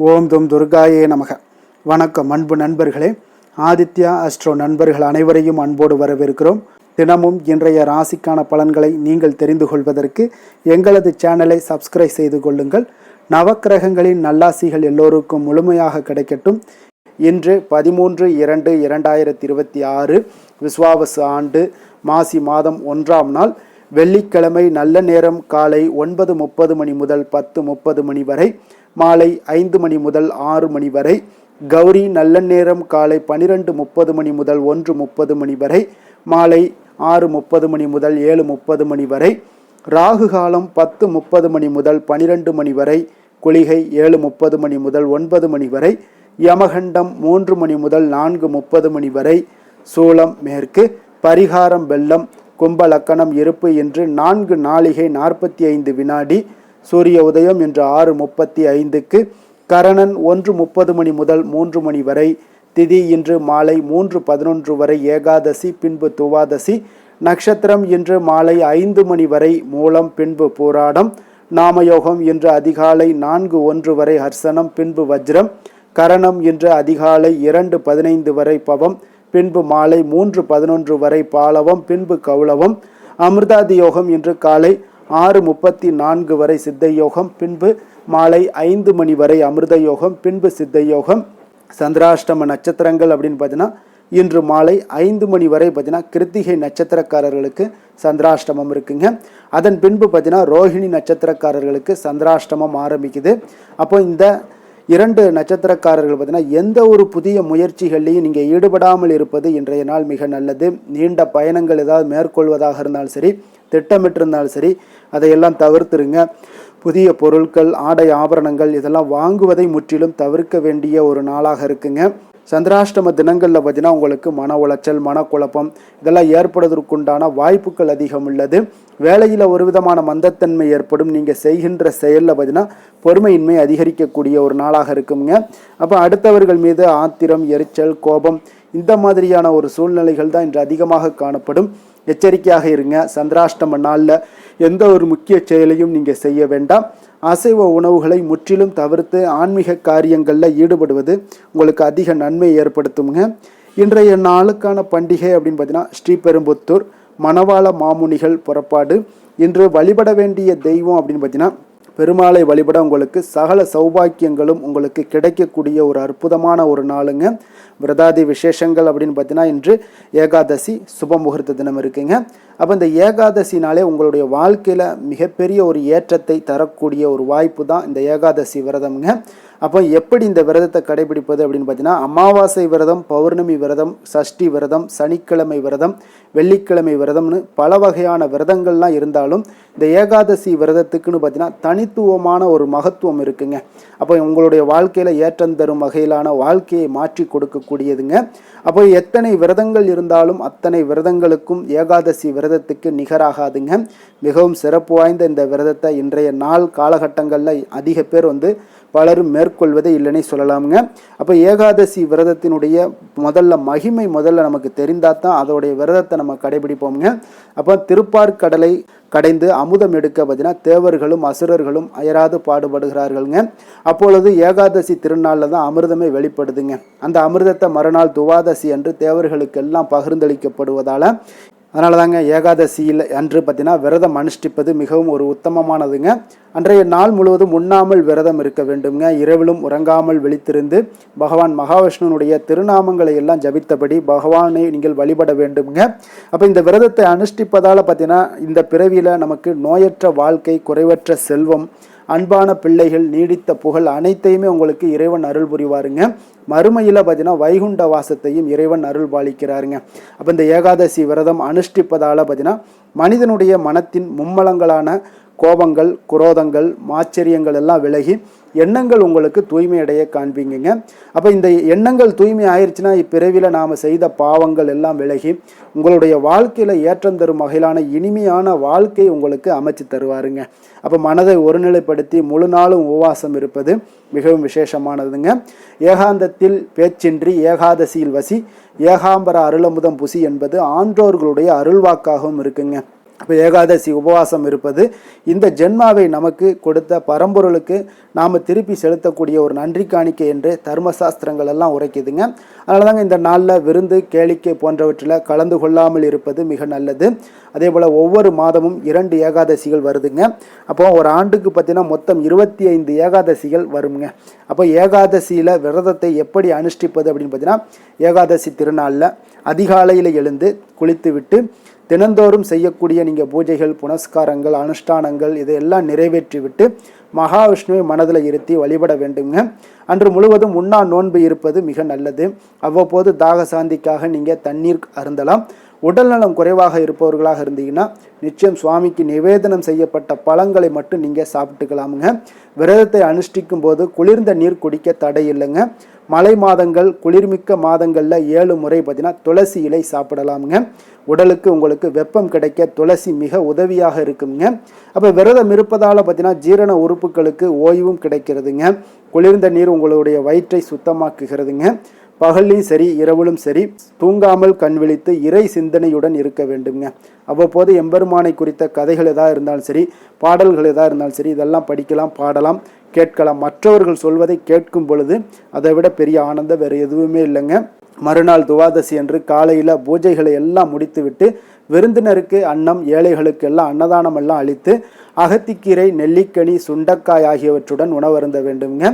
ஓம் தும் துர்காயே நமக. வணக்கம் அன்பு நண்பர்களே. ஆதித்யா அஸ்ட்ரோ நண்பர்கள் அனைவரையும் அன்போடு வரவேற்கிறோம். தினமும் இன்றைய ராசிக்கான பலன்களை நீங்கள் தெரிந்து கொள்வதற்கு எங்களது சேனலை சப்ஸ்கிரைப் செய்து கொள்ளுங்கள். நவக்கிரகங்களின் நல்லாசிகள் எல்லோருக்கும் முழுமையாக கிடைக்கட்டும். இன்று 13/2/2026 விஸ்வாவசு ஆண்டு மாசி மாதம் 1ஆம் நாள் வெள்ளிக்கிழமை. நல்ல நேரம் காலை 9:30 மணி முதல் 10:30 மணி வரை, மாலை 5 மணி முதல் 6 மணி வரை. கௌரி நல்ல நேரம் காலை 12:30 மணி முதல் 1:30 மணி வரை, மாலை 6:30 மணி முதல் 7:30 மணி வரை. ராகு காலம் 10:30 மணி முதல் 12 மணி வரை, குளிகை 7:30 மணி முதல் 9 மணி வரை, யமகண்டம் 3 மணி முதல் 4:30 மணி வரை. சூலம் மேற்கு, பரிகாரம் வெள்ளம், கும்ப லக்கணம் இருப்பு என்று 4 நாழிகை 45 வினாடி. சூரிய உதயம் இன்று 6:35க்கு. கரணன் 1:30 மணி முதல் 3 மணி வரை. திதி இன்று மாலை 3:11 வரை ஏகாதசி, பின்பு துவாதசி. நட்சத்திரம் இன்று மாலை 5 மணி வரை மூலம், பின்பு பூராடம். நாமயோகம் இன்று அதிகாலை 4:01 வரை ஹர்சனம், பின்பு வஜ்ரம். கரணம் இன்று அதிகாலை 2:15 வரை பவம், பின்பு மாலை 3:11 வரை பாலவம், பின்பு கௌளவம். அமிர்தாதி யோகம் இன்று காலை 6:34 வரை சித்த யோகம், பின்பு மாலை 5 மணி வரை அமிர்த யோகம், பின்பு சித்த யோகம். சந்திராஷ்டம நட்சத்திரங்கள் அப்படின்னு பார்த்தீங்கன்னா இன்று மாலை 5 மணி வரை பார்த்தீங்கன்னா கிருத்திகை நட்சத்திரக்காரர்களுக்கு சந்திராஷ்டமம் இருக்குங்க. அதன் பின்பு பார்த்தீங்கன்னா ரோஹிணி நட்சத்திரக்காரர்களுக்கு சந்திராஷ்டமம் ஆரம்பிக்குது. அப்போ இந்த 2 நட்சத்திரக்காரர்கள் பார்த்தீங்கன்னா எந்த ஒரு புதிய முயற்சிகள்லையும் நீங்கள் ஈடுபடாமல் இருப்பது இன்றைய நாள் மிக நல்லது. நீண்ட பயணங்கள் ஏதாவது மேற்கொள்வதாக இருந்தாலும் சரி, திட்டமிட்டிருந்தாலும் சரி, அதையெல்லாம் தவிர்த்துருங்க. புதிய பொருட்கள், ஆடை ஆபரணங்கள் இதெல்லாம் வாங்குவதை முற்றிலும் தவிர்க்க வேண்டிய ஒரு நாளாக இருக்குங்க. சந்திராஷ்டம தினங்களில் பார்த்தீங்கன்னா உங்களுக்கு மன உளைச்சல், மனக்குழப்பம் இதெல்லாம் ஏற்படுவதற்குண்டான வாய்ப்புகள் அதிகம் உள்ளது. வேலையில் ஒரு விதமான மந்தத்தன்மை ஏற்படும். நீங்கள் செய்கின்ற செயலில் பார்த்தீங்கன்னா பொறுமையின்மை அதிகரிக்கக்கூடிய ஒரு நாளாக இருக்குங்க. அப்போ அடுத்தவர்கள் மீது ஆத்திரம், எரிச்சல், கோபம் இந்த மாதிரியான ஒரு சூழ்நிலைகள் தான் இன்று அதிகமாக காணப்படும். எச்சரிக்கையாக இருங்க. சந்திராஷ்டம நாளில் எந்த ஒரு முக்கிய செயலையும் நீங்கள் செய்ய வேண்டாம். அசைவ உணவுகளை முற்றிலும் தவிர்த்து ஆன்மீக காரியங்களில் ஈடுபடுவது உங்களுக்கு அதிக நன்மை ஏற்படுத்துங்க. இன்றைய நாளுக்கான பண்டிகை அப்படின்னு பார்த்தீங்கன்னா ஸ்ரீபெரும்புத்தூர் மணவாள மாமுனிகள் புறப்பாடு. இன்று வழிபட வேண்டிய தெய்வம் அப்படின்னு பார்த்தீங்கன்னா பெருமாளை வழிபட உங்களுக்கு சகல சௌபாக்கியங்களும் உங்களுக்கு கிடைக்கக்கூடிய ஒரு அற்புதமான ஒரு நாளுங்க. விரதாதி விசேஷங்கள் அப்படின்னு பார்த்தீங்கன்னா இன்று ஏகாதசி சுப முகூர்த்த தினம் இருக்குங்க. அப்போ இந்த ஏகாதசினாலே உங்களுடைய வாழ்க்கையில் மிகப்பெரிய ஒரு ஏற்றத்தை தரக்கூடிய ஒரு வாய்ப்பு தான் இந்த ஏகாதசி விரதம்ங்க. அப்போ எப்படி இந்த விரதத்தை கடைபிடிப்பது அப்படின்னு பார்த்தீங்கன்னா அமாவாசை விரதம், பௌர்ணமி விரதம், சஷ்டி விரதம், சனிக்கிழமை விரதம், வெள்ளிக்கிழமை விரதம்னு பல வகையான விரதங்கள்லாம் இருந்தாலும் இந்த ஏகாதசி விரதத்துக்குன்னு பார்த்தீங்கன்னா தனித்துவமான ஒரு மகத்துவம் இருக்குங்க. அப்போ உங்களுடைய வாழ்க்கையில் ஏற்றம் தரும் வகையிலான வாழ்க்கையை மாற்றி கொடுக்கக்கூடியதுங்க. அப்போ எத்தனை விரதங்கள் இருந்தாலும் அத்தனை விரதங்களுக்கும் ஏகாதசி விரதத்துக்கு நிகராகாதுங்க. மிகவும் சிறப்பு வாய்ந்த இந்த விரதத்தை இன்றைய நாள் காலகட்டங்களில் அதிக பேர் பலரும் மேற்கொள்வதே இல்லைன்னே சொல்லலாமுங்க. அப்போ ஏகாதசி விரதத்தினுடைய மகிமை நமக்கு தெரிந்தால் தான் அதோடைய விரதத்தை நம்ம கடைபிடிப்போம்ங்க. அப்போ திருப்பார்கடலை கடைந்து அமுதம் எடுக்க பார்த்தீங்கன்னா தேவர்களும் அசுரர்களும் அயராது பாடுபடுகிறார்கள்ங்க. அப்பொழுது ஏகாதசி திருநாளில் தான் அமிர்தமே வெளிப்படுதுங்க. அந்த அமிர்தத்தை மறுநாள் துவாதசி அன்று தேவர்களுக்கெல்லாம் பகிர்ந்தளிக்கப்படுவதால் அதனால தாங்க ஏகாதசியில் அன்று பார்த்தீங்கன்னா விரதம் அனுஷ்டிப்பது மிகவும் ஒரு உத்தமமானதுங்க. அன்றைய நாள் முழுவதும் உண்ணாமல் விரதம் இருக்க வேண்டுங்க. இரவிலும் உறங்காமல் விழித்திருந்து பகவான் மகாவிஷ்ணுனுடைய திருநாமங்களை எல்லாம் ஜபித்தபடி பகவானை நீங்கள் வழிபட வேண்டுங்க. அப்போ இந்த விரதத்தை அனுஷ்டிப்பதால் பார்த்தீங்கன்னா இந்த பிறவியில் நமக்கு நோயற்ற வாழ்க்கை, குறைவற்ற செல்வம், அன்பான பிள்ளைகள், நீடித்த புகழ் அனைத்தையுமே உங்களுக்கு இறைவன் அருள் புரிவாருங்க. மறுமையில் பார்த்தீங்கன்னா வைகுண்ட வாசத்தையும் இறைவன் அருள் பாலிக்கிறாருங்க. அப்போ இந்த ஏகாதசி விரதம் அனுஷ்டிப்பதால் பார்த்தீங்கன்னா மனிதனுடைய மனத்தின் மும்மலங்களான கோபங்கள், குரோதங்கள், மாச்சரியங்கள் எல்லாம் விலகி எண்ணங்கள் உங்களுக்கு தூய்மையடைய காண்பீங்க. அப்போ இந்த எண்ணங்கள் தூய்மை ஆயிடுச்சுன்னா இப்பிறவியில் நாம் செய்த பாவங்கள் எல்லாம் விலகி உங்களுடைய வாழ்க்கையில் ஏற்றம் தரும் வகையிலான இனிமையான வாழ்க்கை உங்களுக்கு அமைச்சு தருவாருங்க. அப்போ மனதை ஒருநிலைப்படுத்தி முழு நாளும் உபவாசம் இருப்பது மிகவும் விசேஷமானதுங்க. ஏகாந்தத்தில் பேச்சின்றி ஏகாதசியில் வசி, ஏகாம்பர அருளமுதம் புசி என்பது ஆன்றோர்களுடைய அருள்வாக்காகவும் இருக்குங்க. இப்போ ஏகாதசி உபவாசம் இருப்பது இந்த ஜென்மாவை நமக்கு கொடுத்த பரம்பொருளுக்கு நாம் திருப்பி செலுத்தக்கூடிய ஒரு நன்றி காணிக்கை என்று தர்மசாஸ்திரங்கள் எல்லாம் உரைக்குதுங்க. அதனால தாங்க இந்த நாளில் விருந்து கேளிக்கை போன்றவற்றில் கலந்து கொள்ளாமல் இருப்பது மிக நல்லது. அதே போல் ஒவ்வொரு மாதமும் 2 ஏகாதசிகள் வருதுங்க. அப்போ ஒரு ஆண்டுக்கு பார்த்தீங்கன்னா மொத்தம் 25 ஏகாதசிகள் வருங்க. அப்போ ஏகாதசியில் விரதத்தை எப்படி அனுஷ்டிப்பது அப்படின்னு பார்த்தீங்கன்னா, ஏகாதசி திருநாளில் அதிகாலையில் எழுந்து குளித்து விட்டு தினந்தோறும் செய்யக்கூடிய நீங்கள் பூஜைகள், புனஸ்காரங்கள், அனுஷ்டானங்கள் இதையெல்லாம் நிறைவேற்றி விட்டு மகாவிஷ்ணுவை மனதில் இருத்தி வழிபட வேண்டுங்க. அன்று முழுவதும் உண்ணா நோன்பு இருப்பது மிக நல்லது. அவ்வப்போது தாக சாந்திக்காக நீங்கள் தண்ணீர் அருந்தலாம். உடல்நலம் குறைவாக இருப்பவர்களாக இருந்தீங்கன்னா நிச்சயம் சுவாமிக்கு நிவேதனம் செய்யப்பட்ட பழங்களை மட்டும் நீங்கள் சாப்பிட்டுக்கலாமுங்க. விரதத்தை அனுஷ்டிக்கும் போது குளிர்ந்த நீர் குடிக்க தடை இல்லைங்க. மழை மாதங்கள், குளிர்மிக்க மாதங்களில் 7 முறை பார்த்தீங்கன்னா துளசி இலை சாப்பிடலாமுங்க. உடலுக்கு உங்களுக்கு வெப்பம் கிடைக்க துளசி மிக உதவியாக இருக்குங்க. அப்போ விரதம் இருப்பதால் பார்த்தீங்கன்னா ஜீரண உறுப்புகளுக்கு ஓய்வும் கிடைக்கிறதுங்க. குளிர்ந்த நீர் உங்களுடைய வயிற்றை சுத்தமாக்குகிறதுங்க. பகல்லையும் சரி இரவிலும் சரி தூங்காமல் கண் விழித்து இறை சிந்தனையுடன் இருக்க வேண்டுங்க. அவ்வப்போது எம்பெருமானை குறித்த கதைகள் எதாக இருந்தாலும் சரி, பாடல்கள் எதாக இருந்தாலும் சரி, இதெல்லாம் படிக்கலாம், பாடலாம், கேட்கலாம். மற்றவர்கள் சொல்வதை கேட்கும் பொழுது அதை விட பெரிய ஆனந்தம் வேறு எதுவுமே இல்லைங்க. மறுநாள் துவாதசி அன்று காலையில் பூஜைகளை எல்லாம் முடித்துவிட்டு விருந்தினருக்கு அன்னம், ஏழைகளுக்கு எல்லாம் அன்னதானம் எல்லாம் அளித்து அகத்திக்கீரை, நெல்லிக்கனி, சுண்டக்காய் ஆகியவற்றுடன் உணவருந்த வேண்டுங்க.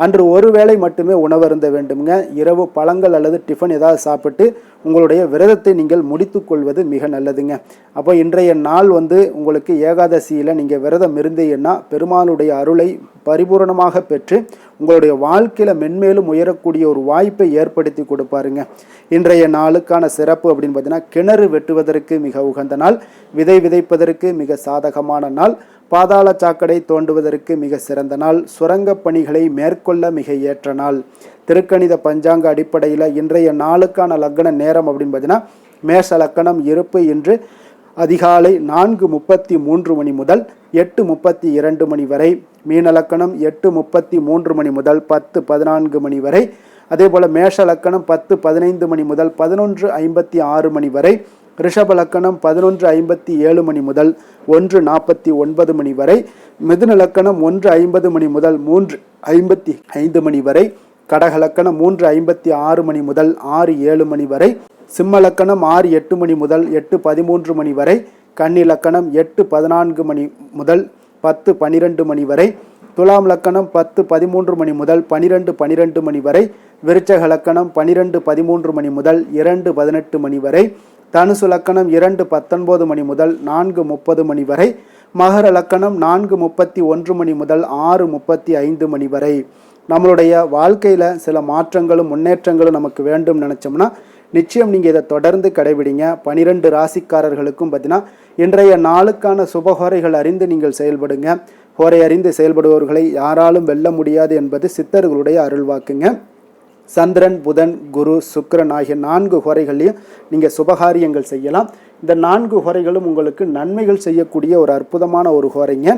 அன்று ஒரு வேளை மட்டுமே உணவருந்த வேண்டுங்க. இரவு பழங்கள் அல்லது டிஃபன் ஏதாவது சாப்பிட்டு உங்களுடைய விரதத்தை நீங்கள் முடித்து கொள்வது மிக நல்லதுங்க. அப்போ இன்றைய நாள் உங்களுக்கு ஏகாதசியில் நீங்கள் விரதம் இருந்தீங்கன்னா பெருமானுடைய அருளை பரிபூரணமாக பெற்று உங்களுடைய வாழ்க்கையில் மென்மேலும் உயரக்கூடிய ஒரு வாய்ப்பை ஏற்படுத்தி கொடுப்பாருங்க. இன்றைய நாளுக்கான சிறப்பு அப்படின்னு பார்த்தீங்கன்னா, கிணறு வெட்டுவதற்கு மிக உகந்த நாள், விதை விதைப்பதற்கு மிக சாதகமான நாள், பாதாள சாக்கடை தோண்டுவதற்கு மிக சிறந்த நாள், சுரங்க பணிகளை மேற்கொள்ள மிக ஏற்ற நாள். திருக்கணித பஞ்சாங்க அடிப்படையில் இன்றைய நாளுக்கான லக்ன நேரம் அப்படின்னு பார்த்தீங்கன்னா, மேஷ லக்கணம் இருப்பு இன்று அதிகாலை 4:33 மணி முதல் 8:32 மணி வரை, மீன லக்கணம் 8:33 மணி முதல் 10:14 மணி வரை, அதே போல் மேஷ லக்கணம் 10:15 மணி முதல் 11:56 மணி வரை, ரிஷப லக்கணம் 11:57 மணி முதல் 1:49 மணி வரை, மிதுன லக்கணம் 1:50 மணி முதல் 3:55 மணி வரை, கடக லக்கணம் 3:56 மணி முதல் 6:07 மணி வரை, சிம்ம லக்கணம் 6:08 மணி முதல் 8:13 மணி வரை, கன்னி லக்கணம் 8:14 மணி முதல் 10:12 மணி வரை, துலாம் லக்கணம் 10:13 மணி முதல் 12:12 மணி வரை, விருச்சக லக்கணம் 12:13 மணி முதல் 2:18 மணி வரை, தனுசு லக்கணம் 2:19 மணி முதல் 4:30 மணி வரை, மகர லக்கணம் 4:31 மணி முதல் 6:35 மணி வரை. நம்மளுடைய வாழ்க்கையில் சில மாற்றங்களும் முன்னேற்றங்களும் நமக்கு வேண்டும் நினச்சோம்னா நிச்சயம் நீங்கள் இதை தொடர்ந்து கடைபிடிங்க. 12 ராசிக்காரர்களுக்கும் பார்த்தீங்கன்னா இன்றைய நாளுக்கான சுபஹோரைகள் அறிந்து நீங்கள் செயல்படுங்க. ஹோரை அறிந்து செயல்படுபவர்களை யாராலும் வெல்ல முடியாது என்பது சித்தர்களுடைய அருள்வாக்குங்க. சந்திரன், புதன், குரு, சுக்கிரன் ஆகிய 4 ஹோரைகளையும் நீங்கள் சுபகாரியங்கள் செய்யலாம். இந்த 4 ஹோரைகளும் உங்களுக்கு நன்மைகள் செய்யக்கூடிய ஒரு அற்புதமான ஒரு ஹோரைங்க.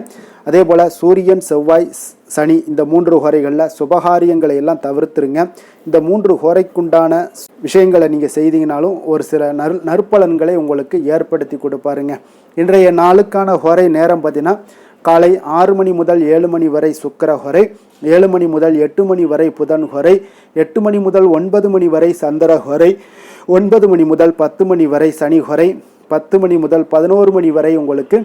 அதே போல் சூரியன், செவ்வாய், சனி இந்த 3 ஹோரைகளில் சுபகாரியங்களை எல்லாம் தவிர்த்துருங்க. இந்த 3 ஹோரைக்குண்டான விஷயங்களை நீங்கள் செய்தீங்கனாலும் ஒரு சில நற்பலன்களை உங்களுக்கு ஏற்படுத்தி கொடுப்பாருங்க. இன்றைய நாளுக்கான ஹோரை நேரம் பார்த்தீங்கன்னா, காலை 6 மணி முதல் 7 மணி வரை சுக்கிர ஹோரை, 7 மணி முதல் 8 மணி வரை புதன் ஹோரை, 8 மணி முதல் 9 மணி வரை சந்திர ஹோரை, 9 மணி முதல் 10 மணி வரை சனி ஹோரை, 10 மணி முதல் 11 மணி வரை உங்களுக்கு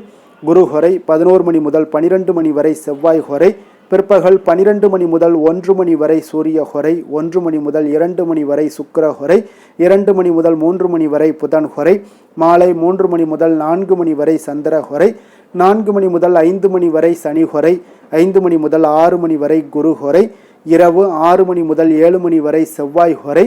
குரு ஹோரை, 11 மணி முதல் 12 மணி வரை செவ்வாய் ஹோரை, பிற்பகல் 12 மணி முதல் 1 மணி வரை சூரிய ஹோரை, 1 மணி முதல் 2 மணி வரை சுக்கிர ஹோரை, 2 மணி முதல் 3 மணி வரை புதன் ஹோரை, மாலை 3 மணி முதல் 4 மணி வரை சந்திர ஹோரை, 4 மணி முதல் 5 மணி வரை சனி ஹோரை, 5 மணி முதல் 6 மணி வரை குரு ஹோரை, இரவு 6 மணி முதல் 7 மணி வரை செவ்வாய் ஹோரை,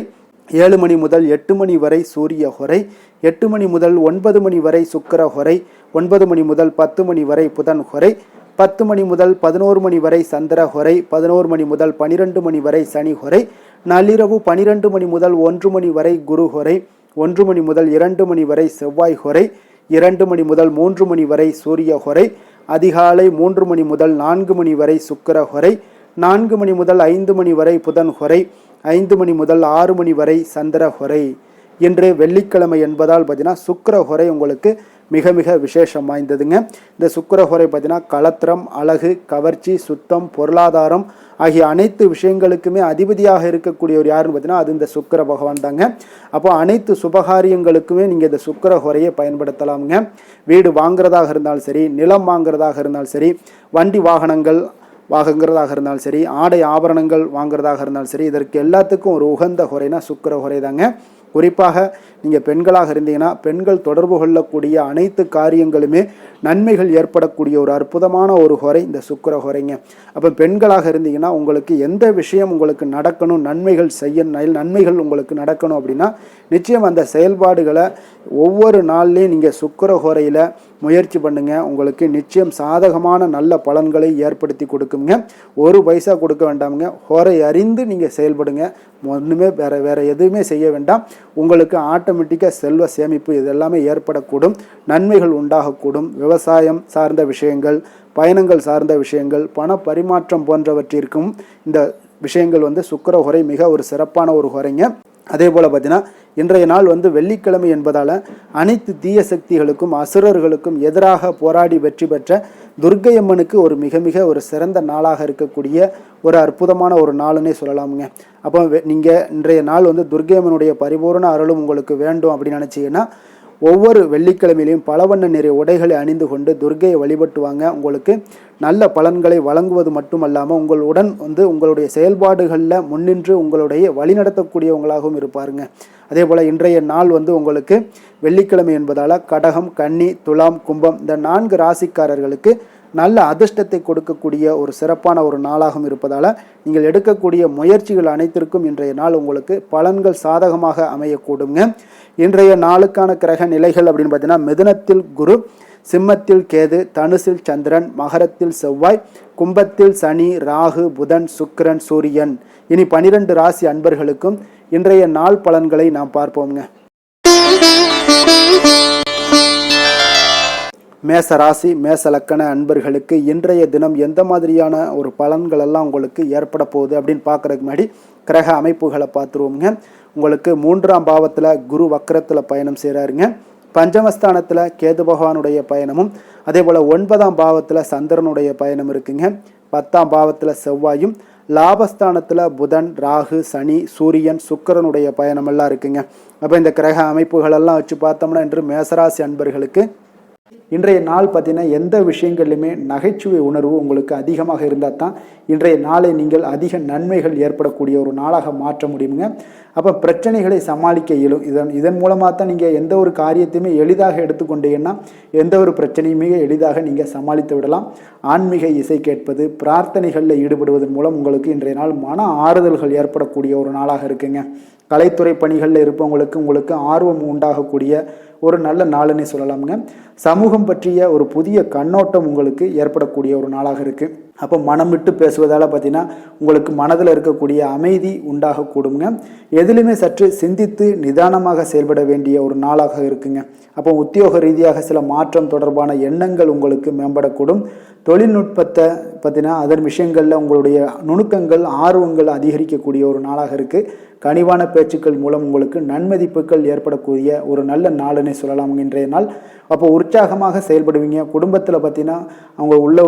7 மணி முதல் 8 மணி வரை சூரிய ஹோரை, 8 மணி முதல் 9 மணி வரை சுக்கிர ஹோரை, 9 மணி முதல் 10 மணி வரை புதன் ஹோரை, 10 மணி முதல் 11 மணி வரை சந்திர ஹோரை, 11 மணி முதல் 12 மணி வரை சனி ஹோரை, நள்ளிரவு 12 மணி முதல் 1 மணி வரை குரு ஹோரை, 1 மணி முதல் 2 மணி வரை செவ்வாய் ஹோரை, 2 மணி முதல் 3 மணி வரை சூரிய ஹோரை, அதிகாலை 3 மணி முதல் 4 மணி வரை சுக்கிர ஹோரை, 4 மணி முதல் 5 மணி வரை புதன் ஹோரை, 5 மணி முதல் 6 மணி வரை சந்திர ஹோரை. இன்று வெள்ளிக்கிழமை என்பதால் பார்த்தீங்கன்னா சுக்கிர ஹோரை உங்களுக்கு மிக மிக விசேஷம் வாய்ந்ததுங்க. இந்த சுக்கிரஹோரை பார்த்தீங்கன்னா களத்திரம், அழகு, கவர்ச்சி, சுத்தம், பொருளாதாரம் ஆகிய அனைத்து விஷயங்களுக்குமே அதிபதியாக இருக்கக்கூடியவர் யாருன்னு பார்த்தீங்கன்னா அது இந்த சுக்கிர பகவான் தாங்க. அப்போ அனைத்து சுபகாரியங்களுக்குமே நீங்கள் இந்த சுக்கிரஹோரையை பயன்படுத்தலாமுங்க. வீடு வாங்குறதாக இருந்தாலும் சரி, நிலம் வாங்குறதாக இருந்தாலும் சரி, வண்டி வாகனங்கள் வாங்குறதாக இருந்தாலும் சரி, ஆடை ஆபரணங்கள் வாங்குறதாக இருந்தாலும் சரி, இதற்கு எல்லாத்துக்கும் ஒரு உகந்த ஹோரைனா சுக்கிரஹோரை தாங்க. குறிப்பாக நீங்கள் பெண்களாக இருந்தீங்கன்னா பெண்கள் தொடர்பு கொள்ளக்கூடிய அனைத்து காரியங்களுமே நன்மைகள் ஏற்படக்கூடிய ஒரு அற்புதமான ஒரு ஹோரை இந்த சுக்கிரஹோரைங்க. அப்போ பெண்களாக இருந்தீங்கன்னா உங்களுக்கு எந்த விஷயம் உங்களுக்கு நடக்கணும், நன்மைகள் உங்களுக்கு நடக்கணும் அப்படின்னா நிச்சயம் அந்த செயல்பாடுகளை ஒவ்வொரு நாள்லேயும் நீங்கள் சுக்கிரஹோரையில் முயற்சி பண்ணுங்க. உங்களுக்கு நிச்சயம் சாதகமான நல்ல பலன்களை ஏற்படுத்தி கொடுக்குங்க. ஒரு பைசா கொடுக்க வேண்டாமுங்க. ஹோரை அறிந்து நீங்கள் செயல்படுங்க. ஒன்றுமே வேற எதுவுமே செய்ய வேண்டாம். உங்களுக்கு ஆட்டோமேட்டிக்காக செல்வ சேமிப்பு இதெல்லாமே ஏற்படக்கூடும். நன்மைகள் உண்டாகக்கூடும். விவசாயம் சார்ந்த விஷயங்கள், பயணங்கள் சார்ந்த விஷயங்கள், பண பரிமாற்றம் போன்றவற்றிற்கும் இந்த விஷயங்கள் சுக்கிரஹோரை மிக ஒரு சிறப்பான ஒரு ஹோரைங்க. அதே போல் பார்த்தீங்கன்னா இன்றைய நாள் வெள்ளிக்கிழமை என்பதால் அனைத்து தீய சக்திகளுக்கும் அசுரர்களுக்கும் எதிராக போராடி வெற்றி பெற்ற துர்க்கையம்மனுக்கு ஒரு மிக மிக ஒரு சிறந்த நாளாக இருக்கக்கூடிய ஒரு அற்புதமான ஒரு நாளுன்னே சொல்லலாமுங்க. அப்போ நீங்கள் இன்றைய நாள் துர்க்கையம்மனுடைய பரிபூர்ண அருளும் உங்களுக்கு வேண்டும் அப்படின்னு நினச்சிங்கன்னா ஒவ்வொரு வெள்ளிக்கிழமையிலையும் பல வண்ண நிறைய உடைகளை அணிந்து கொண்டு துர்க்கையை வழிபட்டு வாங்க. உங்களுக்கு நல்ல பலன்களை வழங்குவது மட்டுமல்லாமல் உங்களுடன் உங்களுடைய செயல்பாடுகளில் முன்னின்று உங்களுடைய வழிநடத்தக்கூடியவங்களாகவும் இருப்பாருங்க. அதே போல் இன்றைய நாள் உங்களுக்கு வெள்ளிக்கிழமை என்பதால் கடகம், கன்னி, துலாம், கும்பம் இந்த 4 ராசிக்காரர்களுக்கு நல்ல அதிர்ஷ்டத்தை கொடுக்கக்கூடிய ஒரு சிறப்பான ஒரு நாளாகவும் இருப்பதால் நீங்கள் எடுக்கக்கூடிய முயற்சிகள் அனைத்திற்கும் இன்றைய நாள் உங்களுக்கு பலன்கள் சாதகமாக அமையக்கூடுங்க. இன்றைய நாளுக்கான கிரக நிலைகள் அப்படின்னு பார்த்தீங்கன்னா மிதுனத்தில் குரு, சிம்மத்தில் கேது, தனுசில் சந்திரன், மகரத்தில் செவ்வாய், கும்பத்தில் சனி, ராகு, புதன், சுக்கிரன், சூரியன். இனி 12 ராசி அன்பர்களுக்கும் இன்றைய நாள் பலன்களை நாம் பார்ப்போம்ங்க. மேச ராசி மேச லக்கண அன்பர்களுக்கு இன்றைய தினம் எந்த மாதிரியான ஒரு பலன்கள் எல்லாம் உங்களுக்கு ஏற்பட போகுது அப்படின்னு பார்க்குறதுக்கு முன்னாடி கிரக அமைப்புகளை பார்த்துருவோங்க. உங்களுக்கு 3ஆம் பாவத்தில் குரு வக்கரத்தில் பயணம் செய்கிறாருங்க. பஞ்சமஸ்தானத்தில் கேது பகவானுடைய பயணமும், அதே போல் 9ஆம் பாவத்தில் சந்திரனுடைய பயணம் இருக்குங்க. 10ஆம் பாவத்தில் செவ்வாயும், லாபஸ்தானத்தில் புதன், ராகு, சனி, சூரியன், சுக்கிரனுடைய பயணமெல்லாம் இருக்குங்க. அப்போ இந்த கிரக அமைப்புகளெல்லாம் வச்சு பார்த்தோம்னா இன்று மேசராசி அன்பர்களுக்கு இன்றைய நாள் பார்த்தீங்கன்னா எந்த விஷயங்கள்லையுமே நகைச்சுவை உணர்வு உங்களுக்கு அதிகமாக இருந்தால் தான் இன்றைய நாளை நீங்கள் அதிக நன்மைகள் ஏற்படக்கூடிய ஒரு நாளாக மாற்ற முடியுங்க. அப்போ பிரச்சனைகளை சமாளிக்க இயலும். இதன் மூலமாக தான் நீங்கள் எந்த ஒரு காரியத்தையுமே எளிதாக எடுத்துக்கொண்டீங்கன்னா எந்த ஒரு பிரச்சனையுமே எளிதாக நீங்கள் சமாளித்து விடலாம். ஆன்மீக இசை கேட்பது, பிரார்த்தனைகளில் ஈடுபடுவதன் மூலம் உங்களுக்கு இன்றைய நாள் மன ஆறுதல்கள் ஏற்படக்கூடிய ஒரு நாளாக இருக்குங்க. கலைத்துறை பணிகளில் இருப்பவங்களுக்கு உங்களுக்கு ஆர்வம் உண்டாகக்கூடிய ஒரு நல்ல நாளுன்னே சொல்லலாமுங்க. சமூகம் பற்றிய ஒரு புதிய கண்ணோட்டம் உங்களுக்கு ஏற்படக்கூடிய ஒரு நாளாக இருக்குது. அப்போ மனம் விட்டு பேசுவதால் பார்த்தீங்கன்னா உங்களுக்கு மனதில் இருக்கக்கூடிய அமைதி உண்டாகக்கூடுங்க. எதிலுமே சற்று சிந்தித்து நிதானமாக செயல்பட வேண்டிய ஒரு நாளாக இருக்குங்க. அப்போ உத்தியோக ரீதியாக சில மாற்றம் தொடர்பான எண்ணங்கள் உங்களுக்கு மேம்படக்கூடும். தொழில்நுட்பத்தை பார்த்தீங்கன்னா அதன் விஷயங்களில் உங்களுடைய நுணுக்கங்கள், ஆர்வங்கள் அதிகரிக்கக்கூடிய ஒரு நாளாக இருக்குது. கனிவான பேச்சுக்கள் மூலம் உங்களுக்கு நன்மதிப்புகள் ஏற்படக்கூடிய ஒரு நல்ல நாளுன்னே சொல்லலாம் இன்றைய நாள். அப்போ உற்சாகமாக செயல்படுவீங்க. குடும்பத்தில் பார்த்தீங்கன்னா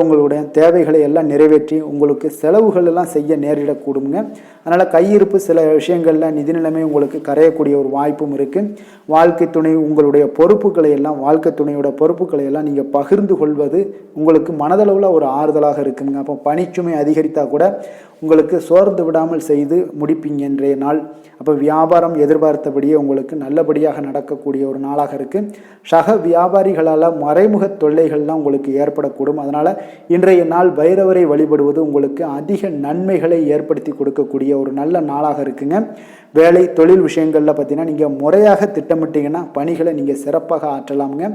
உங்களுடைய தேவைகளை எல்லாம் நிறைவேற்றி உங்களுக்கு செலவுகள் எல்லாம் செய்ய நேரிடக்கூடுங்க. அதனால் கையிருப்பு சில விஷயங்களில் நிதி நிலைமை உங்களுக்கு கரையக்கூடிய ஒரு வாய்ப்பும் இருக்குது. வாழ்க்கை துணை உங்களுடைய பொறுப்புகளை எல்லாம் வாழ்க்கை துணையோட பொறுப்புகளை எல்லாம் நீங்கள் பகிர்ந்து கொள்வது உங்களுக்கு மனதளவில் ஒரு ஆறுதலாக இருக்குங்க. அப்போ பணிச்சுமை அதிகரித்தா கூட உங்களுக்கு சோர்ந்து விடாமல் செய்து முடிப்பீங்க இன்றைய நாள். அப்போ வியாபாரம் எதிர்பார்த்தபடியே உங்களுக்கு நல்லபடியாக நடக்கக்கூடிய ஒரு நாளாக இருக்குது. சக வியாபாரிகளால் மறைமுக தொல்லைகள்லாம் உங்களுக்கு ஏற்படக்கூடும். அதனால் இன்றைய நாள் பைரவரை வழிபடுவது உங்களுக்கு அதிக நன்மைகளை ஏற்படுத்தி கொடுக்கக்கூடிய ஒரு நல்ல நாளாக இருக்குங்க. வேலை தொழில் விஷயங்களில் பார்த்தீங்கன்னா நீங்கள் முறையாக திட்டமிட்டீங்கன்னா பணிகளை நீங்கள் சிறப்பாக ஆற்றலாமுங்க.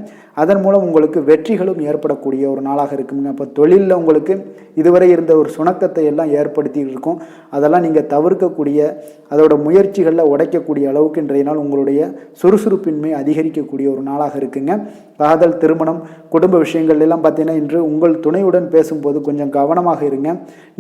அதன் மூலம் உங்களுக்கு வெற்றிகளும் ஏற்படக்கூடிய ஒரு நாளாக இருக்குங்க. அப்போ தொழிலில் உங்களுக்கு இதுவரை இருந்த ஒரு சுணக்கத்தை எல்லாம் ஏற்படுத்தி இருக்கும். அதெல்லாம் நீங்கள் தவிர்க்கக்கூடிய அதோட முயற்சிகளில் உடைக்கக்கூடிய அளவுக்கு இன்றைய நாள் உங்களுடைய சுறுசுறுப்பின்மை அதிகரிக்கக்கூடிய ஒரு நாளாக இருக்குங்க. காதல், திருமணம், குடும்ப விஷயங்கள் எல்லாம் பார்த்தீங்கன்னா இன்று உங்கள் துணையுடன் பேசும்போது கொஞ்சம் கவனமாக இருங்க.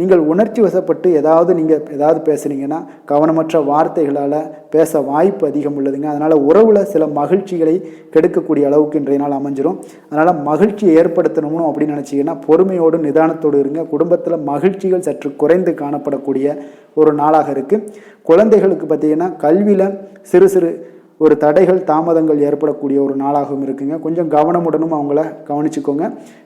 நீங்கள் உணர்ச்சி வசப்பட்டு ஏதாவது பேசுனீங்கன்னா கவனமற்ற வார்த்தைகளால் பேச வாய்ப்பு அதிகம் உள்ளதுங்க. அதனால் உறவில் சில மகிழ்ச்சிகளை கெடுக்கக்கூடிய அளவுக்கு இன்றைய நாள் அமைஞ்சிரும். அதனால் மகிழ்ச்சியை ஏற்படுத்தணும்னு அப்படின்னு நினச்சிங்கன்னா பொறுமையோடு நிதானத்தோடு இருங்க. குடும்பத்தில் மகிழ்ச்சிகள் சற்று குறைந்து காணப்படக்கூடிய ஒரு நாளாக இருக்குது. குழந்தைகளுக்கு பார்த்திங்கன்னா கல்வியில் சிறு சிறு ஒரு தடைகள் தாமதங்கள் ஏற்படக்கூடிய ஒரு நாளாகவும் இருக்குங்க. கொஞ்சம் கவனமுடனும் அவங்கள கவனிச்சுக்கோங்க.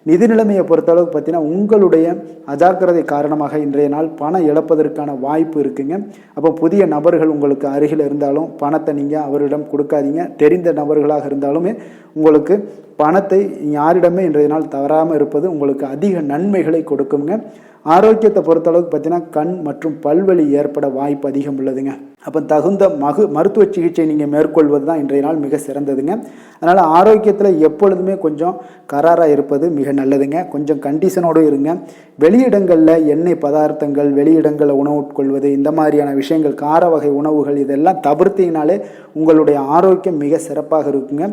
நிதி நிலைமையை பொறுத்தளவுக்கு பார்த்தீங்கன்னா உங்களுடைய அஜாக்கிரதை காரணமாக இன்றைய நாள் பணம் இழப்பதற்கான வாய்ப்பு இருக்குங்க. அப்போ புதிய நபர்கள் உங்களுக்கு அருகில் இருந்தாலும் பணத்தை நீங்கள் அவரிடம் கொடுக்காதீங்க. தெரிந்த நபர்களாக இருந்தாலுமே உங்களுக்கு பணத்தை யாரிடமே இன்றைய நாள் தவறாமல் இருப்பது உங்களுக்கு அதிக நன்மைகளை கொடுக்குங்க. ஆரோக்கியத்தை பொறுத்தளவுக்கு பார்த்தீங்கன்னா கண் மற்றும் பல்வலி ஏற்பட வாய்ப்பு அதிகம் உள்ளதுங்க. அப்போ தகுந்த மருத்துவ சிகிச்சை நீங்கள் மேற்கொள்வது தான் இன்றைய நாள் மிக சிறந்ததுங்க. அதனால் ஆரோக்கியத்தில் எப்பொழுதுமே கொஞ்சம் கராராக இருப்பது மிக நல்லதுங்க. கொஞ்சம் கண்டிஷனோடு இருங்க. வெளியிடங்களில் எண்ணெய் பதார்த்தங்கள், வெளியிடங்களில் உணவு உட்கொள்வது, இந்த மாதிரியான விஷயங்கள், கார வகை உணவுகள் இதெல்லாம் தவிர்த்திங்கனாலே உங்களுடைய ஆரோக்கியம் மிக சிறப்பாக இருக்குங்க.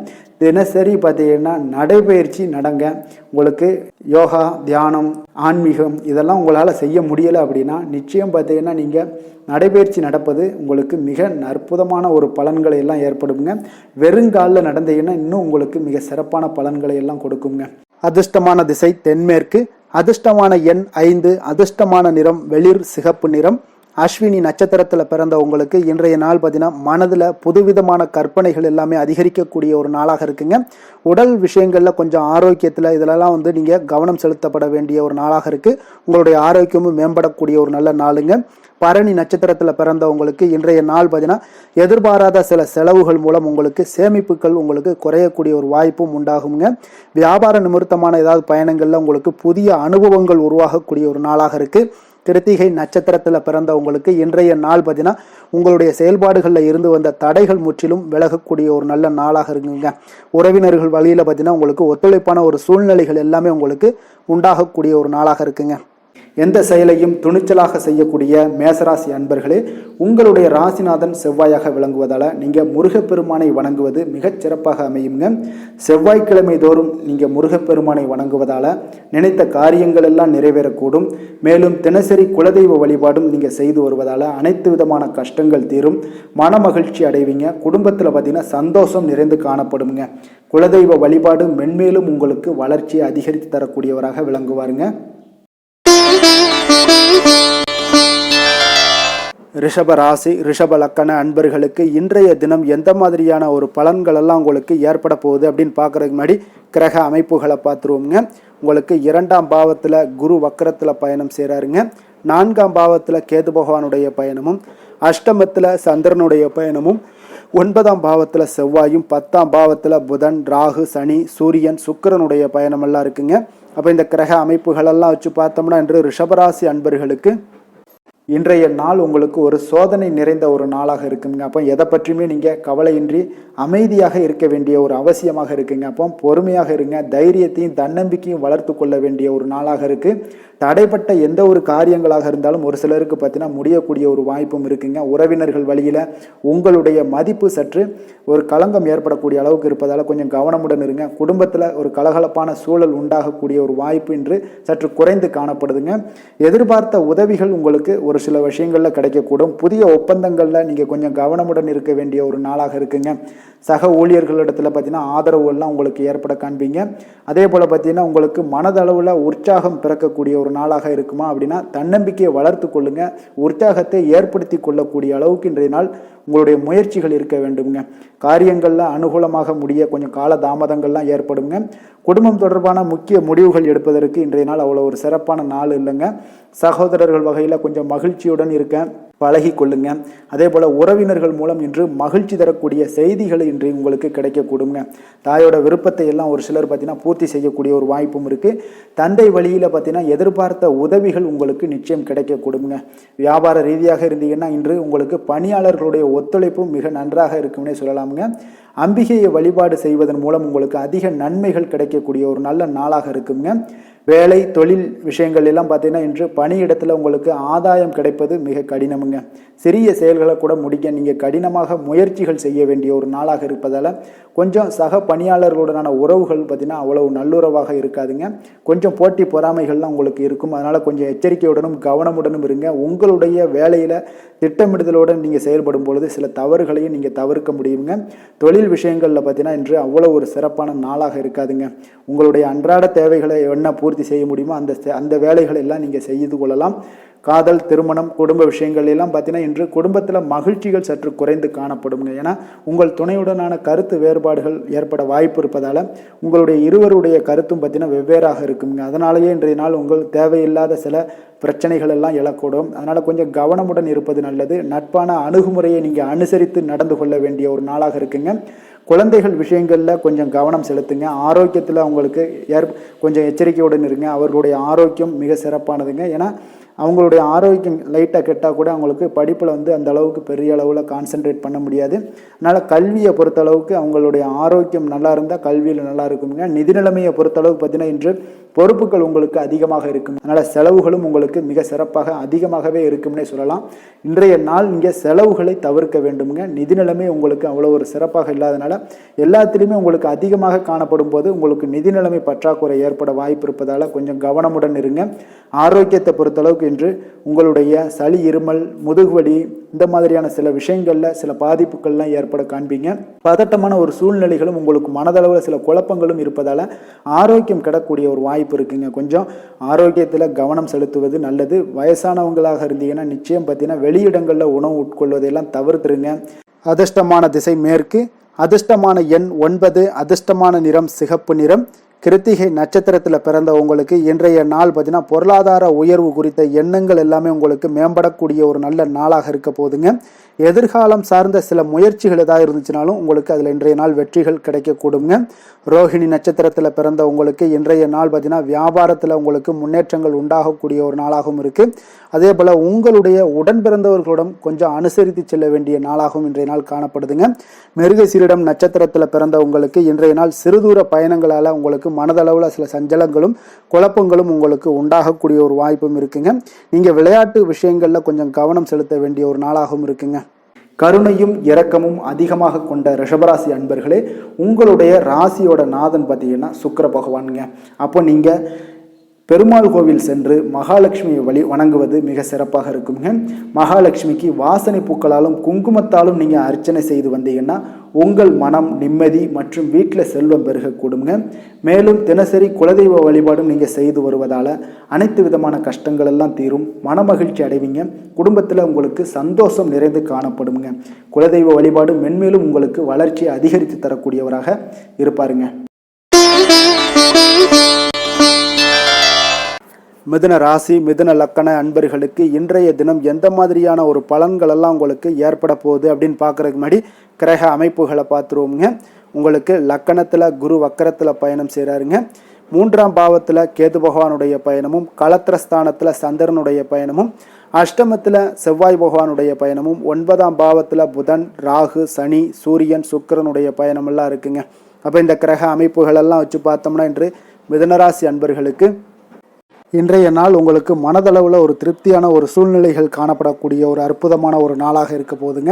தினசரி பார்த்தீங்கன்னா நடைபயிற்சி நடங்க. உங்களுக்கு யோகா, தியானம், ஆன்மீகம் இதெல்லாம் உங்களால் செய்ய முடியலை அப்படின்னா நிச்சயம் பார்த்தீங்கன்னா நீங்கள் நடைபயிற்சி நடப்பது உங்களுக்கு மிக அற்புதமான ஒரு பலன்களை எல்லாம் ஏற்படுங்க. வெறுங்காலில் நடந்தீங்கன்னா இன்னும் உங்களுக்கு மிக சிறப்பான பலன்களை எல்லாம் கொடுக்குங்க. அதிர்ஷ்டமான திசை தென்மேற்கு, அதிர்ஷ்டமான எண் 5, அதிர்ஷ்டமான நிறம் வெளிர் சிகப்பு நிறம். அஸ்வினி நட்சத்திரத்தில் பிறந்த உங்களுக்கு இன்றைய நாள் பார்த்தீங்கன்னா மனதில் புதுவிதமான கற்பனைகள் எல்லாமே அதிகரிக்கக்கூடிய ஒரு நாளாக இருக்குங்க. உடல் விஷயங்களில் கொஞ்சம் ஆரோக்கியத்தில் இதிலெல்லாம் நீங்கள் கவனம் செலுத்தப்பட வேண்டிய ஒரு நாளாக இருக்குது. உங்களுடைய ஆரோக்கியமும் மேம்படக்கூடிய ஒரு நல்ல நாளுங்க. பரணி நட்சத்திரத்தில் பிறந்தவங்களுக்கு இன்றைய நாள் பார்த்தீங்கன்னா எதிர்பாராத சில செலவுகள் மூலம் உங்களுக்கு சேமிப்புகள் உங்களுக்கு குறையக்கூடிய ஒரு வாய்ப்பும் உண்டாகுங்க. வியாபார நிமித்தமான ஏதாவது பயணங்களில் உங்களுக்கு புதிய அனுபவங்கள் உருவாகக்கூடிய ஒரு நாளாக இருக்குது. கிருத்திகை நட்சத்திரத்தில் பிறந்தவங்களுக்கு இன்றைய நாள் பார்த்தீங்கன்னா உங்களுடைய செயல்பாடுகளில் இருந்து வந்த தடைகள் முற்றிலும் விலகக்கூடிய ஒரு நல்ல நாளாக இருக்குங்க. உறவினர்கள் வழியில் பார்த்தீங்கன்னா உங்களுக்கு ஒத்துழைப்பான ஒரு சூழ்நிலைகள் எல்லாமே உங்களுக்கு உண்டாகக்கூடிய ஒரு நாளாக இருக்குங்க. எந்த செயலையும் துணிச்சலாக செய்யக்கூடிய மேசராசி அன்பர்களே, உங்களுடைய ராசிநாதன் செவ்வாயாக விளங்குவதால் நீங்கள் முருகப்பெருமானை வணங்குவது மிகச் சிறப்பாக அமையுங்க. செவ்வாய்க்கிழமை தோறும் நீங்கள் முருகப்பெருமானை வணங்குவதால் நினைத்த காரியங்கள் எல்லாம் நிறைவேறக்கூடும். மேலும் தினசரி குலதெய்வ வழிபாடும் நீங்கள் செய்து வருவதால் அனைத்து விதமான கஷ்டங்கள் தீரும், மன மகிழ்ச்சி அடைவீங்க. குடும்பத்தில் பார்த்தீங்கன்னா சந்தோஷம் நிறைந்து காணப்படுங்க. குலதெய்வ வழிபாடு மென்மேலும் உங்களுக்கு வளர்ச்சியை அதிகரித்து தரக்கூடியவராக விளங்குவாருங்க. ரிஷப ராசி, ரிஷப லக்கண அன்பர்களுக்கு இன்றைய தினம் எந்த மாதிரியான ஒரு பலன்கள் எல்லாம் உங்களுக்கு ஏற்பட போகுது அப்படின்னு பார்க்குறதுக்கு முன்னாடி கிரக அமைப்புகளை பார்த்துருவோங்க. உங்களுக்கு 2ஆம் பாவத்தில் குரு வக்கரத்தில் பயணம் செய்கிறாருங்க. 4ஆம் பாவத்தில் கேது பகவானுடைய பயணமும், அஷ்டமத்தில் சந்திரனுடைய பயணமும், 9ஆம் பாவத்தில் செவ்வாயும், 10ஆம் பாவத்தில் புதன், ராகு, சனி, சூரியன், சுக்கிரனுடைய பயணமெல்லாம் இருக்குங்க. அப்போ இந்த கிரக அமைப்புகளெல்லாம் வச்சு பார்த்தோம்னா இன்று ரிஷபராசி அன்பர்களுக்கு இன்றைய நாள் உங்களுக்கு ஒரு சோதனை நிறைந்த ஒரு நாளாக இருக்குங்க. அப்போ எதை பற்றியுமே நீங்கள் கவலையின்றி அமைதியாக இருக்க வேண்டிய ஒரு அவசியமாக இருக்குங்க. அப்போ பொறுமையாக இருங்க. தைரியத்தையும் தன்னம்பிக்கையும் வளர்த்து கொள்ள வேண்டிய ஒரு நாளாக இருக்குது. தடைப்பட்ட எந்த ஒரு காரியங்களாக இருந்தாலும் ஒரு சிலருக்கு பார்த்தீங்கன்னா முடியக்கூடிய ஒரு வாய்ப்பும் இருக்குங்க. உறவினர்கள் வழியில் உங்களுடைய மதிப்பு சற்று ஒரு களங்கம் ஏற்படக்கூடிய அளவுக்கு இருப்பதால் கொஞ்சம் கவனமுடன் இருங்க. குடும்பத்தில் ஒரு கலகலப்பான சூழல் உண்டாகக்கூடிய ஒரு வாய்ப்பு இன்று சற்று குறைந்து காணப்படுதுங்க. எதிர்பார்த்த உதவிகள் உங்களுக்கு ஒரு சில விஷயங்களில் கிடைக்கக்கூடும். புதிய ஒப்பந்தங்களில் நீங்கள் கொஞ்சம் கவனமுடன் இருக்க வேண்டிய ஒரு நாளாக இருக்குங்க. சக ஊழியர்களிடத்தில் பார்த்தீங்கன்னா ஆதரவுகள்லாம் உங்களுக்கு ஏற்பட காண்பீங்க. அதே போல் பார்த்தீங்கன்னா உங்களுக்கு மனதளவில் உற்சாகம் பிறக்கக்கூடிய ஒரு நாளாக இருக்குமா அப்படின்னா தன்னம்பிக்கையை வளர்த்து கொள்ளுங்க. உற்சாகத்தை ஏற்படுத்தி கொள்ளக்கூடிய அளவுக்கு இன்றைய நாள் உங்களுடைய முயற்சிகள் இருக்க வேண்டுங்க. காரியங்களில் அனுகூலமாக முடிய கொஞ்சம் கால தாமதங்கள்லாம் ஏற்படுங்க. குடும்பம் தொடர்பான முக்கிய முடிவுகள் எடுப்பதற்கு இன்றைய நாள் அவ்வளோ ஒரு சிறப்பான நாள் இல்லைங்க. சகோதரர்கள் வகையில் கொஞ்சம் மகிழ்ச்சியுடன் இருக்க பழகி கொள்ளுங்க. அதே போல் உறவினர்கள் மூலம் இன்று மகிழ்ச்சி தரக்கூடிய செய்திகள் இன்று உங்களுக்கு கிடைக்கக்கூடுங்க. தாயோட விருப்பத்தை எல்லாம் ஒரு சிலர் பார்த்தீங்கன்னா பூர்த்தி செய்யக்கூடிய ஒரு வாய்ப்பும் இருக்குது. தந்தை வழியில் பார்த்தீங்கன்னா எதிர்பார்த்த உதவிகள் உங்களுக்கு நிச்சயம் கிடைக்கக்கூடுங்க. வியாபார ரீதியாக இருந்தீங்கன்னா இன்று உங்களுக்கு பணியாளர்களுடைய ஒத்துழைப்பும் மிக நன்றாக இருக்கும்னே சொல்லலாமுங்க. அம்பிகையை வழிபாடு செய்வதன் மூலம் உங்களுக்கு அதிக நன்மைகள் கிடைக்கக்கூடிய ஒரு நல்ல நாளாக இருக்குங்க. வேலை தொழில் விஷயங்கள் எல்லாம் பார்த்தீங்கன்னா இன்று பணியிடத்தில் உங்களுக்கு ஆதாயம் கிடைப்பது மிக கடினமுங்க. சிறிய செயல்களை கூட முடிக்க நீங்கள் கடினமாக முயற்சிகள் செய்ய வேண்டிய ஒரு நாளாக இருப்பதால் கொஞ்சம் சக பணியாளர்களுடனான உறவுகள் பார்த்தீங்கன்னா அவ்வளவு நல்லுறவாக இருக்காதுங்க. கொஞ்சம் போட்டி பொறாமைகள்லாம் உங்களுக்கு இருக்கும். அதனால் கொஞ்சம் எச்சரிக்கையுடனும் கவனமுடனும் இருங்க. உங்களுடைய வேலையில் திட்டமிடுதலுடன் நீங்கள் செயல்படும் பொழுது சில தவறுகளையும் நீங்கள் தவிர்க்க முடியுங்க. தொழில் விஷயங்களில் பார்த்தீங்கன்னா இன்று அவ்வளோ ஒரு சிறப்பான நாளாக இருக்காதுங்க. உங்களுடைய அன்றாட தேவைகளை என்ன பூர்த்தி செய்ய முடியுமோ அந்த வேலைகளை எல்லாம் நீங்கள் செய்து கொள்ளலாம். காதல், திருமணம், குடும்ப விஷயங்கள் எல்லாம் பார்த்தீங்கன்னா இன்று குடும்பத்தில் மகிழ்ச்சிகள் சற்று குறைந்து காணப்படுங்க. ஏன்னா உங்கள் துணையுடனான கருத்து வேறுபாடுகள் ஏற்பட வாய்ப்பு இருப்பதால் உங்களுடைய இருவருடைய கருத்தும் பார்த்தீங்கன்னா வெவ்வேறாக இருக்குங்க. அதனாலேயே இன்றைய நாள் உங்கள் தேவையில்லாத சில பிரச்சனைகள் எல்லாம் எழக்கூடும். அதனால் கொஞ்சம் கவனமுடன் இருப்பது நல்லது. நட்பான அணுகுமுறையை நீங்கள் அனுசரித்து நடந்து கொள்ள வேண்டிய ஒரு நாளாக இருக்குங்க. குழந்தைகள் விஷயங்களில் கொஞ்சம் கவனம் செலுத்துங்க. ஆரோக்கியத்தில் அவங்களுக்கு கொஞ்சம் எச்சரிக்கையுடன் இருங்க. அவர்களுடைய ஆரோக்கியம் மிக சிறப்பானதுங்க. ஏன்னா அவங்களுடைய ஆரோக்கியம் லைட்டாக கெட்டால் கூட அவங்களுக்கு படிப்பில் அந்த அளவுக்கு பெரிய அளவில் கான்சென்ட்ரேட் பண்ண முடியாது. அதனால் கல்வியை பொறுத்தளவுக்கு அவங்களுடைய ஆரோக்கியம் நல்லா இருந்தால் கல்வியில் நல்லா இருக்குங்க. நிதி நிலைமையை பொறுத்தளவுக்கு பார்த்தீங்கன்னா இன்று பொறுப்புகள் உங்களுக்கு அதிகமாக இருக்கும். அதனால் செலவுகளும் உங்களுக்கு மிக சிறப்பாக அதிகமாகவே இருக்கும்னே சொல்லலாம். இன்றைய நாள் நீங்கள் செலவுகளை தவிர்க்க வேண்டுமுங்க. நிதி நிலைமை உங்களுக்கு அவ்வளோ ஒரு சிறப்பாக இல்லாதனால எல்லாத்திலையுமே உங்களுக்கு அதிகமாக காணப்படும் போது உங்களுக்கு நிதி நிலைமை பற்றாக்குறை ஏற்பட வாய்ப்பு இருப்பதால் கொஞ்சம் கவனமுடன் இருங்க. ஆரோக்கியத்தை பொறுத்தளவுக்கு இன்று உங்களுடைய சளி, இருமல், முதுகுவலி இந்த மாதிரியான சில விஷயங்களில் சில பாதிப்புகள்லாம் ஏற்பட காண்பீங்க. பதட்டமான ஒரு சூழ்நிலைகளும் உங்களுக்கு மனதளவில் சில குழப்பங்களும் இருப்பதால் ஆரோக்கியம் கிடக்கூடிய ஒரு வாய்ப்பு இருக்குங்க. கொஞ்சம் ஆரோக்கியத்தில் கவனம் செலுத்துவது நல்லது. வயசானவங்களாக இருந்தீங்கன்னா நிச்சயம் பார்த்தீங்கன்னா வெளியிடங்களில் உணவு உட்கொள்வதையெல்லாம் தவிர்த்துருங்க. அதிர்ஷ்டமான திசை மேற்கு, அதிர்ஷ்டமான எண் 9, அதிர்ஷ்டமான நிறம் சிகப்பு நிறம். கிருத்திகை நட்சத்திரத்தில் பிறந்த உங்களுக்கு இன்றைய நாள் பார்த்தீங்கன்னா பொருளாதார உயர்வு குறித்த எண்ணங்கள் எல்லாமே உங்களுக்கு மேம்படக்கூடிய ஒரு நல்ல நாளாக இருக்க போதுங்க. எதிர்காலம் சார்ந்த சில முயற்சிகள் ஏதாவது இருந்துச்சுனாலும் உங்களுக்கு அதில் இன்றைய நாள் வெற்றிகள் கிடைக்கக்கூடுங்க. ரோஹிணி நட்சத்திரத்தில் பிறந்த உங்களுக்கு இன்றைய நாள் பார்த்தீங்கன்னா வியாபாரத்தில் உங்களுக்கு முன்னேற்றங்கள் உண்டாகக்கூடிய ஒரு நாளாகவும் இருக்குது. அதே போல் உங்களுடைய உடன் பிறந்தவர்களிடம் கொஞ்சம் அனுசரித்து செல்ல வேண்டிய நாளாகவும் இன்றைய நாள் காணப்படுதுங்க. மிருகசீரிடம் நட்சத்திரத்தில் பிறந்த உங்களுக்கு இன்றைய நாள் சிறுதூர பயணங்களால் உங்களுக்கு மனதளவில் சில சஞ்சலங்களும் குழப்பங்களும் உங்களுக்கு உண்டாகக்கூடிய ஒரு வாய்ப்பும் இருக்குங்க. நீங்கள் விளையாட்டு விஷயங்களில் கொஞ்சம் கவனம் செலுத்த வேண்டிய ஒரு நாளாகவும் இருக்குங்க. கருணையும் இரக்கமும் அதிகமாக கொண்ட ரிஷபராசி அன்பர்களே, உங்களுடைய ராசியோட நாதன் பார்த்தீங்கன்னா சுக்கிர பகவானுங்க. அப்போ நீங்கள் பெருமாள் கோவில் சென்று மகாலட்சுமியை வணங்குவது மிக சிறப்பாக இருக்குங்க. மகாலட்சுமிக்கு வாசனை பூக்களாலும் குங்குமத்தாலும் நீங்கள் அர்ச்சனை செய்து வந்தீங்கன்னா உங்கள் மனம் நிம்மதி மற்றும் வீட்டில் செல்வம் பெருகக்கூடுங்க. மேலும் தினசரி குலதெய்வ வழிபாடும் நீங்கள் செய்து வருவதால் அனைத்து விதமான கஷ்டங்கள் எல்லாம் தீரும், மனமகிழ்ச்சி அடைவீங்க. குடும்பத்தில் உங்களுக்கு சந்தோஷம் நிறைந்து காணப்படுங்க. குலதெய்வ வழிபாடு மென்மேலும் உங்களுக்கு வளர்ச்சியை அதிகரித்து தரக்கூடியவராக இருப்பாருங்க. மிதுன ராசி, மிதுன லக்கண அன்பர்களுக்கு இன்றைய தினம் எந்த மாதிரியான ஒரு பலன்கள் எல்லாம் உங்களுக்கு ஏற்பட போகுது அப்படின்னு பார்க்குறதுக்கு முன்னாடி கிரக அமைப்புகளை பார்த்துருவோங்க. உங்களுக்கு லக்கணத்தில் குரு வக்கரத்தில் பயணம் செய்கிறாருங்க. 3ஆம் பாவத்தில் கேது பகவானுடைய பயணமும், களத்திரஸ்தானத்தில் சந்திரனுடைய பயணமும், அஷ்டமத்தில் செவ்வாய் பகவானுடைய பயணமும், 9ஆம் பாவத்தில் புதன், ராகு, சனி, சூரியன், சுக்கிரனுடைய பயணமெல்லாம் இருக்குங்க. அப்போ இந்த கிரக அமைப்புகளெல்லாம் வச்சு பார்த்தோம்னா இன்று மிதுனராசி அன்பர்களுக்கு இன்றைய நாள் உங்களுக்கு மனதளவில் ஒரு திருப்தியான ஒரு சூழ்நிலைகள் காணப்படக்கூடிய ஒரு அற்புதமான ஒரு நாளாக இருக்க போதுங்க.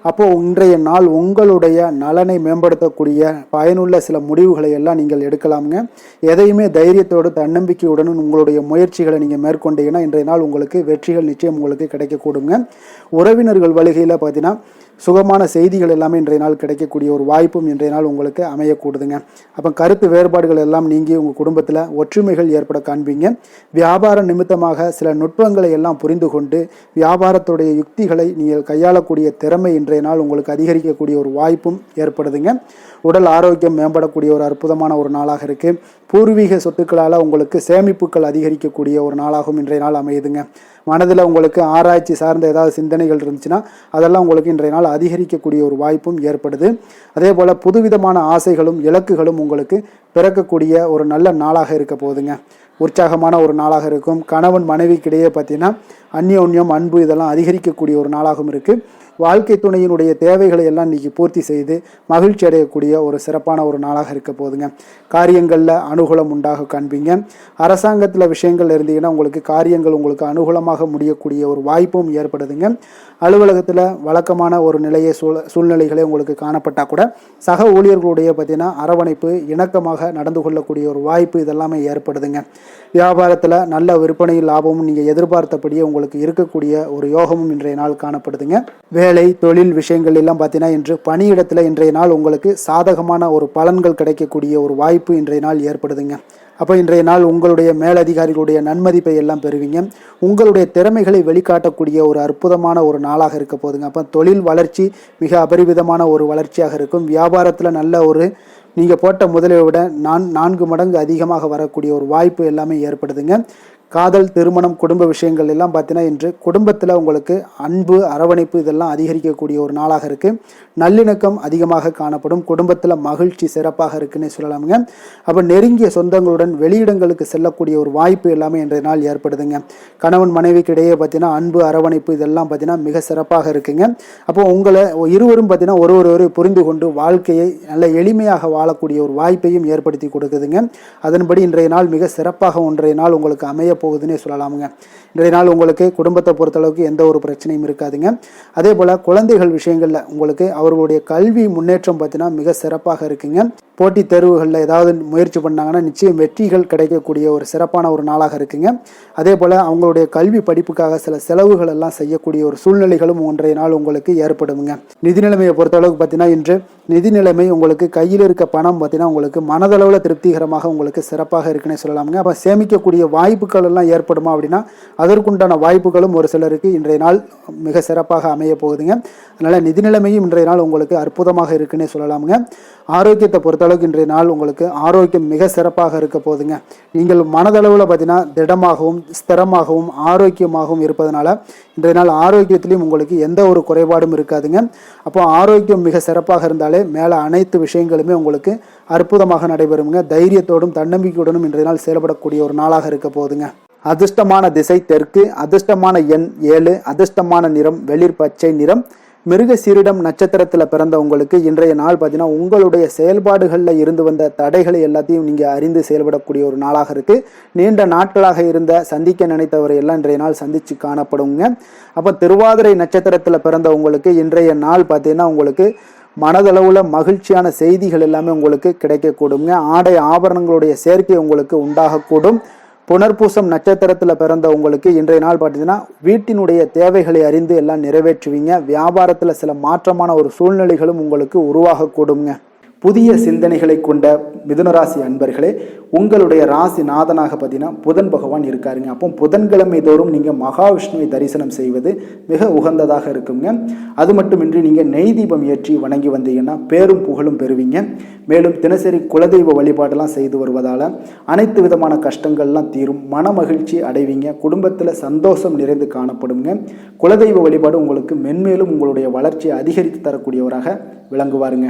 அப்போது இன்றைய நாள் உங்களுடைய நலனை மேம்படுத்தக்கூடிய பயனுள்ள சில முடிவுகளை எல்லாம் நீங்கள் எடுக்கலாமுங்க. எதையுமே தைரியத்தோடு தன்னம்பிக்கையுடனும் உங்களுடைய முயற்சிகளை நீங்கள் மேற்கொண்டீங்கன்னா இன்றைய நாள் உங்களுக்கு வெற்றிகள் நிச்சயம் உங்களுக்கு கிடைக்கக்கூடுங்க. உறவினர்கள் வழிகையில் பார்த்தீங்கன்னா சுகமான செய்திகள் எல்லாமே இன்றைய நாள் கிடைக்கக்கூடிய ஒரு வாய்ப்பும் இன்றைய நாள் உங்களுக்கு அமையக்கூடுதுங்க. அப்போ கருத்து வேறுபாடுகள் எல்லாம் நீங்கி உங்கள் குடும்பத்தில் ஒற்றுமைகள் ஏற்பட காண்பீங்க. வியாபார நிமித்தமாக சில நுட்பங்களை எல்லாம் புரிந்து கொண்டு வியாபாரத்துடைய யுக்திகளை நீங்கள் கையாளக்கூடிய திறமை இன்றைய நாள் உங்களுக்கு அதிகரிக்கக்கூடிய ஒரு வாய்ப்பும் ஏற்படுதுங்க. உடல் ஆரோக்கியம் மேம்படக்கூடிய ஒரு அற்புதமான ஒரு நாளாக இருக்குது. பூர்வீக சொத்துக்களால் உங்களுக்கு சேமிப்புகள் அதிகரிக்கக்கூடிய ஒரு நாளாகவும் இன்றைய நாள் அமையுதுங்க. மனதில் உங்களுக்கு ஆராய்ச்சி சார்ந்த ஏதாவது சிந்தனைகள் இருந்துச்சுன்னா அதெல்லாம் உங்களுக்கு இன்றைய நாள் அதிகரிக்கக்கூடிய ஒரு வாய்ப்பும் ஏற்படுது. அதே போல் புதுவிதமான ஆசைகளும் இலக்குகளும் உங்களுக்கு பிறக்கக்கூடிய ஒரு நல்ல நாளாக இருக்க போகுதுங்க. உற்சாகமான ஒரு நாளாக இருக்கும். கணவன் மனைவிக்கிடையே பார்த்தீங்கன்னா அந்யோன்யம், அன்பு இதெல்லாம் அதிகரிக்கக்கூடிய ஒரு நாளாகவும் இருக்குது. வாழ்க்கை துணையினுடைய தேவைகளை எல்லாம் இன்னைக்கு பூர்த்தி செய்து மகிழ்ச்சி அடையக்கூடிய ஒரு சிறப்பான ஒரு நாளாக இருக்க போகுதுங்க. காரியங்களில் அனுகூலம் உண்டாக காண்பீங்க. அரசாங்கத்தில் விஷயங்கள் இருந்தீங்கன்னா உங்களுக்கு காரியங்கள் உங்களுக்கு அனுகூலமாக முடியக்கூடிய ஒரு வாய்ப்பும் ஏற்படுதுங்க. அலுவலகத்தில் வழக்கமான ஒரு நிலையை சூழ்நிலைகளே உங்களுக்கு காணப்பட்டால் கூட சக ஊழியர்களுடைய பார்த்தீங்கன்னா அரவணைப்பு இணக்கமாக நடந்து கொள்ளக்கூடிய ஒரு வாய்ப்பு இதெல்லாமே ஏற்படுதுங்க. வியாபாரத்தில் நல்ல விற்பனையில் லாபமும் நீங்கள் எதிர்பார்த்தபடியே உங்களுக்கு இருக்கக்கூடிய ஒரு யோகமும் இன்றைய நாள் காணப்படுதுங்க. வேலை தொழில் விஷயங்கள் எல்லாம் பார்த்தீங்கன்னா இன்று பணியிடத்தில் இன்றைய நாள் உங்களுக்கு சாதகமான ஒரு பலன்கள் கிடைக்கக்கூடிய ஒரு வாய்ப்பு இன்றைய நாள் ஏற்படுதுங்க. அப்போ இன்றைய நாள் உங்களுடைய மேலதிகாரிகளுடைய நன்மதிப்பை எல்லாம் பெறுவீங்க. உங்களுடைய திறமைகளை வெளிக்காட்டக்கூடிய ஒரு அற்புதமான ஒரு நாளாக இருக்க போதுங்க. அப்போ தொழில் வளர்ச்சி மிக அபரிவிதமான ஒரு வளர்ச்சியாக இருக்கும். வியாபாரத்தில் நல்ல ஒரு நீங்கள் போட்ட முதலை விட 4 மடங்கு அதிகமாக வரக்கூடிய ஒரு வாய்ப்பு எல்லாமே ஏற்படுதுங்க. காதல் திருமணம் குடும்ப விஷயங்கள் எல்லாம் பார்த்தீங்கன்னா இன்று குடும்பத்தில் உங்களுக்கு அன்பு அரவணைப்பு இதெல்லாம் அதிகரிக்கக்கூடிய ஒரு நாளாக இருக்குது. நல்லிணக்கம் அதிகமாக காணப்படும். குடும்பத்தில் மகிழ்ச்சி சிறப்பாக இருக்குன்னு சொல்லலாமுங்க. அப்போ நெருங்கிய சொந்தங்களுடன் வெளியிடங்களுக்கு செல்லக்கூடிய ஒரு வாய்ப்பு எல்லாமே இன்றைய நாள் ஏற்படுதுங்க. கணவன் மனைவிக்கு இடையே பார்த்தீங்கன்னா அன்பு அரவணைப்பு இதெல்லாம் பார்த்தீங்கன்னா மிக சிறப்பாக இருக்குங்க. அப்போ உங்களை இருவரும் பார்த்தீங்கன்னா ஒருவரை புரிந்து கொண்டு வாழ்க்கையை நல்ல எளிமையாக வாழக்கூடிய ஒரு வாய்ப்பையும் ஏற்படுத்தி கொடுக்குதுங்க. அதன்படி இன்றைய நாள் மிக சிறப்பாக ஒன்றைய நாள் உங்களுக்கு அமைய போகுதுன்னே சொல்லலாமுங்க. இன்றைய நாள் உங்களுக்கு குடும்பத்தை பொறுத்தளவுக்கு எந்த ஒரு பிரச்சனையும் இருக்காதுங்க. அதே போல் குழந்தைகள் விஷயங்களில் உங்களுக்கு அவர்களுடைய கல்வி முன்னேற்றம் பார்த்தீங்கன்னா மிக சிறப்பாக இருக்குங்க. போட்டித் தேர்வுகளில் ஏதாவது முயற்சி பண்ணாங்கன்னா நிச்சயம் வெற்றிகள் கிடைக்கக்கூடிய ஒரு சிறப்பான ஒரு நாளாக இருக்குங்க. அதே போல் அவங்களுடைய கல்வி படிப்புக்காக சில செலவுகள் எல்லாம் செய்யக்கூடிய ஒரு சூழ்நிலைகளும் ஒன்றைய நாள் உங்களுக்கு ஏற்படுங்க. நிதி நிலைமையை பொறுத்தளவுக்கு பார்த்தீங்கன்னா இன்று நிதி நிலைமை உங்களுக்கு கையில் இருக்க பணம் பார்த்தீங்கன்னா உங்களுக்கு மனதளவில் திருப்திகரமாக உங்களுக்கு சிறப்பாக இருக்குன்னே சொல்லலாமுங்க. அப்போ சேமிக்கக்கூடிய வாய்ப்புகள் எல்லாம் ஏற்படுமா அப்படின்னா அதற்குண்டான வாய்ப்புகளும் ஒரு சிலருக்கு இன்றைய நாள் மிக சிறப்பாக அமைய போகுதுங்க. அதனால் நிதி நிலைமையும் இன்றைய நாள் உங்களுக்கு அற்புதமாக இருக்குன்னே சொல்லலாமுங்க. ஆரோக்கியத்தை பொறுத்தளவுக்கு இன்றைய நாள் உங்களுக்கு ஆரோக்கியம் மிக சிறப்பாக இருக்க போகுதுங்க. நீங்கள் மனதளவில் பார்த்தீங்கன்னா திடமாகவும் ஸ்திரமாகவும் ஆரோக்கியமாகவும் இருப்பதனால இன்றைய நாள் ஆரோக்கியத்திலையும் உங்களுக்கு எந்த ஒரு குறைபாடும் இருக்காதுங்க. அப்போ ஆரோக்கியம் மிக சிறப்பாக இருந்தாலே மேலே அனைத்து விஷயங்களுமே உங்களுக்கு அற்புதமாக நடைபெறுங்க. தைரியத்தோடும் தன்னம்பிக்கையுடனும் இன்றைய நாள் செயல்படக்கூடிய ஒரு நாளாக இருக்க போகுதுங்க. அதிர்ஷ்டமான திசை தெற்கு, அதிர்ஷ்டமான எண் 7, அதிர்ஷ்டமான நிறம் வெளிர் பச்சை நிறம். மிருகசீரிடம் நட்சத்திரத்தில் பிறந்த உங்களுக்கு இன்றைய நாள் பார்த்தீங்கன்னா உங்களுடைய செயல்பாடுகளில் இருந்து வந்த தடைகளை எல்லாத்தையும் நீங்கள் அறிந்து செயல்படக்கூடிய ஒரு நாளாக இருக்குது. நீண்ட நாட்களாக இருந்த சந்திக்க நினைத்தவரை எல்லாம் இன்றைய நாள் சந்தித்து காணப்படுங்க. அப்போ திருவாதிரை நட்சத்திரத்தில் பிறந்த உங்களுக்கு இன்றைய நாள் பார்த்தீங்கன்னா உங்களுக்கு மனதளவில் மகிழ்ச்சியான செய்திகள் எல்லாமே உங்களுக்கு கிடைக்கக்கூடுங்க. ஆடை ஆபரணங்களுடைய சேர்க்கை உங்களுக்கு உண்டாகக்கூடும். புனர்பூசம் நட்சத்திரத்தில் பிறந்த உங்களுக்கு இன்றைய நாள் பார்த்தீங்கன்னா வீட்டினுடைய தேவைகளை அறிந்து எல்லாம் நிறைவேற்றுவீங்க. வியாபாரத்தில் சில மாற்றமான ஒரு சூழ்நிலைகளும் உங்களுக்கு உருவாகக்கூடுங்க. புதிய சிந்தனைகளை கொண்ட மிதுனராசி அன்பர்களே, உங்களுடைய ராசி நாதனாக பார்த்தீங்கன்னா புதன் பகவான் இருக்காருங்க. அப்போ புதன்கிழமை தோறும் நீங்கள் மகாவிஷ்ணுவை தரிசனம் செய்வது மிக உகந்ததாக இருக்குங்க. அது மட்டுமின்றி நீங்கள் நெய் தீபம் ஏற்றி வணங்கி வந்தீங்கன்னா பேரும் புகழும் பெறுவீங்க. மேலும் தினசரி குலதெய்வ வழிபாடெல்லாம் செய்து வருவதால் அனைத்து விதமான கஷ்டங்கள்லாம் தீரும், மன மகிழ்ச்சி அடைவீங்க. குடும்பத்தில் சந்தோஷம் நிறைந்து காணப்படுங்க. குலதெய்வ வழிபாடு உங்களுக்கு மென்மேலும் உங்களுடைய வளர்ச்சியை அதிகரித்து தரக்கூடியவராக விளங்குவாருங்க.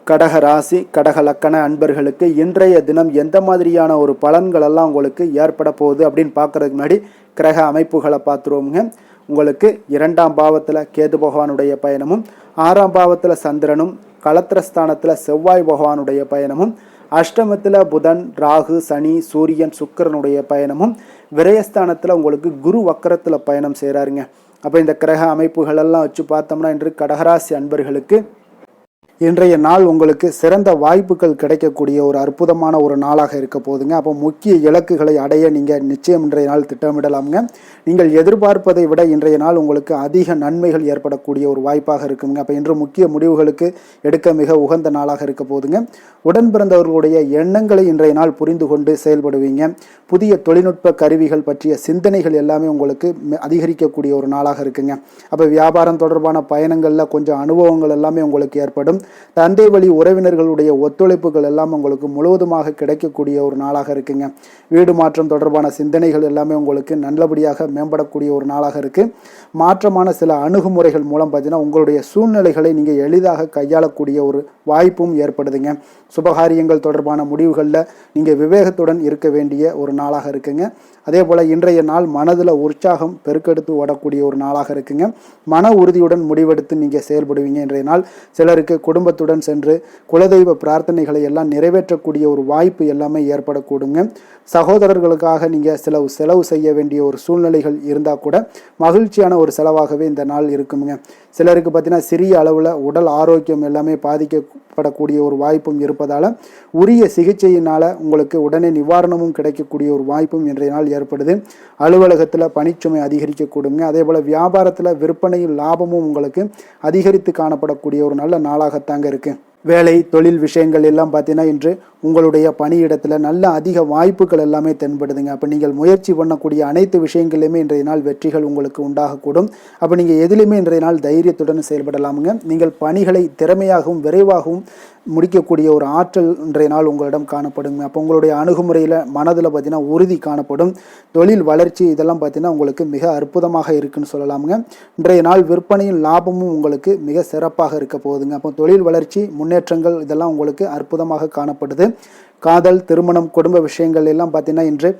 கடக ராசி கடக லக்கண அன்பர்களுக்கு இன்றைய தினம் எந்த மாதிரியான ஒரு பலன்கள் எல்லாம் உங்களுக்கு ஏற்பட போகுது அப்படின்னு பார்க்கறதுக்கு முன்னாடி கிரக அமைப்புகளை பார்த்துருவோங்க. உங்களுக்கு 2ஆம் பாவத்தில் கேது பகவானுடைய பயணமும், 6ஆம் பாவத்தில் சந்திரனும், களத்திரஸ்தானத்தில் செவ்வாய் பகவானுடைய பயணமும், அஷ்டமத்தில் புதன் ராகு சனி சூரியன் சுக்கிரனுடைய பயணமும், விரயஸ்தானத்தில் உங்களுக்கு குரு வக்கரத்தில் பயணம் செய்கிறாருங்க. அப்போ இந்த கிரக அமைப்புகளெல்லாம் வச்சு பார்த்தோம்னா இன்று கடகராசி அன்பர்களுக்கு இன்றைய நாள் உங்களுக்கு சிறந்த வாய்ப்புகள் கிடைக்கக்கூடிய ஒரு அற்புதமான ஒரு நாளாக இருக்க போகுதுங்க. அப்போ முக்கிய இலக்குகளை அடைய நீங்கள் நிச்சயம் இன்றைய நாள் திட்டமிடலாமுங்க. நீங்கள் எதிர்பார்ப்பதை விட இன்றைய நாள் உங்களுக்கு அதிக நன்மைகள் ஏற்படக்கூடிய ஒரு வாய்ப்பாக இருக்குங்க. அப்போ இன்று முக்கிய முடிவுகளுக்கு எடுக்க மிக உகந்த நாளாக இருக்க போகுதுங்க. உடன் பிறந்தவர்களுடைய எண்ணங்களை இன்றைய நாள் புரிந்து கொண்டு செயல்படுவீங்க. புதிய தொழில்நுட்ப கருவிகள் பற்றிய சிந்தனைகள் எல்லாமே உங்களுக்கு அதிகரிக்கக்கூடிய ஒரு நாளாக இருக்குங்க. அப்போ வியாபாரம் தொடர்பான பயணங்களில் கொஞ்சம் அனுபவங்கள் எல்லாமே உங்களுக்கு ஏற்படும். தந்தை வழி உறவினர்களுடைய ஒத்துழைப்புகள் எல்லாம் உங்களுக்கு முழுவதுமாக கிடைக்கக்கூடிய ஒரு நாளாக இருக்குங்க. வீடு மாற்றம் தொடர்பான சிந்தனைகள் எல்லாமே உங்களுக்கு நல்லபடியாக மேம்படக்கூடிய ஒரு நாளாக இருக்குது. மாற்றமான சில அணுகுமுறைகள் மூலம் பார்த்தீங்கன்னா உங்களுடைய சூழ்நிலைகளை நீங்கள் எளிதாக கையாளக்கூடிய ஒரு வாய்ப்பும் ஏற்படுதுங்க. சுபகாரியங்கள் தொடர்பான முடிவுகளில் நீங்கள் விவேகத்துடன் இருக்க வேண்டிய ஒரு நாளாக இருக்குங்க. அதே போல் இன்றைய நாள் மனதில் உற்சாகம் பெருக்கெடுத்து ஓடக்கூடிய ஒரு நாளாக இருக்குங்க. மன உறுதியுடன் முடிவெடுத்து நீங்கள் செயல்படுவீங்க. இன்றைய நாள் சிலருக்கு குடும்பத்துடன் சென்று குலதெய்வ பிரார்த்தனைகளை எல்லாம் நிறைவேற்றக்கூடிய ஒரு வாய்ப்பு எல்லாமே ஏற்படக்கூடுங்க. சகோதரர்களுக்காக நீங்கள் செலவு செய்ய வேண்டிய ஒரு சூழ்நிலைகள் இருந்தால் கூட மகிழ்ச்சியான ஒரு செலவாகவே இந்த நாள் இருக்குங்க. சிலருக்கு பார்த்தீங்கன்னா சிறிய அளவில் உடல் ஆரோக்கியம் எல்லாமே பாதிக்கப்படக்கூடிய ஒரு வாய்ப்பும் இருப்பதால் உரிய சிகிச்சையினால் உங்களுக்கு உடனே நிவாரணமும் கிடைக்கக்கூடிய ஒரு வாய்ப்பும் இன்றைய நாள் ஏற்படுது. அலுவலகத்தில் பணிச்சுமை அதிகரிக்கக்கூடுங்க. அதே போல் வியாபாரத்தில் விற்பனையும் லாபமும் உங்களுக்கு அதிகரித்து காணப்படக்கூடிய ஒரு நல்ல நாளாகத்தாங்க இருக்குது. வேலை தொழில் விஷயங்கள் எல்லாம் பார்த்தீங்கன்னா இன்று உங்களுடைய பணியிடத்தில் நல்ல அதிக வாய்ப்புகள் எல்லாமே தென்படுதுங்க. அப்போ நீங்கள் முயற்சி பண்ணக்கூடிய அனைத்து விஷயங்களையுமே இன்றைய நாள் வெற்றிகள் உங்களுக்கு உண்டாகக்கூடும். அப்போ நீங்கள் எதிலுமே இன்றைய நாள் தைரியத்துடன் செயல்படலாமுங்க. நீங்கள் பணிகளை திறமையாகவும் விரைவாகவும் முடிக்கக்கூடிய ஒரு ஆற்றல் இன்றைய நாள் உங்களிடம் காணப்படுங்க. அப்போ உங்களுடைய அணுகுமுறையில் மனதில் பார்த்தீங்கன்னா உறுதி காணப்படும். தொழில் வளர்ச்சி இதெல்லாம் பார்த்தீங்கன்னா உங்களுக்கு மிக அற்புதமாக இருக்குன்னு சொல்லலாமுங்க. இன்றைய நாள் விற்பனையும் லாபமும் உங்களுக்கு மிக சிறப்பாக இருக்க போகுதுங்க. அப்போ தொழில் வளர்ச்சி முன்னேற்றங்கள் இதெல்லாம் உங்களுக்கு அற்புதமாக காணப்படுது. காதல் திருமணம் குடும்ப விஷயங்கள் எல்லாம் பார்த்தீங்கன்னா இன்று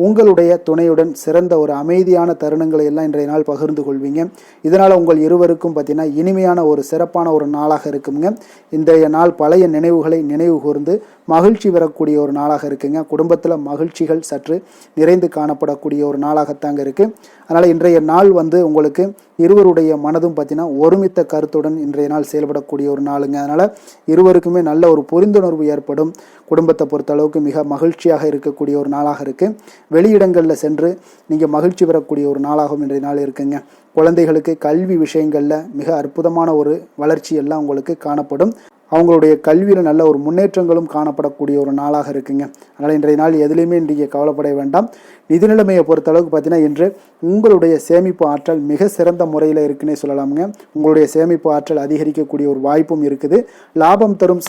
உங்களுடைய துணையுடன் சிறந்த ஒரு அமைதியான தருணங்களை எல்லாம் இன்றைய நாள் பகிர்ந்து கொள்வீங்க. இதனால் உங்கள் இருவருக்கும் பார்த்தீங்கன்னா இனிமையான ஒரு சிறப்பான ஒரு நாளாக இருக்குங்க. இன்றைய நாள் பழைய நினைவுகளை நினைவு கூர்ந்து மகிழ்ச்சி பெறக்கூடிய ஒரு நாளாக இருக்குங்க. குடும்பத்தில் மகிழ்ச்சிகள் சற்று நிறைந்து காணப்படக்கூடிய ஒரு நாளாகத்தாங்க இருக்குது. அதனால் இன்றைய நாள் உங்களுக்கு இருவருடைய மனதும் பார்த்தீங்கன்னா ஒருமித்த கருத்துடன் இன்றைய நாள் செயல்படக்கூடிய ஒரு நாளுங்க. அதனால் இருவருக்குமே நல்ல ஒரு புரிந்துணர்வு ஏற்படும். குடும்பத்தை பொறுத்த அளவுக்கு மிக மகிழ்ச்சியாக இருக்கக்கூடிய ஒரு நாளாக இருக்குது. வெளியிடங்களில் சென்று நீங்கள் மகிழ்ச்சி பெறக்கூடிய ஒரு நாளாகவும் இன்றைய நாள் இருக்குங்க. குழந்தைகளுக்கு கல்வி விஷயங்களில் மிக அற்புதமான ஒரு வளர்ச்சி எல்லாம் உங்களுக்கு காணப்படும். அவங்களுடைய கல்வியில் நல்ல ஒரு முன்னேற்றங்களும் காணப்படக்கூடிய ஒரு நாளாக இருக்குங்க. அதனால் இன்றைய நாள் எதுலேயுமே நீங்கள் கவலைப்பட வேண்டாம். நிதி நிலைமையை பொறுத்தளவுக்கு பார்த்தீங்கன்னா இன்று உங்களுடைய சேமிப்பு ஆற்றல் மிக சிறந்த முறையில் இருக்குன்னே சொல்லலாமுங்க. உங்களுடைய சேமிப்பு ஆற்றல் அதிகரிக்கக்கூடிய ஒரு வாய்ப்பும் இருக்குது. லாபம் தரும்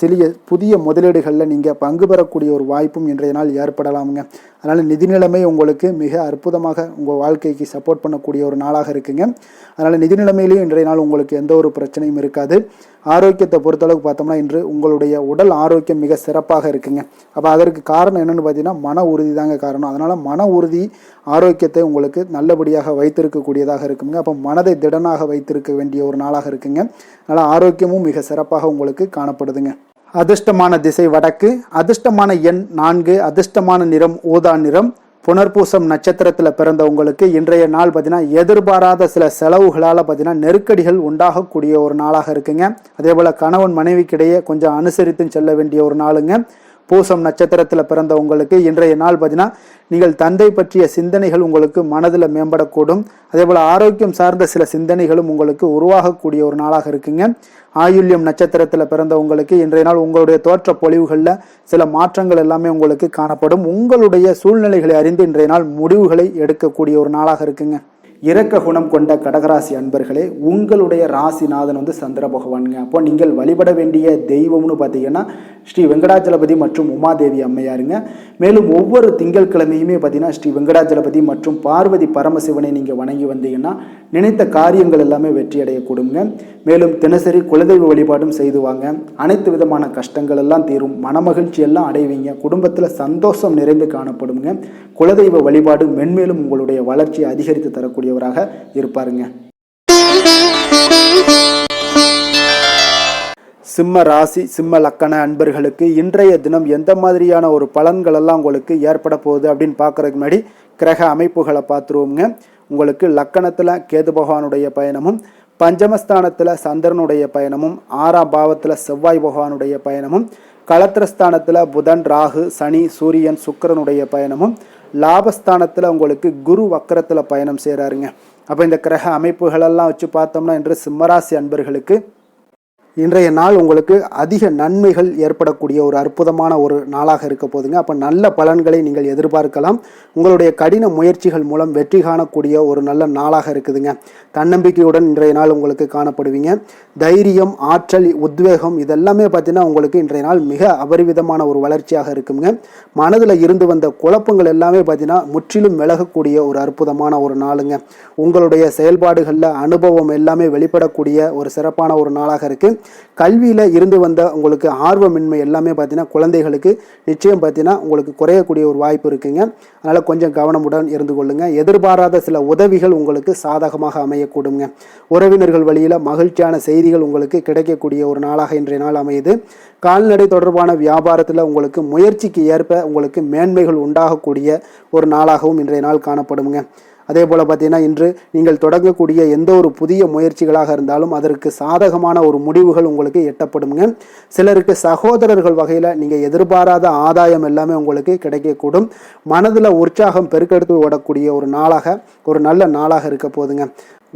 புதிய முதலீடுகளில் நீங்கள் பங்கு பெறக்கூடிய ஒரு வாய்ப்பும் இன்றைய நாள் ஏற்படலாமுங்க. அதனால் நிதி நிலைமை உங்களுக்கு மிக அற்புதமாக உங்கள் வாழ்க்கைக்கு சப்போர்ட் பண்ணக்கூடிய ஒரு நாளாக இருக்குங்க. அதனால் நிதி நிலைமையிலையும் இன்றைய நாள் உங்களுக்கு எந்த ஒரு பிரச்சனையும் இருக்காது. ஆரோக்கியத்தை பொறுத்தளவுக்கு பார்த்தோம்னா இன்று உங்களுடைய உடல் ஆரோக்கியம் மிக சிறப்பாக இருக்குங்க. அப்போ அதற்கு காரணம் என்னென்னு பார்த்தீங்கன்னா மன உறுதி தாங்க காரணம். அதனால் மன உறுதி ஆரோக்கியத்தை உங்களுக்கு நல்லபடியாக வைத்திருக்கக்கூடியதாக இருக்குங்க. அப்போ மனதை திடனாக வைத்திருக்க வேண்டிய ஒரு நாளாக இருக்குங்க. அதனால் ஆரோக்கியமும் மிக சிறப்பாக உங்களுக்கு காணப்படுதுங்க. அதிர்ஷ்டமான திசை வடக்கு, அதிர்ஷ்டமான எண் 4, அதிர்ஷ்டமான நிறம் ஊதா நிறம். புனர்பூசம் நட்சத்திரத்தில் பிறந்த உங்களுக்கு இன்றைய நாள் பார்த்தீங்கன்னா எதிர்பாராத சில செலவுகளால் பார்த்தீங்கன்னா நெருக்கடிகள் உண்டாகக்கூடிய ஒரு நாளாக இருக்குங்க. அதே போல் கணவன் மனைவிக்கிடையே கொஞ்சம் அனுசரித்து செல்ல வேண்டிய ஒரு நாளுங்க. பூசம் நட்சத்திரத்தில் பிறந்த உங்களுக்கு இன்றைய நாள் பார்த்தீங்கன்னா நீங்கள் தந்தை பற்றிய சிந்தனைகள் உங்களுக்கு மனதில் மேம்படக்கூடும். அதே போல் ஆரோக்கியம் சார்ந்த சில சிந்தனைகளும் உங்களுக்கு உருவாகக்கூடிய ஒரு நாளாக இருக்குங்க. ஆயுள்யம் நட்சத்திரத்தில் பிறந்த உங்களுக்கு இன்றைய நாள் உங்களுடைய தோற்ற பொலிவுகளில் சில மாற்றங்கள் எல்லாமே உங்களுக்கு காணப்படும். உங்களுடைய சூழ்நிலைகளை அறிந்து இன்றைய நாள் முடிவுகளை எடுக்கக்கூடிய ஒரு நாளாக இருக்குங்க. இரக்க குணம் கொண்ட கடகராசி அன்பர்களே, உங்களுடைய ராசிநாதன் சந்திர பகவானுங்க. அப்போ நீங்கள் வழிபட வேண்டிய தெய்வம்னு பார்த்தீங்கன்னா ஸ்ரீ வெங்கடாஜலபதி மற்றும் உமாதேவி அம்மையாருங்க. மேலும் ஒவ்வொரு திங்கட்கிழமையுமே பார்த்தீங்கன்னா ஸ்ரீ வெங்கடாஜலபதி மற்றும் பார்வதி பரமசிவனை நீங்கள் வணங்கி வந்தீங்கன்னா நினைத்த காரியங்கள் எல்லாமே வெற்றி அடையக்கூடுங்க. மேலும் தினசரி குலதெய்வ வழிபாடும் செய்து வாங்க. அனைத்து விதமான கஷ்டங்கள் எல்லாம் தீரும். மனமகிழ்ச்சி எல்லாம் அடைவீங்க. குடும்பத்தில் சந்தோஷம் நிறைந்து காணப்படுங்க. குலதெய்வ வழிபாடு மென்மேலும் உங்களுடைய வளர்ச்சியை அதிகரித்து தரக்கூடியவராக இருப்பாருங்க. சிம்ம ராசி சிம்ம லக்கண அன்பர்களுக்கு இன்றைய தினம் எந்த மாதிரியான ஒரு பலன்கள் எல்லாம் உங்களுக்கு ஏற்பட போகுது அப்படின்னு பார்க்கறதுக்கு முன்னாடி கிரக அமைப்புகளை பார்த்துருவோங்க. உங்களுக்கு லக்கணத்தில் கேது பகவானுடைய பயணமும், பஞ்சமஸ்தானத்தில் சந்திரனுடைய பயணமும், 6ஆம் பாவத்தில் செவ்வாய் பகவானுடைய பயணமும், களத்திரஸ்தானத்தில் புதன் ராகு சனி சூரியன் சுக்கிரனுடைய பயணமும், லாபஸ்தானத்தில் உங்களுக்கு குரு வக்கரத்தில் பயணம் செய்கிறாருங்க. அப்போ இந்த கிரக அமைப்புகளெல்லாம் வச்சு பார்த்தோம்னா இன்று சிம்மராசி அன்பர்களுக்கு இன்றைய நாள் உங்களுக்கு அதிக நன்மைகள் ஏற்படக்கூடிய ஒரு அற்புதமான ஒரு நாளாக இருக்க போதுங்க. அப்போ நல்ல பலன்களை நீங்கள் எதிர்பார்க்கலாம். உங்களுடைய கடின முயற்சிகள் மூலம் வெற்றி காணக்கூடிய ஒரு நல்ல நாளாக இருக்குதுங்க. தன்னம்பிக்கையுடன் இன்றைய நாள் உங்களுக்கு காணப்படுவீங்க. தைரியம், ஆற்றல், உத்வேகம் இதெல்லாமே பார்த்தீங்கன்னா உங்களுக்கு இன்றைய நாள் மிக அபரிவிதமான ஒரு வளர்ச்சியாக இருக்குங்க. மனதில் இருந்து வந்த குழப்பங்கள் எல்லாமே பார்த்தீங்கன்னா முற்றிலும் விலகக்கூடிய ஒரு அற்புதமான ஒரு நாளுங்க. உங்களுடைய செயல்பாடுகளில் அனுபவம் எல்லாமே வெளிப்படக்கூடிய ஒரு சிறப்பான ஒரு நாளாக இருக்குது. கல்வியில் இருந்து வந்த உங்களுக்கு ஆர்வமின்மை எல்லாமே பார்த்தீங்கன்னா குழந்தைகளுக்கு நிச்சயம் பார்த்தீங்கன்னா உங்களுக்கு குறையக்கூடிய ஒரு வாய்ப்பு இருக்குங்க. அதனால் கொஞ்சம் கவனமுடன் இருந்து கொள்ளுங்க. எதிர்பாராத சில உதவிகள் உங்களுக்கு சாதகமாக அமையக்கூடுங்க. உறவினர்கள் வழியில் மகிழ்ச்சியான செய்திகள் உங்களுக்கு கிடைக்கக்கூடிய ஒரு நாளாக இன்றைய நாள் அமையுது. கால்நடை தொடர்பான வியாபாரத்தில் உங்களுக்கு முயற்சிக்கு ஏற்ப உங்களுக்கு மேன்மைகள் உண்டாகக்கூடிய ஒரு நாளாகவும் இன்றைய நாள் காணப்படுங்க. அதே போல் பார்த்தீங்கன்னா இன்று நீங்கள் தொடங்கக்கூடிய எந்த ஒரு புதிய முயற்சிகளாக இருந்தாலும் அதற்கு சாதகமான ஒரு முடிவுகள் உங்களுக்கு எட்டப்படுங்க. சிலருக்கு சகோதரர்கள் வகையில் நீங்கள் எதிர்பாராத ஆதாயம் எல்லாமே உங்களுக்கு கிடைக்கக்கூடும். மனதில் உற்சாகம் பெருக்கெடுத்து ஓடக்கூடிய ஒரு நாளாக, ஒரு நல்ல நாளாக இருக்க போதுங்க.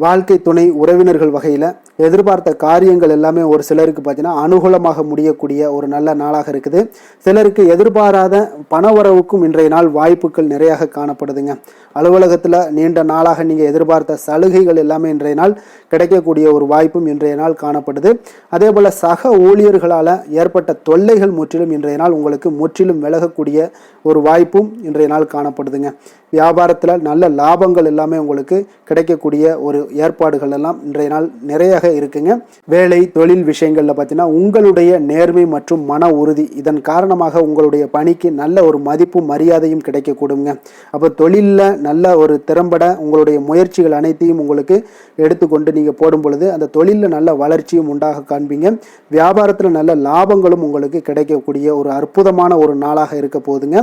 வாழ்க்கை துணை உறவினர்கள் வகையில் எதிர்பார்த்த காரியங்கள் எல்லாமே ஒரு சிலருக்கு பார்த்தீங்கன்னா அனுகூலமாக முடியக்கூடிய ஒரு நல்ல நாளாக இருக்குது. சிலருக்கு எதிர்பாராத பணவரவுக்கும் இன்றைய நாள் வாய்ப்புகள் நிறையாக காணப்படுதுங்க. அலுவலகத்தில் நீண்ட நாளாக நீங்கள் எதிர்பார்த்த சலுகைகள் எல்லாமே இன்றைய நாள் கிடைக்கக்கூடிய ஒரு வாய்ப்பும் இன்றைய நாள் காணப்படுது. அதே போல் சக ஊழியர்களால் ஏற்பட்ட தொல்லைகள் முற்றிலும் இன்றைய நாள் உங்களுக்கு முற்றிலும் விலகக்கூடிய ஒரு வாய்ப்பும் இன்றைய நாள் காணப்படுதுங்க. வியாபாரத்தில் நல்ல லாபங்கள் எல்லாமே உங்களுக்கு கிடைக்கக்கூடிய ஒரு ஏற்பாடுகள் எல்லாம் இன்றைய நாள் நிறைய இருக்குங்க. வேலை தொழில் விஷயங்கள்ல பார்த்தீங்கன்னா உங்களுடைய நேர்மை மற்றும் மன உறுதி இதன் காரணமாக உங்களுடைய பணிக்கு நல்ல ஒரு மதிப்பும் மரியாதையும் கிடைக்கக்கூடுங்க. அப்போ தொழிலில் நல்ல ஒரு திறம்பட உங்களுடைய முயற்சிகள் அனைத்தையும் உங்களுக்கு எடுத்துக்கொண்டு நீங்கள் போடும் பொழுது அந்த தொழிலில் நல்ல வளர்ச்சியும் உண்டாக காண்பீங்க. வியாபாரத்தில் நல்ல லாபங்களும் உங்களுக்கு கிடைக்கக்கூடிய ஒரு அற்புதமான ஒரு நாளாக இருக்க போகுதுங்க.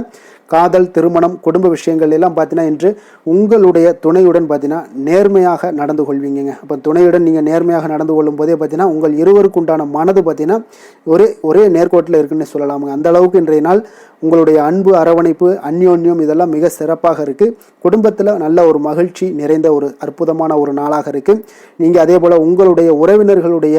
காதல், திருமணம், குடும்ப விஷயங்கள் எல்லாம் பார்த்தீங்கன்னா இன்று உங்களுடைய துணையுடன் பார்த்தீங்கன்னா நேர்மையாக நடந்து கொள்வீங்க. அப்போ துணையுடன் நீங்கள் நேர்மையாக நடந்து கொள்ளும் போதே பார்த்தீங்கன்னா உங்கள் இருவருக்கு உண்டான மனது பார்த்தீங்கன்னா ஒரே நேர்கோட்டில் இருக்குன்னு சொல்லலாமுங்க. அந்த அளவுக்கு இன்றைய நாள் உங்களுடைய அன்பு, அரவணைப்பு, அந்யோன்யம் இதெல்லாம் மிக சிறப்பாக இருக்குது. குடும்பத்தில் நல்ல ஒரு மகிழ்ச்சி நிறைந்த ஒரு அற்புதமான ஒரு நாளாக இருக்குது. நீங்கள் அதே போல் உங்களுடைய உறவினர்களுடைய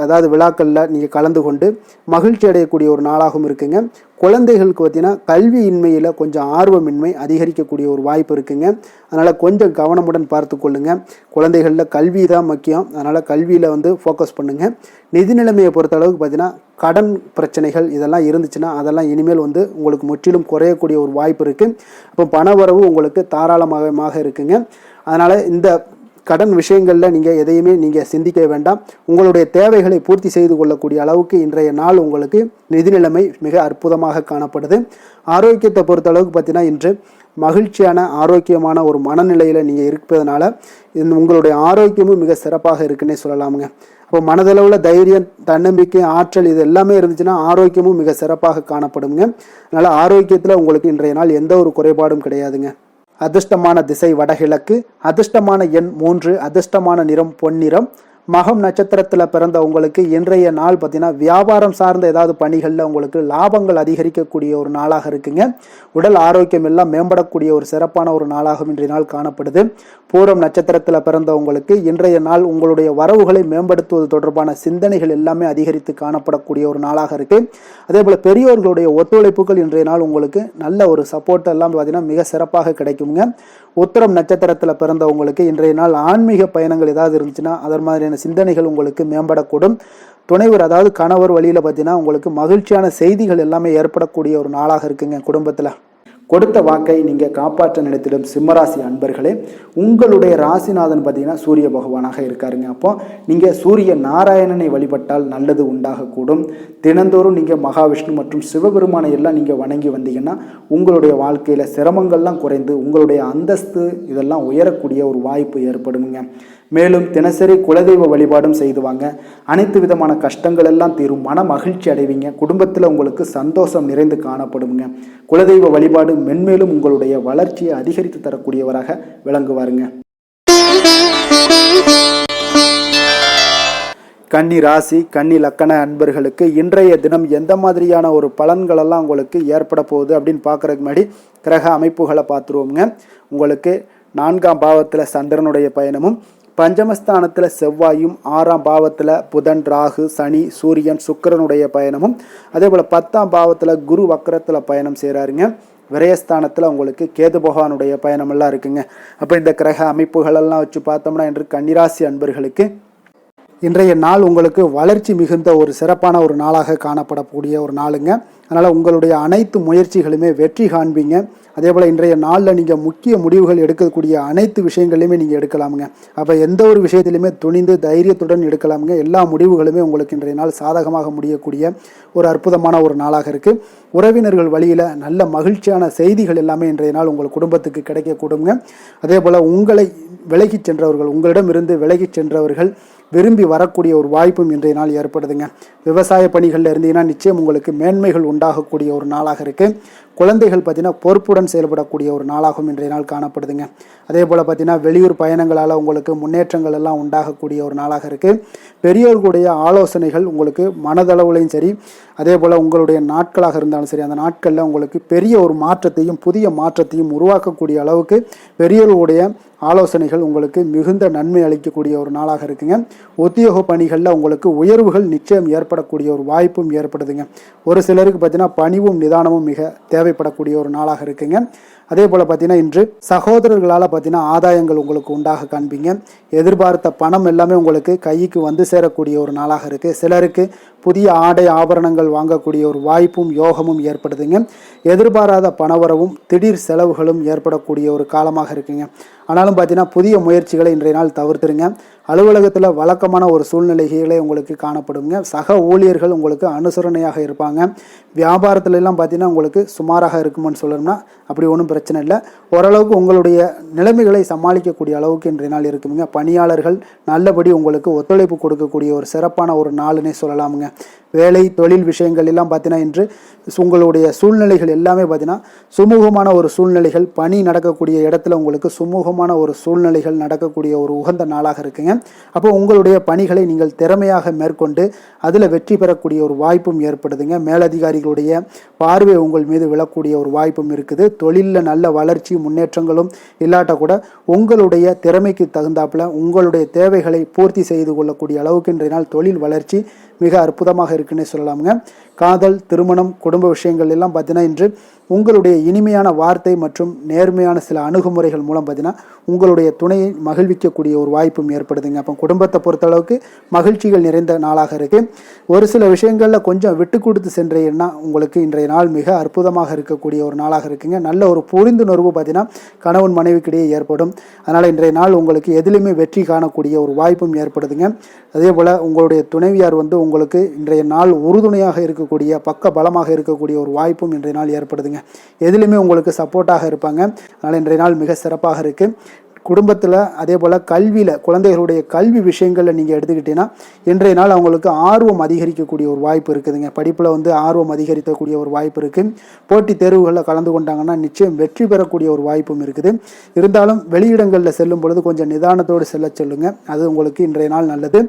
அதாவது விழாக்களில் நீங்கள் கலந்து கொண்டு மகிழ்ச்சி அடையக்கூடிய ஒரு நாளாகவும் இருக்குங்க. குழந்தைகளுக்கு பார்த்தீங்கன்னா கல்வியின்மையில் கொஞ்சம் ஆர்வமின்மை அதிகரிக்கக்கூடிய ஒரு வாய்ப்பு இருக்குங்க. அதனால் கொஞ்சம் கவனமுடன் பார்த்து கொள்ளுங்க. குழந்தைகளில் கல்வி தான் முக்கியம். அதனால் கல்வியில் ஃபோக்கஸ் பண்ணுங்கள். நிதி நிலைமையை பொறுத்த அளவுக்கு பார்த்தீங்கன்னா கடன் பிரச்சனைகள் இதெல்லாம் இருந்துச்சுன்னா அதெல்லாம் இனிமேல் உங்களுக்கு முற்றிலும் குறையக்கூடிய ஒரு வாய்ப்பு இருக்குது. அப்போ பணவரவு உங்களுக்கு தாராளமாக இருக்குங்க. அதனால் இந்த கடன் விஷயங்களில் நீங்கள் எதையுமே நீங்கள் சிந்திக்க வேண்டாம். உங்களுடைய தேவைகளை பூர்த்தி செய்து கொள்ளக்கூடிய அளவுக்கு இன்றைய நாள் உங்களுக்கு நிதி நிலைமை மிக அற்புதமாக காணப்படுது. ஆரோக்கியத்தை பொறுத்த அளவுக்கு பார்த்தீங்கன்னா இன்று மகிழ்ச்சியான ஆரோக்கியமான ஒரு மனநிலையில் நீங்கள் இருப்பதனால உங்களுடைய ஆரோக்கியமும் மிக சிறப்பாக இருக்குன்னே சொல்லலாமுங்க. அப்போ மனதளவில் தைரியம், தன்னம்பிக்கை, ஆற்றல் இது எல்லாமே இருந்துச்சுன்னா ஆரோக்கியமும் மிக சிறப்பாக காணப்படுங்க. அதனால் ஆரோக்கியத்தில் உங்களுக்கு இன்றைய நாள் எந்த ஒரு குறைபாடும் கிடையாதுங்க. அதிர்ஷ்டமான திசை வடகிழக்கு, அதிர்ஷ்டமான எண் 3, அதிர்ஷ்டமான நிறம் பொன்னிறம். மகம் நட்சத்திரத்தில் பிறந்த உங்களுக்கு இன்றைய நாள் பார்த்தீங்கன்னா வியாபாரம் சார்ந்த ஏதாவது பணிகளில் உங்களுக்கு லாபங்கள் அதிகரிக்கக்கூடிய ஒரு நாளாக இருக்குங்க. உடல் ஆரோக்கியம் எல்லாம் மேம்படக்கூடிய ஒரு சிறப்பான ஒரு நாளாகவும் இன்றைய நாள் காணப்படுது. பூரம் நட்சத்திரத்தில் பிறந்த உங்களுக்கு இன்றைய நாள் உங்களுடைய வரவுகளை மேம்படுத்துவது தொடர்பான சிந்தனைகள் எல்லாமே அதிகரித்து காணப்படக்கூடிய ஒரு நாளாக இருக்குது. அதே போல் பெரியோர்களுடைய ஒத்துழைப்புகள் இன்றைய நாள் உங்களுக்கு நல்ல ஒரு சப்போர்ட் எல்லாம் பார்த்தீங்கன்னா மிக சிறப்பாக கிடைக்குங்க. உத்திரம் நட்சத்திரத்தில் பிறந்தவங்களுக்கு இன்றைய நாள் ஆன்மீக பயணங்கள் ஏதாவது இருந்துச்சுன்னா அதன் மாதிரியான சிந்தனைகள் உங்களுக்கு மேம்படக்கூடும். துணைவர் அதாவது கணவர் வழியில் பார்த்தீங்கன்னா உங்களுக்கு மகிழ்ச்சியான செய்திகள் எல்லாமே ஏற்படக்கூடிய ஒரு நாளாக இருக்குங்க. குடும்பத்தில் கொடுத்த வாக்கை நீங்கள் காப்பாற்ற நினைத்திடும் சிம்மராசி அன்பர்களே, உங்களுடைய ராசிநாதன் பார்த்தீங்கன்னா சூரிய பகவானாக இருக்காருங்க. அப்போ நீங்கள் சூரிய நாராயணனை வழிபட்டால் நல்லது உண்டாகக்கூடும். தினந்தோறும் நீங்கள் மகாவிஷ்ணு மற்றும் சிவபெருமானை எல்லாம் நீங்கள் வணங்கி வந்தீங்கன்னா உங்களுடைய வாழ்க்கையில் சிரமங்கள்லாம் குறைந்து உங்களுடைய அந்தஸ்து இதெல்லாம் உயரக்கூடிய ஒரு வாய்ப்பு ஏற்படுங்க. மேலும் தினசரி குலதெய்வ வழிபாடும் செய்துவாங்க. அனைத்து விதமான கஷ்டங்கள் எல்லாம் தீரும். மன மகிழ்ச்சி அடைவீங்க. குடும்பத்தில் உங்களுக்கு சந்தோஷம் நிறைந்து காணப்படுங்க. குலதெய்வ வழிபாடு மென்மேலும் உங்களுடைய வளர்ச்சியை அதிகரித்து தரக்கூடியவராக விளங்குவாருங்க. கன்னி ராசி, கன்னி லக்கண அன்பர்களுக்கு இன்றைய தினம் எந்த மாதிரியான ஒரு பலன்களெல்லாம் உங்களுக்கு ஏற்பட போகுது அப்படின்னு பார்க்குறதுக்கு முன்னாடி கிரக அமைப்புகளை பார்த்துருவோங்க. உங்களுக்கு 4ஆம் பாவத்தில் சந்திரனுடைய பயணமும் பஞ்சமஸ்தானத்தில் செவ்வாயும், 6ஆம் பாவத்தில் புதன், ராகு, சனி, சூரியன், சுக்கிரனுடைய பயணமும், அதே போல் 10ஆம் பாவத்தில் குரு வக்கரத்தில் பயணம் செய்கிறாருங்க. விரயஸ்தானத்தில் உங்களுக்கு கேது பகவானுடைய பயணமெல்லாம் இருக்குங்க. அப்போ இந்த கிரக அமைப்புகளெல்லாம் வச்சு பார்த்தோம்னா இன்று கன்னிராசி அன்பர்களுக்கு இன்றைய நாள் உங்களுக்கு வளர்ச்சி மிகுந்த ஒரு சிறப்பான ஒரு நாளாக காணப்படக்கூடிய ஒரு நாளுங்க. அதனால் உங்களுடைய அனைத்து முயற்சிகளுமே வெற்றி காண்பீங்க. அதே போல் இன்றைய நாளில் நீங்கள் முக்கிய முடிவுகள் எடுக்கக்கூடிய அனைத்து விஷயங்களையுமே நீங்கள் எடுக்கலாமுங்க. அப்போ எந்த ஒரு விஷயத்திலையுமே துணிந்து தைரியத்துடன் எடுக்கலாமுங்க. எல்லா முடிவுகளுமே உங்களுக்கு இன்றைய நாள் சாதகமாக முடியக்கூடிய ஒரு அற்புதமான ஒரு நாளாக இருக்குது. உறவினர்கள் வழியில் நல்ல மகிழ்ச்சியான செய்திகள் எல்லாமே இன்றைய நாள் உங்கள் குடும்பத்துக்கு கிடைக்கக்கூடுங்க. அதே போல் உங்களை விலகிச் சென்றவர்கள், உங்களிடமிருந்து விலகிச் சென்றவர்கள் விரும்பி வரக்கூடிய ஒரு வாய்ப்பும் இன்றைய நாள் ஏற்படுதுங்க. விவசாய பணிகளில் இருந்தீங்கன்னா நிச்சயம் உங்களுக்கு மேன்மைகள் உண்டாகக்கூடிய ஒரு நாளாக இருக்குது. குழந்தைகள் பார்த்தீங்கன்னா பொறுப்புடன் செயல்படக்கூடிய ஒரு நாளாகவும் இன்றைய நாள் காணப்படுதுங்க. அதே போல் பார்த்தீங்கன்னா வெளியூர் பயணங்களால் உங்களுக்கு முன்னேற்றங்கள் எல்லாம் உண்டாகக்கூடிய ஒரு நாளாக இருக்குது. பெரியோர்களுடைய ஆலோசனைகள் உங்களுக்கு மனதளவுலையும் சரி, அதே போல் உங்களுடைய நாட்களாக இருந்தாலும் சரி, அந்த நாட்களில் உங்களுக்கு பெரிய ஒரு மாற்றத்தையும் புதிய மாற்றத்தையும் உருவாக்கக்கூடிய அளவுக்கு பெரியோர்களுடைய ஆலோசனைகள் உங்களுக்கு மிகுந்த நன்மை அளிக்கக்கூடிய ஒரு நாளாக இருக்குங்க. உத்தியோக பணிகளில் உங்களுக்கு உயர்வுகள் நிச்சயம் ஏற்படக்கூடிய ஒரு வாய்ப்பும் ஏற்படுதுங்க. ஒரு சிலருக்கு பார்த்தீங்கன்னா பணிவும் நிதானமும் மிக தேவைப்படக்கூடிய ஒரு நாளாக இருக்குங்க. அதே போல் பார்த்தீங்கன்னா இன்று சகோதரர்களால் பார்த்தீங்கன்னா ஆதாயங்கள் உங்களுக்கு உண்டாக காண்பீங்க. எதிர்பார்த்த பணம் எல்லாமே உங்களுக்கு கைக்கு வந்து சேரக்கூடிய ஒரு நாளாக இருக்குது. சிலருக்கு புதிய ஆடை ஆபரணங்கள் வாங்கக்கூடிய ஒரு வாய்ப்பும் யோகமும் ஏற்படுதுங்க. எதிர்பாராத பணவரவும் திடீர் செலவுகளும் ஏற்படக்கூடிய ஒரு காலமாக இருக்குங்க. ஆனாலும் பார்த்தீங்கன்னா புதிய முயற்சிகளை இன்றைய நாள் தவிர்த்துருங்க. அலுவலகத்தில் வழக்கமான ஒரு சூழ்நிலைகளே உங்களுக்கு காணப்படுங்க. சக ஊழியர்கள் உங்களுக்கு அனுசரணையாக இருப்பாங்க. வியாபாரத்துல எல்லாம் பார்த்தீங்கன்னா உங்களுக்கு சுமாராக இருக்குமென்னு சொல்லணும்னா அப்படி ஒன்றும் பிரச்சனை இல்லை. ஓரளவுக்கு உங்களுடைய நிலைமைகளை சமாளிக்கக்கூடிய அளவுக்கு இன்றைய நாள் இருக்குங்க. பணியாளர்கள் நல்லபடி உங்களுக்கு ஒத்துழைப்பு கொடுக்கக்கூடிய ஒரு சிறப்பான ஒரு நாளுன்னே சொல்லலாமுங்க. வேலை தொழில் விஷயங்கள் எல்லாம் பார்த்தீங்கன்னா இன்று உங்களுடைய சூழ்நிலைகள் எல்லாமே பார்த்தீங்கன்னா சுமூகமான ஒரு சூழ்நிலைகள், பணி நடக்கக்கூடிய இடத்துல உங்களுக்கு சுமூகமான ஒரு சூழ்நிலைகள் நடக்கக்கூடிய ஒரு உகந்த நாளாக இருக்குங்க. அப்போ உங்களுடைய பணிகளை நீங்கள் திறமையாக மேற்கொண்டு அதில் வெற்றி பெறக்கூடிய ஒரு வாய்ப்பும் ஏற்படுதுங்க. மேலதிகாரிகளுடைய பார்வை உங்கள் மீது விழக்கூடிய ஒரு வாய்ப்பும் இருக்குது. தொழிலில் நல்ல வளர்ச்சி முன்னேற்றங்களும் இல்லாட்ட கூட உங்களுடைய திறமைக்கு தகுந்தாப்புல உங்களுடைய தேவைகளை பூர்த்தி செய்து கொள்ளக்கூடிய அளவுக்கு இன்றைய நாள் தொழில் வளர்ச்சி மிக அற்புதமாக இருக்குன்னே சொல்லலாமுங்க. காதல், திருமணம், குடும்ப விஷயங்கள் எல்லாம் பார்த்தீங்கன்னா இன்று உங்களுடைய இனிமையான வார்த்தை மற்றும் நேர்மையான சில அணுகுமுறைகள் மூலம் பார்த்தீங்கன்னா உங்களுடைய துணையை மகிழ்விக்கக்கூடிய ஒரு வாய்ப்பும் ஏற்படுதுங்க. அப்போ குடும்பத்தை பொறுத்தளவுக்கு மகிழ்ச்சிகள் நிறைந்த நாளாக இருக்குது. ஒரு சில விஷயங்களில் கொஞ்சம் விட்டு கொடுத்து சென்றீங்கன்னா உங்களுக்கு இன்றைய நாள் மிக அற்புதமாக இருக்கக்கூடிய ஒரு நாளாக இருக்குங்க. நல்ல ஒரு புரிந்துணர்வு பார்த்தீங்கன்னா கணவன் மனைவிக்கிடையே ஏற்படும். அதனால் இன்றைய நாள் உங்களுக்கு எதிலுமே வெற்றி காணக்கூடிய ஒரு வாய்ப்பும் ஏற்படுதுங்க. அதே போல் உங்களுடைய துணைவியார் உங்களுக்கு இன்றைய நாள் உறுதுணையாக இருக்கக்கூடிய பக்க பலமாக இருக்கக்கூடிய ஒரு வாய்ப்பும் இன்றைய நாள் ஏற்படுதுங்க. எதிலுமே உங்களுக்கு சப்போர்ட்டாக இருப்பாங்க. அதனால் இன்றைய நாள் மிக சிறப்பாக இருக்குது. குடும்பத்தில் அதே போல் கல்வியில் குழந்தைகளுடைய கல்வி விஷயங்களில் நீங்கள் எடுத்துக்கிட்டீங்கன்னா இன்றைய நாள் அவங்களுக்கு ஆர்வம் அதிகரிக்கக்கூடிய ஒரு வாய்ப்பு இருக்குதுங்க. படிப்பில் ஆர்வம் அதிகரிக்கக்கூடிய ஒரு வாய்ப்பு இருக்குது. போட்டித் தேர்வுகளில் கலந்து கொண்டாங்கன்னா நிச்சயம் வெற்றி பெறக்கூடிய ஒரு வாய்ப்பும் இருக்குது. இருந்தாலும் வெளியிடங்களில் செல்லும் பொழுது கொஞ்சம் நிதானத்தோடு செல்ல சொல்லுங்கள். அது உங்களுக்கு இன்றைய நாள் நல்லது.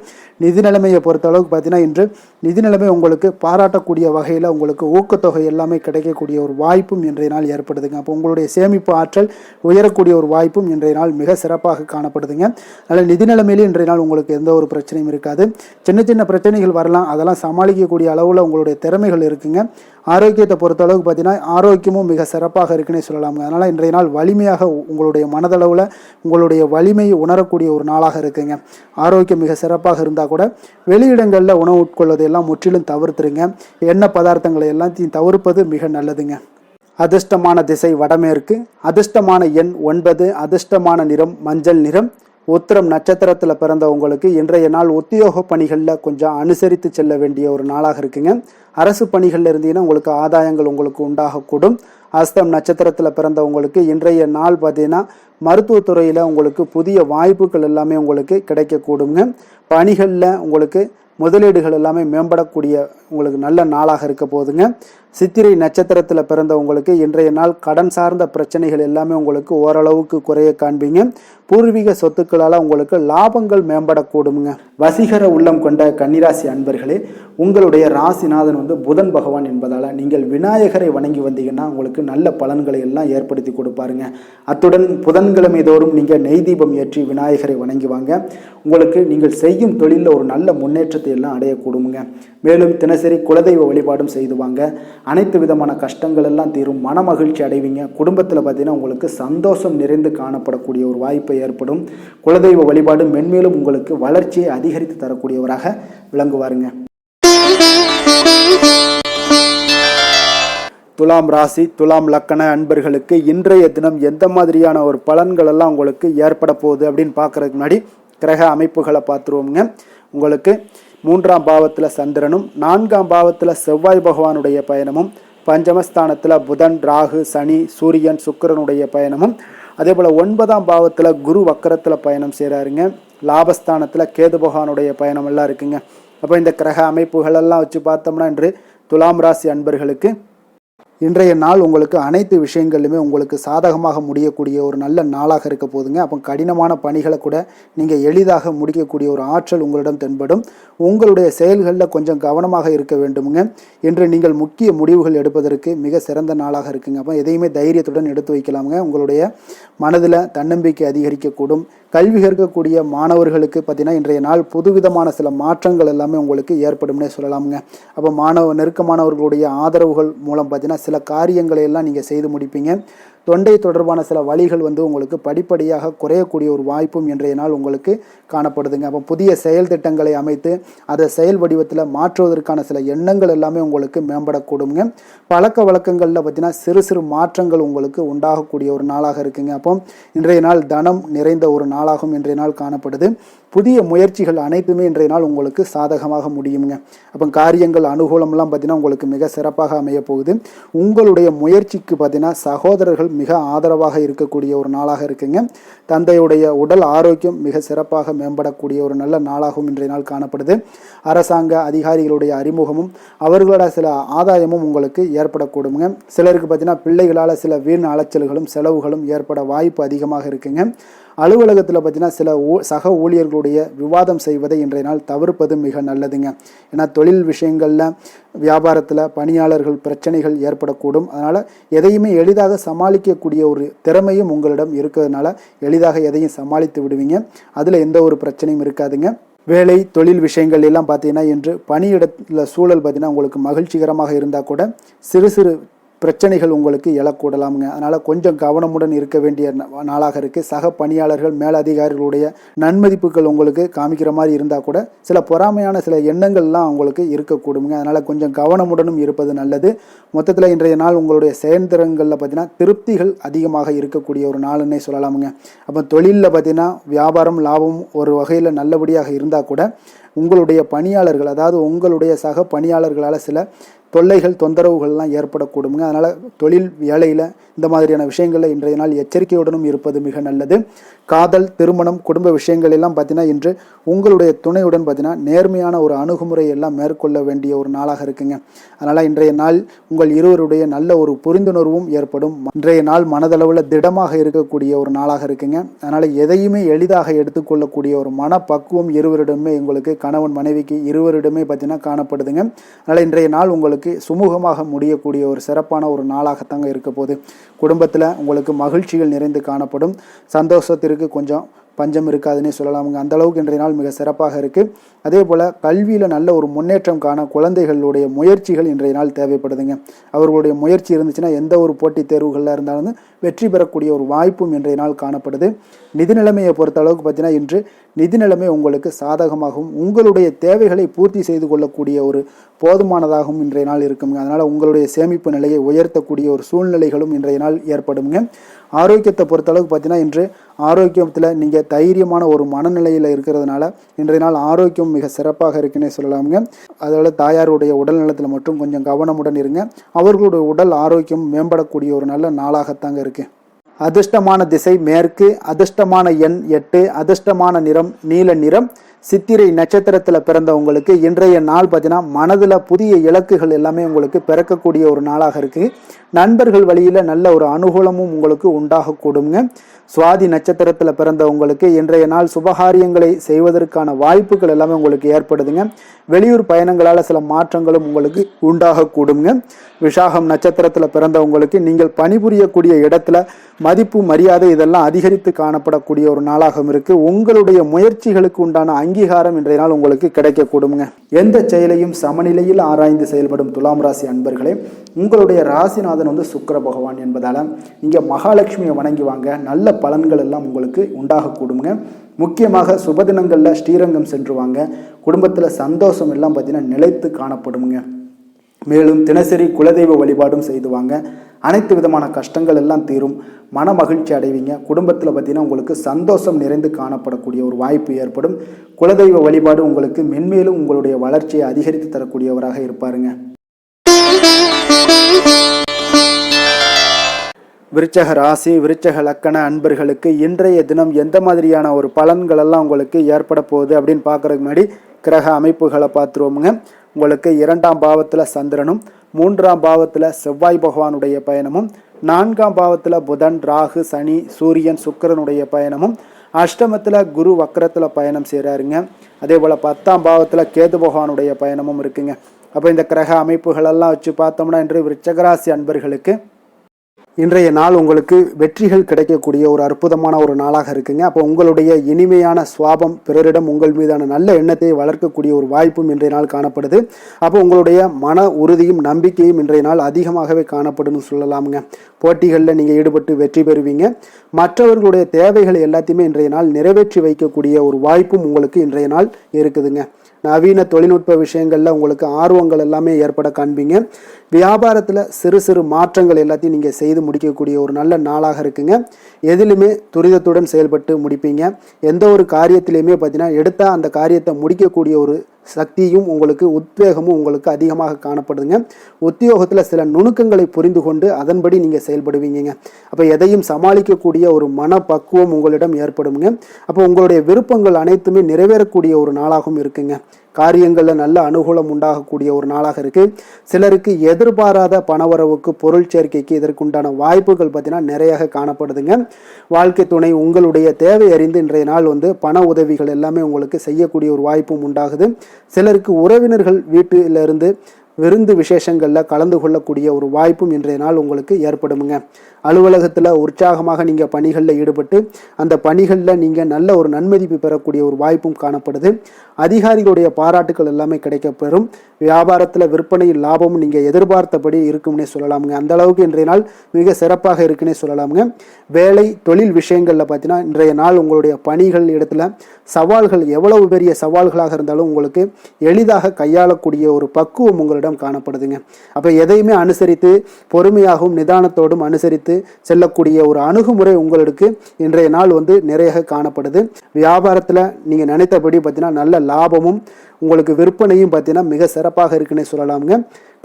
நிதி நிலைமையை பொறுத்த அளவுக்கு பார்த்தீங்கன்னா இன்று நிதி நிலைமை உங்களுக்கு பாராட்டக்கூடிய வகையில் உங்களுக்கு ஊக்கத்தொகை எல்லாமே கிடைக்கக்கூடிய ஒரு வாய்ப்பும் இன்றைய நாள் ஏற்படுதுங்க. அப்போ உங்களுடைய சேமிப்பு ஆற்றல் உயரக்கூடிய ஒரு வாய்ப்பும் இன்றைய நாள் மிக சிறப்பாக காணப்படுதுங்க. அதனால் நிதி நிலைமையிலே இன்றைய நாள் உங்களுக்கு எந்த ஒரு பிரச்சனையும் இருக்காது. சின்ன சின்ன பிரச்சனைகள் வரலாம், அதெல்லாம் சமாளிக்கக்கூடிய அளவில் உங்களுடைய திறமைகள் இருக்குங்க. ஆரோக்கியத்தை பொறுத்த அளவுக்கு பார்த்தீங்கன்னா ஆரோக்கியமும் மிக சிறப்பாக இருக்குன்னே சொல்லலாமுங்க. அதனால் இன்றைய நாள் வலிமையாக உங்களுடைய மனதளவில் உங்களுடைய வலிமையை உணரக்கூடிய ஒரு நாளாக இருக்குங்க. ஆரோக்கியம் மிக சிறப்பாக இருந்தால் கூட வெளியிடங்களில் உணவு உட்கொள்வதை எல்லாம் முற்றிலும் தவிர்த்துருங்க. எண்ணெய் பதார்த்தங்களை எல்லாத்தையும் தவிர்ப்பது மிக நல்லதுங்க. அதிர்ஷ்டமான திசை வடமேற்கு, அதிர்ஷ்டமான எண் 9, அதிர்ஷ்டமான நிறம் மஞ்சள் நிறம். உத்திரம் நட்சத்திரத்தில் பிறந்த உங்களுக்கு இன்றைய நாள் உத்தியோக பணிகளில் கொஞ்சம் அனுசரித்து செல்ல வேண்டிய ஒரு நாளாக இருக்குங்க. அரசு பணிகளில் இருந்தீங்கன்னா உங்களுக்கு ஆதாயங்கள் உங்களுக்கு உண்டாகக்கூடும். அஸ்தம் நட்சத்திரத்தில் பிறந்த உங்களுக்கு இன்றைய நாள் பார்த்தீங்கன்னா மருத்துவத்துறையில் உங்களுக்கு புதிய வாய்ப்புகள் எல்லாமே உங்களுக்கு கிடைக்கக்கூடுங்க. பணிகளில் உங்களுக்கு முதலீடுகள் எல்லாமே மேம்படக்கூடிய உங்களுக்கு நல்ல நாளாக இருக்க போதுங்க. சித்திரை நட்சத்திரத்தில் பிறந்த உங்களுக்கு இன்றைய நாள் கடன் சார்ந்த பிரச்சனைகள் எல்லாமே உங்களுக்கு ஓரளவுக்கு குறைய காண்பீங்க. பூர்வீக சொத்துக்களால் உங்களுக்கு லாபங்கள் மேம்படக்கூடுங்க. வசீகர உள்ளம் கொண்ட கன்னிராசி அன்பர்களே, உங்களுடைய ராசிநாதன் புதன் பகவான் என்பதால் நீங்கள் விநாயகரை வணங்கி வந்தீங்கன்னா உங்களுக்கு நல்ல பலன்களை எல்லாம் ஏற்படுத்தி கொடுப்பாருங்க. அத்துடன் புதன்கிழமை தோறும் நீங்கள் நெய் தீபம் ஏற்றி விநாயகரை வணங்கி வாங்க. உங்களுக்கு நீங்கள் செய்யும் தொழிலில் ஒரு நல்ல முன்னேற்றத்தை எல்லாம் அடையக்கூடுங்க. மேலும் தினசரி குலதெய்வ வழிபாடும் செய்து வாங்க. அனைத்து விதமான கஷ்டங்கள் எல்லாம் தீரும், மன மகிழ்ச்சி அடைவீங்க. குடும்பத்தில் பார்த்தீங்கன்னா உங்களுக்கு சந்தோஷம் நிறைந்து காணப்படக்கூடிய ஒரு வாய்ப்பு ஏற்படும். குலதெய்வ வழிபாடு மென்மேலும் உங்களுக்கு வளர்ச்சியை அதிகரித்து தரக்கூடியவராக விளங்குவாருங்க. துலாம் ராசி துலாம் லக்கண அன்பர்களுக்கு இன்றைய தினம் எந்த மாதிரியான ஒரு பலன்கள் எல்லாம் உங்களுக்கு ஏற்பட போகுது அப்படின்னு பார்க்கறதுக்கு முன்னாடி கிரக அமைப்புகளை பார்த்துருவோங்க. உங்களுக்கு 3ஆம் பாவத்தில் சந்திரனும் 4ஆம் பாவத்தில் செவ்வாய் பகவானுடைய பயணமும், பஞ்சமஸ்தானத்தில் புதன் ராகு சனி சூரியன் சுக்கிரனுடைய பயணமும், அதே போல் 9ஆம் பாவத்தில் குரு வக்கரத்தில் பயணம் செய்கிறாருங்க. லாபஸ்தானத்தில் கேது பகவானுடைய பயணம் எல்லாம் இருக்குங்க. அப்போ இந்த கிரக அமைப்புகளெல்லாம் வச்சு பார்த்தோம்னா இன்று துலாம் ராசி அன்பர்களுக்கு இன்றைய நாள் உங்களுக்கு அனைத்து விஷயங்களிலுமே உங்களுக்கு சாதகமாக முடியக்கூடிய ஒரு நல்ல நாளாக இருக்க போதுங்க. அப்போ கடினமான பணிகளை கூட நீங்கள் எளிதாக முடிக்கக்கூடிய ஒரு ஆற்றல் உங்களிடம் தென்படும். உங்களுடைய செயல்களில் கொஞ்சம் கவனமாக இருக்க வேண்டுமுங்க. இன்று நீங்கள் முக்கிய முடிவுகள் எடுப்பதற்கு மிக சிறந்த நாளாக இருக்குங்க. அப்போ எதையுமே தைரியத்துடன் எடுத்து வைக்கலாமுங்க. உங்களுடைய மனதில் தன்னம்பிக்கை அதிகரிக்கக்கூடும். கல்வி கற்கக்கூடிய மாணவர்களுக்கு பார்த்தீங்கன்னா இன்றைய நாள் புதுவிதமான சில மாற்றங்கள் எல்லாமே உங்களுக்கு ஏற்படும்னே சொல்லலாமுங்க. அப்போ நெருக்கமானவர்களுடைய ஆதரவுகள் மூலம் பார்த்தீங்கன்னா சில காரியங்களை எல்லாம் நீங்கள் செய்து முடிப்பீங்க. தொண்டை தொடர்பான சில வழிகள் உங்களுக்கு படிப்படியாக குறையக்கூடிய ஒரு வாய்ப்பும் இன்றைய நாள் உங்களுக்கு காணப்படுதுங்க. அப்போ புதிய செயல் திட்டங்களை அமைத்து அதை செயல் வடிவத்தில் மாற்றுவதற்கான சில எண்ணங்கள் எல்லாமே உங்களுக்கு மேம்படக்கூடுங்க. பழக்க வழக்கங்களில் பார்த்தீங்கன்னா சிறு சிறு மாற்றங்கள் உங்களுக்கு உண்டாகக்கூடிய ஒரு நாளாக இருக்குங்க. அப்போ இன்றைய நாள் தனம் நிறைந்த ஒரு நாளாகவும் இன்றைய நாள் காணப்படுது. புதிய முயற்சிகள் அனைத்துமே இன்றைய நாள் உங்களுக்கு சாதகமாக முடியுங்க. அப்போ காரியங்கள் அனுகூலம்லாம் பார்த்தீங்கன்னா உங்களுக்கு மிக சிறப்பாக அமைய போகுது. உங்களுடைய முயற்சிக்கு பார்த்தீங்கன்னா சகோதரர்கள் மிக ஆதரவாக இருக்கக்கூடிய ஒரு நாளாக இருக்குங்க. தந்தையுடைய உடல் ஆரோக்கியம் மிக சிறப்பாக மேம்படக்கூடிய ஒரு நல்ல நாளாகவும் இன்றைய நாள் காணப்படுது. அரசாங்க அதிகாரிகளுடைய அறிமுகமும் அவர்களோட சில ஆதாயமும் உங்களுக்கு ஏற்படக்கூடுங்க. சிலருக்கு பார்த்தீங்கன்னா பிள்ளைகளால் சில வீண் அலைச்சல்களும் செலவுகளும் ஏற்பட வாய்ப்பு அதிகமாக இருக்குங்க. அலுவலகத்தில் பார்த்தீங்கன்னா சில சக ஊழியர்களுடைய விவாதம் செய்வதை இன்றைய நாள் தவிர்ப்பது மிக நல்லதுங்க. ஏன்னா தொழில் விஷயங்களில் வியாபாரத்தில் பணியாளர்கள் பிரச்சனைகள் ஏற்படக்கூடும். அதனால் எதையுமே எளிதாக சமாளிக்கக்கூடிய ஒரு திறமையும் உங்களிடம் இருக்கிறதுனால எளிதாக எதையும் சமாளித்து விடுவீங்க. அதில் எந்த ஒரு பிரச்சனையும் இருக்காதுங்க. வேலை தொழில் விஷயங்கள் எல்லாம் பார்த்தீங்கன்னா இன்று பணியிடத்தில் சூழல் பார்த்தீங்கன்னா உங்களுக்கு மகிழ்ச்சிகரமாக இருந்தால் கூட சிறு சிறு பிரச்சனைகள் உங்களுக்கு எழக்கூடலாமுங்க. அதனால் கொஞ்சம் கவனமுடன் இருக்க வேண்டிய நாளாக இருக்குது. சக பணியாளர்கள் மேலதிகாரிகளுடைய நன்மதிப்புகள் உங்களுக்கு காமிக்கிற மாதிரி இருந்தால் கூட சில பொறாமையான சில எண்ணங்கள்லாம் உங்களுக்கு இருக்கக்கூடுங்க. அதனால் கொஞ்சம் கவனமுடனும் இருப்பது நல்லது. மொத்தத்தில் இன்றைய நாள் உங்களுடைய செயல்திறன்களில் பார்த்தீங்கன்னா திருப்திகள் அதிகமாக இருக்கக்கூடிய ஒரு நாளுன்னே சொல்லலாமுங்க. அப்போ தொழிலில் பார்த்தீங்கன்னா வியாபாரம் லாபம் ஒரு வகையில் நல்லபடியாக இருந்தால் கூட உங்களுடைய பணியாளர்கள் அதாவது உங்களுடைய சக பணியாளர்களால் சில தொல்லைகள் தொந்தரவுகள்லாம் ஏற்படக்கூடுங்க. அதனால் தொழில் வேலையில் இந்த மாதிரியான விஷயங்களில் இன்றைய நாள் எச்சரிக்கையுடனும் இருப்பது மிக நல்லது. காதல் திருமணம் குடும்ப விஷயங்கள் எல்லாம் பார்த்தீங்கன்னா இன்று உங்களுடைய துணையுடன் பார்த்தீங்கன்னா நேர்மையான ஒரு அணுகுமுறை எல்லாம் மேற்கொள்ள வேண்டிய ஒரு நாளாக இருக்குங்க. அதனால் இன்றைய நாள் உங்கள் இருவருடைய நல்ல ஒரு புரிந்துணர்வும் ஏற்படும். இன்றைய நாள் மனதளவில் திடமாக இருக்கக்கூடிய ஒரு நாளாக இருக்குங்க. அதனால் எதையுமே எளிதாக எடுத்துக்கொள்ளக்கூடிய ஒரு மனப்பக்குவம் இருவரிடமே உங்களுக்கு கணவன் மனைவிக்கு இருவரிடமே பார்த்தீங்கன்னா காணப்படுதுங்க. அதனால் இன்றைய நாள் உங்களுக்கு சுமூகமாக முடியக்கூடிய ஒரு சிறப்பான ஒரு நாளாகத்தாங்க இருக்க போகுது. குடும்பத்தில் உங்களுக்கு மகிழ்ச்சிகள் நிறைந்து காணப்படும். சந்தோஷத்திற்கு கொஞ்சம் பஞ்சம் இருக்காதுன்னே சொல்லலாமுங்க. அந்த அளவுக்கு இன்றைய நாள் மிக சிறப்பாக இருக்குது. அதே போல் கல்வியில் நல்ல ஒரு முன்னேற்றம் காண குழந்தைகளுடைய முயற்சிகள் இன்றைய நாள் தேவைப்படுதுங்க. அவர்களுடைய முயற்சி இருந்துச்சுன்னா எந்த ஒரு போட்டித் தேர்வுகளில் இருந்தாலும் வெற்றி பெறக்கூடிய ஒரு வாய்ப்பும் இன்றைய நாள் காணப்படுது. நிதி நிலைமையை பொறுத்த அளவுக்கு பார்த்தீங்கன்னா இன்று நிதி நிலைமை உங்களுக்கு சாதகமாகவும் உங்களுடைய தேவைகளை பூர்த்தி செய்து கொள்ளக்கூடிய ஒரு போதுமானதாகவும் இன்றைய நாள் இருக்குங்க. அதனால் உங்களுடைய சேமிப்பு நிலையை உயர்த்தக்கூடிய ஒரு சூழ்நிலைகளும் இன்றைய நாள் ஏற்படுங்க. ஆரோக்கியத்தை பொறுத்தளவுக்கு பார்த்தீங்கன்னா இன்று ஆரோக்கியத்தில் நீங்கள் தைரியமான ஒரு மனநிலையில் இருக்கிறதுனால இன்றைய நாள் ஆரோக்கியம் மிக சிறப்பாக இருக்குன்னே சொல்லலாமுங்க. அதோட தாயாருடைய உடல் நலத்தில் மட்டும் கொஞ்சம் கவனமுடன் இருங்க. அவர்களுடைய உடல் ஆரோக்கியம் மேம்படக்கூடிய ஒரு நல்ல நாளாகத்தாங்க இருக்கு. அதிர்ஷ்டமான திசை மேற்கு, அதிர்ஷ்டமான எண் 8, அதிர்ஷ்டமான நிறம் நீல நிறம். சித்திரை நட்சத்திரத்தில் பிறந்தவங்களுக்கு இன்றைய நாள் பார்த்தீங்கன்னா மனதில் புதிய இலக்குகள் எல்லாமே உங்களுக்கு பிறக்கக்கூடிய ஒரு நாளாக இருக்குது. நண்பர்கள் வழியில் நல்ல ஒரு அனுகூலமும் உங்களுக்கு உண்டாகக்கூடுங்க. சுவாதி நட்சத்திரத்தில் பிறந்தவங்களுக்கு இன்றைய நாள் சுபகாரியங்களை செய்வதற்கான வாய்ப்புகள் எல்லாமே உங்களுக்கு ஏற்படுதுங்க. வெளியூர் பயணங்களால் சில மாற்றங்களும் உங்களுக்கு உண்டாகக்கூடுங்க. விசாகம் நட்சத்திரத்தில் பிறந்தவங்களுக்கு நீங்கள் பணிபுரியக்கூடிய இடத்துல மதிப்பு மரியாதை இதெல்லாம் அதிகரித்து காணப்படக்கூடிய ஒரு நாளாகவும் இருக்கு. உங்களுடைய முயற்சிகளுக்கு உண்டான அங்கீகாரம் இன்றைய நாள் உங்களுக்கு கிடைக்கக்கூடுங்க. எந்த செயலையும் சமநிலையில் ஆராய்ந்து செயல்படும் துலாம் ராசி அன்பர்களே, உங்களுடைய ராசிநாதன் சுக்கிர பகவான் என்பதால நீங்க மகாலட்சுமியை வணங்கி வாங்க. நல்ல பலன்கள் எல்லாம் உங்களுக்கு உண்டாகக்கூடுங்க. முக்கியமாக சுபதினங்களில் ஸ்ரீரங்கம் சென்று வாங்க. குடும்பத்தில் சந்தோஷம் எல்லாம் பார்த்தீங்கன்னா நிலைத்து காணப்படுங்க. மேலும் தினசரி குலதெய்வ வழிபாடும் செய்து வாங்க. அனைத்து விதமான கஷ்டங்கள் எல்லாம் தீரும். மன மகிழ்ச்சி அடைவீங்க. குடும்பத்தில் பார்த்தீங்கன்னா உங்களுக்கு சந்தோஷம் நிறைந்து காணப்படக்கூடிய ஒரு வாய்ப்பு ஏற்படும். குலதெய்வ வழிபாடு உங்களுக்கு மென்மேலும் உங்களுடைய வளர்ச்சியை அதிகரித்து தரக்கூடியவராக இருப்பாருங்க. விருச்சக ராசி விருச்சக லக்கண அன்பர்களுக்கு இன்றைய தினம் எந்த மாதிரியான ஒரு பலன்கள் எல்லாம் உங்களுக்கு ஏற்பட போகுது அப்படின்னு பார்க்கறதுக்கு முன்னாடி கிரக அமைப்புகளை பார்த்துருவோமுங்க. உங்களுக்கு 2ஆம் பாவத்தில் சந்திரனும் 3ஆம் பாவத்தில் செவ்வாய் பகவானுடைய பயணமும் 4ஆம் பாவத்தில் புதன் ராகு சனி சூரியன் சுக்கிரனுடைய பயணமும் அஷ்டமத்தில் குரு வக்கரத்தில் பயணம் செய்கிறாருங்க. அதே போல் 10ஆம் பாவத்தில் கேது பகவானுடைய பயணமும் இருக்குங்க. அப்போ இந்த கிரக அமைப்புகளெல்லாம் வச்சு பார்த்தோம்னா இன்று விருச்சகராசி அன்பர்களுக்கு இன்றைய நாள் உங்களுக்கு வெற்றிகள் கிடைக்கக்கூடிய ஒரு அற்புதமான ஒரு நாளாக இருக்குங்க. அப்போ உங்களுடைய இனிமையான சுவாபம் பிறரிடம் உங்கள் மீதான நல்ல எண்ணத்தை வளர்க்கக்கூடிய ஒரு வாய்ப்பும் இன்றைய நாள் காணப்படுது. அப்போ உங்களுடைய மன உறுதியும் நம்பிக்கையும் இன்றைய நாள் அதிகமாகவே காணப்படும்னு சொல்லலாமுங்க. போட்டிகளில் நீங்கள் ஈடுபட்டு வெற்றி பெறுவீங்க. மற்றவர்களுடைய தேவைகளை எல்லாத்தையுமே இன்றைய நாள் நிறைவேற்றி வைக்கக்கூடிய ஒரு வாய்ப்பும் உங்களுக்கு இன்றைய நாள் இருக்குதுங்க. நவீன தொழில்நுட்ப விஷயங்களில் உங்களுக்கு ஆர்வங்கள் எல்லாமே ஏற்பட காண்பீங்க. வியாபாரத்தில் சிறு சிறு மாற்றங்கள் எல்லாத்தையும் நீங்கள் செய்து முடிக்கக்கூடிய ஒரு நல்ல நாளாக இருக்குங்க. எதிலுமே துரிதத்துடன் செயல்பட்டு முடிப்பீங்க. எந்த ஒரு காரியத்திலையுமே பார்த்தீங்கன்னா எடுத்தால் அந்த காரியத்தை முடிக்கக்கூடிய ஒரு சக்தியும் உங்களுக்கு உத்வேகமும் உங்களுக்கு அதிகமாக காணப்படுதுங்க. உத்தியோகத்தில் சில நுணுக்கங்களை புரிந்து கொண்டு அதன்படி நீங்கள் செயல்படுவீங்க. அப்போ எதையும் சமாளிக்கக்கூடிய ஒரு மனப்பக்குவம் உங்களிடம் ஏற்படுங்க. அப்போ உங்களுடைய விருப்பங்கள் அனைத்துமே நிறைவேறக்கூடிய ஒரு நாளாகவும் இருக்குங்க. காரியங்களில் நல்ல அனுகூலம் உண்டாகக்கூடிய ஒரு நாளாக இருக்கு. சிலருக்கு எதிர்பாராத பணவரவுக்கு பொருள் சேர்க்கைக்கு இதற்குண்டான வாய்ப்புகள் பார்த்தீங்கன்னா நிறைய காணப்படுதுங்க. வாழ்க்கை துணை உங்களுடைய தேவை அறிந்து இன்றைய நாள் பண உதவிகள் எல்லாமே உங்களுக்கு செய்யக்கூடிய ஒரு வாய்ப்பும் உண்டாகுது. சிலருக்கு உறவினர்கள் வீட்டிலிருந்து விருந்து விசேஷங்களில் கலந்து கொள்ளக்கூடிய ஒரு வாய்ப்பும் இன்றைய நாள் உங்களுக்கு ஏற்படுமுங்க. அலுவலகத்தில் உற்சாகமாக நீங்கள் பணிகளில் ஈடுபட்டு அந்த பணிகளில் நீங்கள் நல்ல ஒரு நன்மதிப்பு பெறக்கூடிய ஒரு வாய்ப்பும் காணப்படுது. அதிகாரிகளுடைய பாராட்டுகள் எல்லாமே கிடைக்கப்பெறும். வியாபாரத்தில் விற்பனையில் லாபமும் நீங்கள் எதிர்பார்த்தபடி இருக்கும்னே சொல்லலாமுங்க. அந்த அளவுக்கு இன்றைய நாள் மிக சிறப்பாக இருக்குன்னே சொல்லலாமுங்க. வேலை தொழில் விஷயங்களில் பார்த்தீங்கன்னா இன்றைய நாள் உங்களுடைய பணிகள் இடத்துல சவால்கள் எவ்வளவு பெரிய சவால்களாக இருந்தாலும் உங்களுக்கு எளிதாக கையாளக்கூடிய ஒரு பக்குவம் உங்களிடம் காணப்படுதுங்க. அப்போ எதையுமே அனுசரித்து பொறுமையாகவும் நிதானத்தோடும் அனுசரித்து செல்லக்கூடிய ஒரு அணுகுமுறை உங்களுக்கு இன்றைய நாள் நிறைய காணப்படுது. வியாபாரத்தில் நீங்கள் நினைத்தபடி பார்த்தீங்கன்னா நல்ல லாபமும் உங்களுக்கு விற்பனையும் பார்த்தீங்கன்னா மிக சிறப்பாக இருக்குன்னே சொல்லலாமுங்க.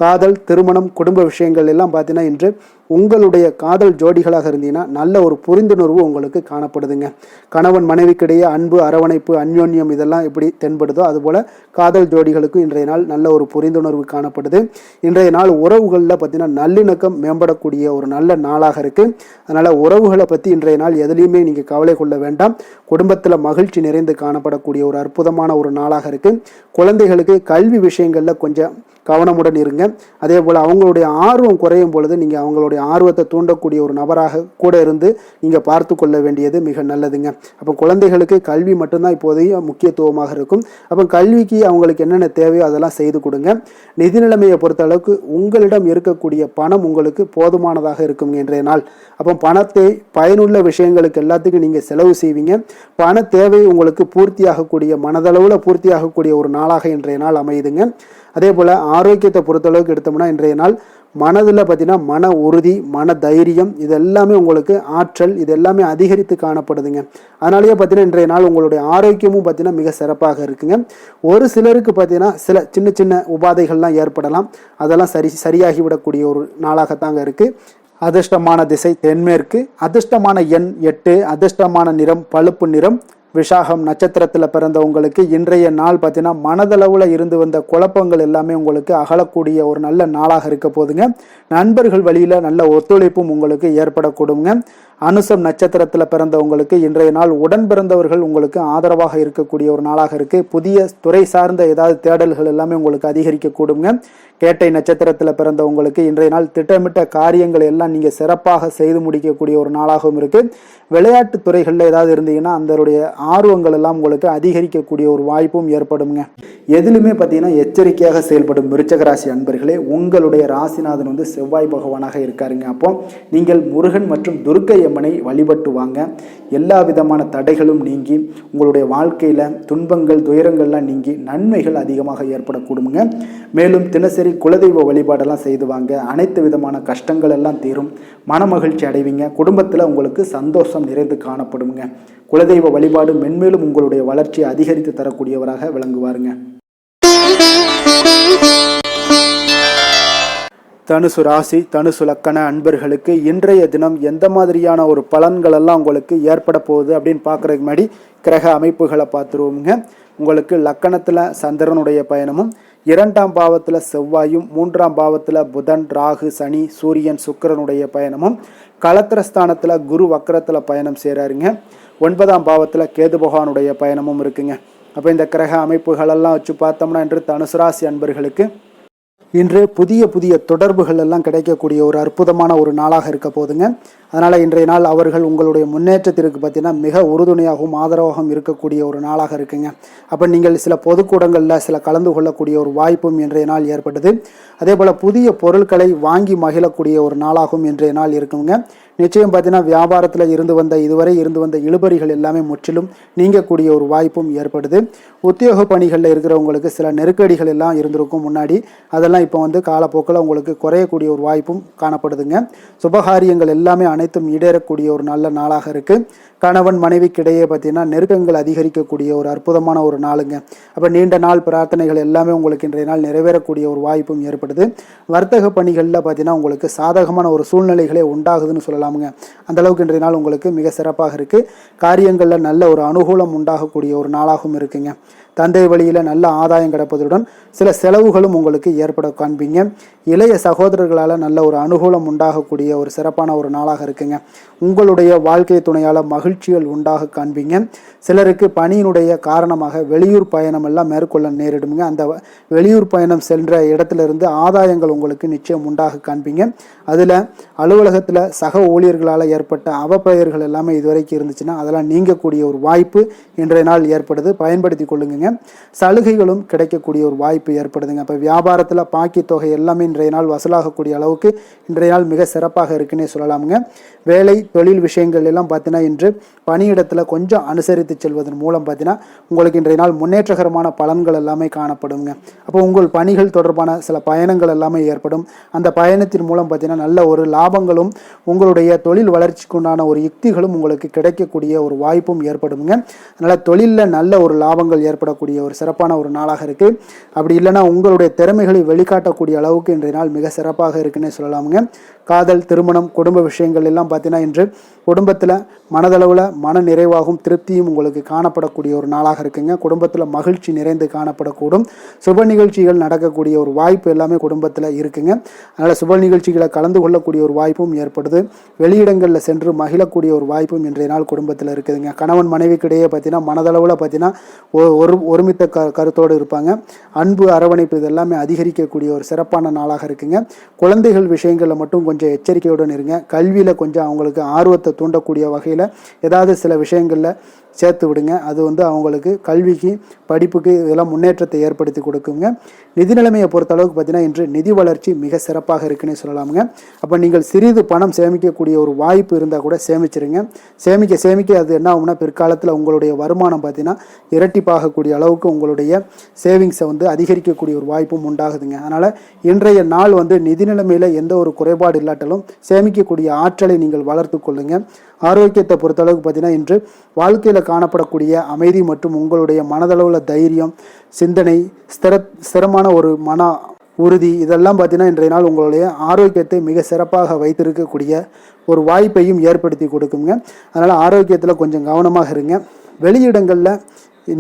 காதல் திருமணம் குடும்ப விஷயங்கள் எல்லாம் பார்த்தீங்கன்னா இன்று உங்களுடைய காதல் ஜோடிகளாக இருந்தீங்கன்னா நல்ல ஒரு புரிந்துணர்வு உங்களுக்கு காணப்படுதுங்க. கணவன் மனைவிக்கிடையே அன்பு அரவணைப்பு அந்யோன்யம் இதெல்லாம் எப்படி தென்படுதோ அதுபோல் காதல் ஜோடிகளுக்கும் இன்றைய நாள் நல்ல ஒரு புரிந்துணர்வு காணப்படுது. இன்றைய நாள் உறவுகளில் பார்த்தீங்கன்னா நல்லிணக்கம் மேம்படக்கூடிய ஒரு நல்ல நாளாக இருக்குது. அதனால் உறவுகளை பற்றி இன்றைய நாள் எதுலேயுமே நீங்கள் கவலை கொள்ள வேண்டாம். குடும்பத்தில் மகிழ்ச்சி நிறைந்து காணப்படக்கூடிய ஒரு அற்புதமான ஒரு நாளாக இருக்குது. குழந்தைகளுக்கு கல்வி விஷயங்களில் கொஞ்சம் கவனமுடன் இருங்க. அதே போல் அவங்களுடைய ஆர்வம் குறையும் பொழுது நீங்கள் அவங்களுடைய ஆர்வத்தை தூண்டக்கூடிய ஒரு நபராக கூட இருந்து நீங்கள் பார்த்து கொள்ள வேண்டியது மிக நல்லதுங்க. அப்போ குழந்தைகளுக்கு கல்வி மட்டும்தான் இப்போதைய முக்கியத்துவமாக இருக்கும். அப்போ கல்விக்கு அவங்களுக்கு என்னென்ன தேவையோ அதெல்லாம் செய்து கொடுங்க. நிதி நிலைமையை பொறுத்த அளவுக்கு உங்களிடம் இருக்கக்கூடிய பணம் உங்களுக்கு போதுமானதாக இருக்குங்க இன்றைய நாள். அப்போ பணத்தை பயனுள்ள விஷயங்களுக்கு எல்லாத்துக்கும் நீங்கள் செலவு செய்வீங்க. பண தேவை உங்களுக்கு பூர்த்தியாகக்கூடிய மனதளவில் பூர்த்தியாகக்கூடிய ஒரு நாளாக இன்றைய நாள் அமையுதுங்க. அதே போல் ஆரோக்கியத்தை பொறுத்தளவுக்கு எடுத்தோம்னா இன்றைய நாள் மனதில் பார்த்தீங்கன்னா மன உறுதி மன தைரியம் இது எல்லாமே உங்களுக்கு ஆற்றல் இது எல்லாமே அதிகரித்து காணப்படுதுங்க. அதனாலேயே பார்த்தீங்கன்னா இன்றைய நாள் உங்களுடைய ஆரோக்கியமும் பார்த்தீங்கன்னா மிக சிறப்பாக இருக்குங்க. ஒரு சிலருக்கு பார்த்தீங்கன்னா சில சின்ன சின்ன உபாதைகள்லாம் ஏற்படலாம். அதெல்லாம் சரியாகிவிடக்கூடிய ஒரு நாளாகத்தாங்க இருக்குது. அதிர்ஷ்டமான திசை தென்மேற்கு. அதிர்ஷ்டமான எண் 8. அதிர்ஷ்டமான நிறம் பழுப்பு நிறம். விசாகம் நட்சத்திரத்தில் பிறந்தவங்களுக்கு இன்றைய நாள் பார்த்தீங்கன்னா மனதளவில் இருந்து வந்த குழப்பங்கள் எல்லாமே உங்களுக்கு அகலக்கூடிய ஒரு நல்ல நாளாக இருக்க போதுங்க. நண்பர்கள் வழியில் நல்ல ஒத்துழைப்பும் உங்களுக்கு ஏற்படக்கூடுங்க. அனுசம் நட்சத்திரத்தில் பிறந்தவங்களுக்கு இன்றைய நாள் உடன் பிறந்தவர்கள் உங்களுக்கு ஆதரவாக இருக்கக்கூடிய ஒரு நாளாக இருக்கு. புதிய துறை சார்ந்த ஏதாவது தேடல்கள் எல்லாமே உங்களுக்கு அதிகரிக்க கூடுங்க. கேட்டை நட்சத்திரத்தில் பிறந்தவங்களுக்கு இன்றைய நாள் திட்டமிட்ட காரியங்கள் எல்லாம் நீங்க சிறப்பாக செய்து முடிக்கக்கூடிய ஒரு நாளாகவும் இருக்கு. விளையாட்டு துறைகளில் ஏதாவது இருந்தீங்கன்னா அதனுடைய ஆர்வங்கள் எல்லாம் உங்களுக்கு அதிகரிக்கக்கூடிய ஒரு வாய்ப்பும் ஏற்படுங்க. எதிலுமே பார்த்தீங்கன்னா எச்சரிக்கையாக செயல்படும் விருச்சக ராசி அன்பர்களே, உங்களுடைய ராசிநாதன் வந்து செவ்வாய் பகவானாக இருக்காருங்க. அப்போ நீங்கள் முருகன் மற்றும் துர்க்கை அம்மனை வழிபட்டு வாங்க. எல்லா விதமான தடைகளும் நீங்கி உங்களுடைய வாழ்க்கையில துன்பங்கள் துயரங்கள்லாம் நீங்கி நன்மைகள் அதிகமாக ஏற்படக்கூடுங்க. மேலும் தினசரி குலதெய்வ வழிபாடெல்லாம் செய்து வாங்க. அனைத்து விதமான கஷ்டங்கள் எல்லாம் தீரும். மனமகிழ்ச்சி அடைவீங்க. குடும்பத்தில் உங்களுக்கு சந்தோஷம் நிறைந்து காணப்படுங்க. குலதெய்வ வழிபாடு மென்மேலும் உங்களுடைய வளர்ச்சியை அதிகரித்து தரக்கூடியவராக விளங்குவாருங்க. தனுசு ராசி தனுசு லக்கண அன்பர்களுக்கு இன்றைய தினம் எந்த மாதிரியான ஒரு பலன்கள் எல்லாம் உங்களுக்கு ஏற்பட போகுது அப்படின்னு பார்க்குறதுக்கு முன்னாடி கிரக அமைப்புகளை பார்த்துருவோங்க. உங்களுக்கு லக்கணத்தில் சந்திரனுடைய பயணமும், 2ஆம் பாவத்தில் செவ்வாயும், 3ஆம் பாவத்தில் புதன் ராகு சனி சூரியன் சுக்கிரனுடைய பயணமும், களத்திரஸ்தானத்தில் குரு வக்கரத்தில் பயணம் செய்கிறாருங்க. 9ஆம் பாவத்தில் கேது பகவானுடைய பயணமும் இருக்குங்க. அப்போ இந்த கிரக அமைப்புகளெல்லாம் வச்சு பார்த்தோம்னா இன்று தனுசு ராசி அன்பர்களுக்கு இன்று புதிய புதிய தொடர்புகள் எல்லாம் கிடைக்கக்கூடிய ஒரு அற்புதமான ஒரு நாளாக இருக்க போதுங்க. அதனால் இன்றைய நாள் அவர்கள் உங்களுடைய முன்னேற்றத்திற்கு பார்த்தீங்கன்னா மிக உறுதுணையாகவும் ஆதரவாகவும் இருக்கக்கூடிய ஒரு நாளாக இருக்குங்க. அப்போ நீங்கள் சில பொதுக்கூடங்களில் சில கலந்து கொள்ளக்கூடிய ஒரு வாய்ப்பும் இன்றைய நாள் ஏற்பட்டது. அதே போல் புதிய பொருட்களை வாங்கி மகிழக்கூடிய ஒரு நாளாகவும் இன்றைய நாள் இருக்குங்க. நிச்சயம் பார்த்தீங்கன்னா வியாபாரத்தில் இதுவரை இருந்து வந்த இழுபறிகள் எல்லாமே முற்றிலும் நீங்கக்கூடிய ஒரு வாய்ப்பும் ஏற்படுது. உத்தியோக பணிகளில் இருக்கிறவங்களுக்கு சில நெருக்கடிகள் எல்லாம் இருந்திருக்கும் முன்னாடி, அதெல்லாம் இப்போ வந்து காலப்போக்கில் உங்களுக்கு குறையக்கூடிய ஒரு வாய்ப்பும் காணப்படுதுங்க. சுபகாரியங்கள் எல்லாமே அனைத்தும் ஈடேறக்கூடிய ஒரு நல்ல நாளாக இருக்கு. கணவன் மனைவிக்கிடையே பார்த்தீங்கன்னா நெருக்கங்கள் அதிகரிக்கக்கூடிய ஒரு அற்புதமான ஒரு நாளுங்க. அப்போ நீண்ட நாள் பிரார்த்தனைகள் எல்லாமே உங்களுக்கு இன்றைய நாள் நிறைவேறக்கூடிய ஒரு வாய்ப்பும் ஏற்படுது. வர்த்தக பணிகளில் பார்த்தீங்கன்னா உங்களுக்கு சாதகமான ஒரு சூழ்நிலைகளே உண்டாகுதுன்னு சொல்லலாமுங்க. அந்த அளவுக்கு இன்றைய நாள் உங்களுக்கு மிக சிறப்பாக இருக்கு. காரியங்களில் நல்ல ஒரு அனுகூலம் உண்டாகக்கூடிய ஒரு நாளாகவும் இருக்குங்க. தந்தை வழியில் நல்ல ஆதாயம் கிடைப்பதுடன் சில செலவுகளும் உங்களுக்கு ஏற்பட காண்பீங்க. இளைய சகோதரர்களால் நல்ல ஒரு அனுகூலம் உண்டாகக்கூடிய ஒரு சிறப்பான ஒரு நாளாக இருக்குங்க. உங்களுடைய வாழ்க்கை துணையால் மகிழ்ச்சிகள் உண்டாக காண்பீங்க. சிலருக்கு பணியினுடைய காரணமாக வெளியூர் பயணம் எல்லாம் மேற்கொள்ள நேரிடுங்க. அந்த வெளியூர் பயணம் சென்ற இடத்துல இருந்து ஆதாயங்கள் உங்களுக்கு நிச்சயம் உண்டாக காண்பீங்க. அதில் அலுவலகத்தில் சக ஊழியர்களால் ஏற்பட்ட அவப்பெயர்கள் எல்லாமே இதுவரைக்கும் இருந்துச்சுன்னா அதெல்லாம் நீங்கக்கூடிய ஒரு வாய்ப்பு இன்றைய நாள் ஏற்படுது. பயன்படுத்தி கொள்ளுங்க. சலுகைகளும் கிடைக்கக்கூடிய ஒரு வாய்ப்பு ஏற்படுதுங்க. அப்போ வியாபாரத்தில் பாக்கி தொகை எல்லாமே இன்றைய நாள் வசூலாகக்கூடிய அளவுக்கு இன்றைய நாள் மிக சிறப்பாக இருக்குன்னே சொல்லலாமுங்க. வேலை தொழில் விஷயங்கள் எல்லாம் பார்த்தீங்கன்னா இன்று பணியிடத்தில் கொஞ்சம் அனுசரித்து செல்வதன் மூலம் பார்த்தீங்கன்னா உங்களுக்கு இன்றைய நாள் முன்னேற்றகரமான பலன்கள் எல்லாமே காணப்படுங்க. அப்போ உங்கள் பணிகள் தொடர்பான சில பயணங்கள் எல்லாமே ஏற்படும். அந்த பயணத்தின் மூலம் பார்த்தீங்கன்னா நல்ல ஒரு லாபங்களும் உங்களுடைய தொழில் வளர்ச்சிக்குண்டான ஒரு யுக்திகளும் உங்களுக்கு கிடைக்கக்கூடிய ஒரு வாய்ப்பும் ஏற்படுங்க. அதனால் தொழிலில் நல்ல ஒரு லாபங்கள் ஏற்படக்கூடிய ஒரு சிறப்பான ஒரு நாளாக இருக்கு. அப்படி இல்லைன்னா உங்களுடைய திறமைகளை வெளிக்காட்டக்கூடிய அளவுக்கு இன்றைய நாள் மிக சிறப்பாக இருக்குன்னே சொல்லலாமுங்க. காதல் திருமணம் குடும்ப விஷயங்கள் எல்லாம் பார்த்தீங்கன்னா இன்று குடும்பத்தில் மனதளவில் மன நிறைவாகவும் திருப்தியும் உங்களுக்கு காணப்படக்கூடிய ஒரு நாளாக இருக்குங்க. குடும்பத்தில் மகிழ்ச்சி நிறைந்து காணப்படக்கூடும். சுப நிகழ்ச்சிகள் நடக்கக்கூடிய ஒரு வாய்ப்பு எல்லாமே குடும்பத்தில் இருக்குங்க. அதனால் சுப நிகழ்ச்சிகளை கலந்து கொள்ளக்கூடிய ஒரு வாய்ப்பும் ஏற்படுது. வெளியிடங்களில் சென்று மகிழக்கூடிய ஒரு வாய்ப்பும் இன்றைய நாள் குடும்பத்தில் இருக்குதுங்க. கணவன் மனைவிக்கிடையே பார்த்தீங்கன்னா மனதளவில் பார்த்தீங்கன்னா ஒருமித்த கருத்தோடு இருப்பாங்க. அன்பு அரவணைப்பு இதெல்லாமே அதிகரிக்கக்கூடிய ஒரு சிறப்பான நாளாக இருக்குங்க. குழந்தைகள் விஷயங்களில் மட்டும் கொஞ்சம் எச்சரிக்கையுடன் இருங்க. கல்வியில் கொஞ்சம் அவங்களுக்கு ஆர்வத்தை தூண்டக்கூடிய வகையில் ஏதாவது சில விஷயங்களில் சேர்த்து விடுங்க. அது வந்து அவங்களுக்கு கல்விக்கு படிப்புக்கு இதெல்லாம் முன்னேற்றத்தை ஏற்படுத்தி கொடுக்குங்க. நிதி நிலைமையை பொறுத்த அளவுக்கு பார்த்தீங்கன்னா இன்று நிதி வளர்ச்சி மிக சிறப்பாக இருக்குன்னு சொல்லலாமுங்க. அப்போ நீங்கள் சிறிது பணம் சேமிக்கக்கூடிய ஒரு வாய்ப்பு இருந்தால் கூட சேமிச்சிருங்க. சேமிக்க அது என்ன ஆகும்னா பிற்காலத்தில் உங்களுடைய வருமானம் பார்த்தீங்கன்னா இரட்டிப்பாகக்கூடிய அளவுக்கு உங்களுடைய சேவிங்ஸை வந்து அதிகரிக்கக்கூடிய ஒரு வாய்ப்பும் உண்டாகுதுங்க. அதனால் இன்றைய நாள் வந்து நிதி நிலைமையில் எந்த ஒரு குறைபாடு இல்லாட்டாலும் சேமிக்கக்கூடிய ஆற்றலை நீங்கள் வளர்த்து கொள்ளுங்க. ஆரோக்கியத்தை பொறுத்தளவுக்கு பார்த்தீங்கன்னா இன்று வாழ்க்கையில் காணப்படக்கூடிய அமைதி மற்றும் உங்களுடைய மனதளவில் தைரியம் சிந்தனை ஸ்திரமான ஒரு மன உறுதி இதெல்லாம் பார்த்தீங்கன்னா இன்றைய நாள் உங்களுடைய ஆரோக்கியத்தை மிக சிறப்பாக வைத்திருக்கக்கூடிய ஒரு வாய்ப்பையும் ஏற்படுத்தி கொடுக்குங்க. அதனால் ஆரோக்கியத்தில் கொஞ்சம் கவனமாக இருங்க. வெளியிடங்களில்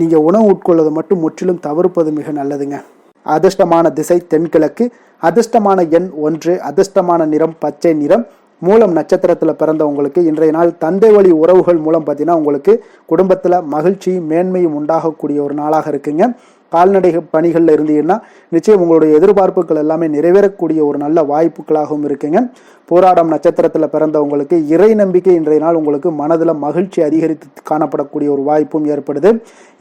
நீங்கள் உணவு உட்கொள்வதை மட்டும் முற்றிலும் தவிர்ப்பது மிக நல்லதுங்க. அதிர்ஷ்டமான திசை தென்கிழக்கு, அதிர்ஷ்டமான எண் 1, அதிர்ஷ்டமான நிறம் பச்சை நிறம், மூலம் நட்சத்திரத்தில் பிறந்தவங்களுக்கு இன்றைய நாள் தந்தை வழி உறவுகள் மூலம் பார்த்தீங்கன்னா உங்களுக்கு குடும்பத்தில் மகிழ்ச்சியும் மேன்மையும் உண்டாகக்கூடிய ஒரு நாளாக இருக்குங்க. கால்நடை பணிகளில் இருந்தீங்கன்னா நிச்சயம் உங்களுடைய எதிர்பார்ப்புகள் எல்லாமே நிறைவேறக்கூடிய ஒரு நல்ல வாய்ப்புகளாகவும் இருக்குங்க. போராடம் நட்சத்திரத்தில் பிறந்தவங்களுக்கு இறை நம்பிக்கை இன்றைய நாள் உங்களுக்கு மனதில் மகிழ்ச்சி அதிகரித்து காணப்படக்கூடிய ஒரு வாய்ப்பும் ஏற்படுது.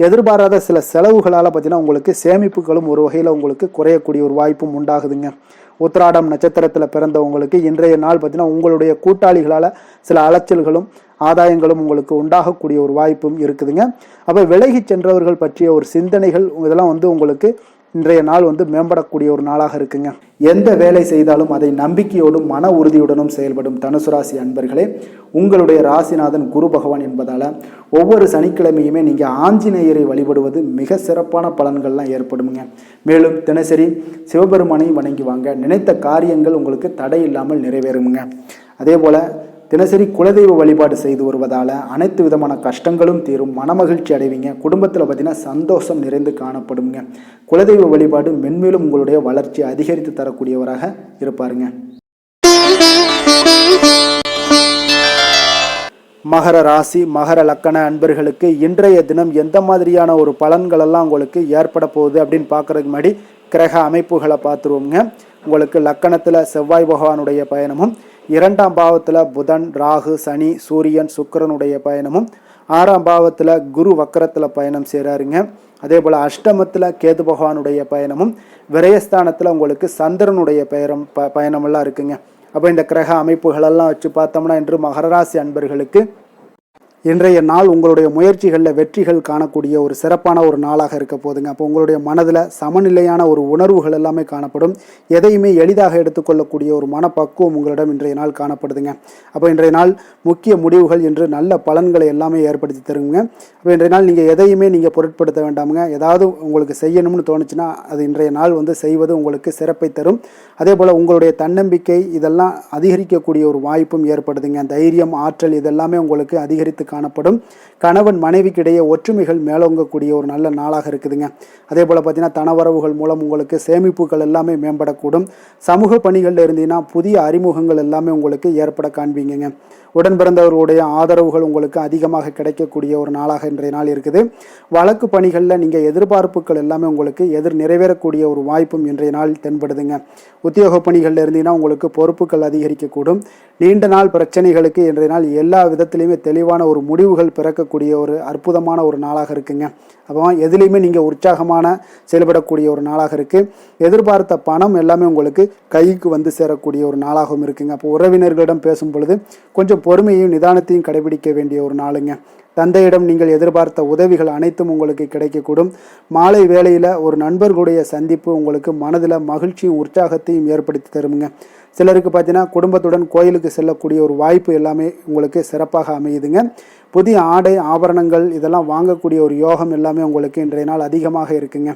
எதிர்பாராத சில செலவுகளால் பார்த்தீங்கன்னா உங்களுக்கு சேமிப்புகளும் ஒரு வகையில் உங்களுக்கு குறையக்கூடிய ஒரு வாய்ப்பும் உண்டாகுதுங்க. உத்திராடம் நட்சத்திரத்தில் பிறந்தவங்களுக்கு இன்றைய நாள் பார்த்தீங்கன்னா உங்களுடைய கூட்டாளிகளால் சில அலைச்சல்களும் ஆதாயங்களும் உங்களுக்கு உண்டாகக்கூடிய ஒரு வாய்ப்பும் இருக்குதுங்க. அப்போ விலகி சென்றவர்கள் பற்றிய ஒரு சிந்தனைகள் இதெல்லாம் உங்களுக்கு இன்றைய நாள் மேம்படக்கூடிய ஒரு நாளாக இருக்குங்க. எந்த வேலை செய்தாலும் அதை நம்பிக்கையோடும் மன உறுதியுடனும் செயல்படும் தனுசு ராசி அன்பர்களே, உங்களுடைய ராசிநாதன் குரு பகவான் என்பதால் ஒவ்வொரு சனிக்கிழமையுமே நீங்கள் ஆஞ்சநேயரை வழிபடுவது மிக சிறப்பான பலன்கள்லாம் ஏற்படுங்க. மேலும் தினசரி சிவபெருமானை வணங்கி வாங்க, நினைத்த காரியங்கள் உங்களுக்கு தடை இல்லாமல் நிறைவேறுங்க. அதே போல் தினசரி குலதெய்வ வழிபாடு செய்து வருவதால் அனைத்து விதமான கஷ்டங்களும் தீரும், மனமகிழ்ச்சி அடைவீங்க. குடும்பத்தில் பார்த்தீங்கன்னா சந்தோஷம் நிறைந்து காணப்படுங்க. குலதெய்வ வழிபாடு மென்மேலும் உங்களுடைய வளர்ச்சி அதிகரித்து தரக்கூடியவராக இருப்பாருங்க. மகர ராசி மகர லக்கண அன்பர்களுக்கு இன்றைய தினம் எந்த மாதிரியான ஒரு பலன்களெல்லாம் உங்களுக்கு ஏற்பட போகுது அப்படின்னு பார்க்குறதுக்கு முன்னாடி கிரக அமைப்புகளை பார்த்துருவோங்க. உங்களுக்கு லக்கணத்தில் செவ்வாய் பகவானுடைய பயணமும், 2ஆம் பாவத்தில் புதன் ராகு சனி சூரியன் சுக்கிரனுடைய பயணமும், 6ஆம் பாவத்தில் குரு வக்கரத்தில் பயணம் செய்கிறாருங்க. அதே போல் அஷ்டமத்தில் கேது பகவானுடைய பயணமும், விரயஸ்தானத்தில் உங்களுக்கு சந்திரனுடைய பயணமெல்லாம் இருக்குங்க. அப்போ இந்த கிரக அமைப்புகளெல்லாம் வச்சு பார்த்தோம்னா இன்று மகர ராசி அன்பர்களுக்கு இன்றைய நாள் உங்களுடைய முயற்சிகளில் வெற்றிகள் காணக்கூடிய ஒரு சிறப்பான ஒரு நாளாக இருக்க போதுங்க. அப்போ உங்களுடைய மனதில் சமநிலையான ஒரு உணர்வுகள் எல்லாமே காணப்படும். எதையுமே எளிதாக எடுத்துக்கொள்ளக்கூடிய ஒரு மனப்பக்குவம் உங்களிடம் இன்றைய நாள் காணப்படுதுங்க. அப்போ இன்றைய நாள் முக்கிய முடிவுகள் என்று நல்ல பலன்களை எல்லாமே ஏற்படுத்தி தருங்க. அப்போ இன்றைய நாள் நீங்கள் எதையுமே நீங்கள் பொருட்படுத்த வேண்டாமுங்க. ஏதாவது உங்களுக்கு செய்யணும்னு தோணுச்சுன்னா அது இன்றைய நாள் செய்வது உங்களுக்கு சிறப்பை தரும். அதே போல் உங்களுடைய தன்னம்பிக்கை இதெல்லாம் அதிகரிக்கக்கூடிய ஒரு வாய்ப்பும் ஏற்படுதுங்க. தைரியம் ஆற்றல் இதெல்லாமே உங்களுக்கு அதிகரித்து காணப்படும். கணவன் மனைவிக்கிடையே ஒற்றுமைகள் மேலோங்கக்கூடிய ஒரு நல்ல நாளாக இருக்குதுங்க. அதே போல் பார்த்தீங்கன்னா தனவரவுகள் மூலம் உங்களுக்கு சேமிப்புகள் எல்லாமே மேம்படக்கூடும். சமூக பணிகளில் இருந்தீங்கன்னா புதிய அறிமுகங்கள் எல்லாமே உங்களுக்கு ஏற்பட காண்பீங்க. உடன் பிறந்தவர்களுடைய ஆதரவுகள் உங்களுக்கு அதிகமாக கிடைக்கக்கூடிய ஒரு நாளாக இன்றைய நாள் இருக்குது. வழக்கு பணிகளில் நீங்கள் எதிர்பார்ப்புகள் எல்லாமே உங்களுக்கு நிறைவேறக்கூடிய ஒரு வாய்ப்பும் இன்றைய நாள் தென்படுதுங்க. உத்தியோக பணிகளில் இருந்தீங்கன்னா உங்களுக்கு பொறுப்புகள் அதிகரிக்கக்கூடும். நீண்ட நாள் பிரச்சனைகளுக்கு இன்றைய நாள் எல்லா விதத்திலையுமே தெளிவான ஒரு முடிவுகள் பிறக்கக்கூடிய ஒரு அற்புதமான ஒரு நாளாக இருக்குங்க. அப்போ எதுலேயுமே நீங்கள் உற்சாகமான செயல்படக்கூடிய ஒரு நாளாக இருக்குது. எதிர்பார்த்த பணம் எல்லாமே உங்களுக்கு கைக்கு சேரக்கூடிய ஒரு நாளாகவும் இருக்குங்க. அப்போ உறவினர்களிடம் பேசும் பொழுது கொஞ்சம் பொறுமையும் நிதானத்தையும் கடைபிடிக்க வேண்டிய ஒரு நாளுங்க. தந்தையிடம் நீங்கள் எதிர்பார்த்த உதவிகள் அனைத்தும் உங்களுக்கு கிடைக்கக்கூடும். மாலை வேளையில் ஒரு நண்பர்களுடைய சந்திப்பு உங்களுக்கு மனதில் மகிழ்ச்சியும் உற்சாகத்தையும் ஏற்படுத்தி தருமுங்க. சிலருக்கு பார்த்தீங்கன்னா குடும்பத்துடன் கோயிலுக்கு செல்லக்கூடிய ஒரு வாய்ப்பு எல்லாமே உங்களுக்கு சிறப்பாக அமையுதுங்க. புதிய ஆடை ஆபரணங்கள் இதெல்லாம் வாங்கக்கூடிய ஒரு யோகம் எல்லாமே உங்களுக்கு இன்றைய நாள் அதிகமாக இருக்குங்க.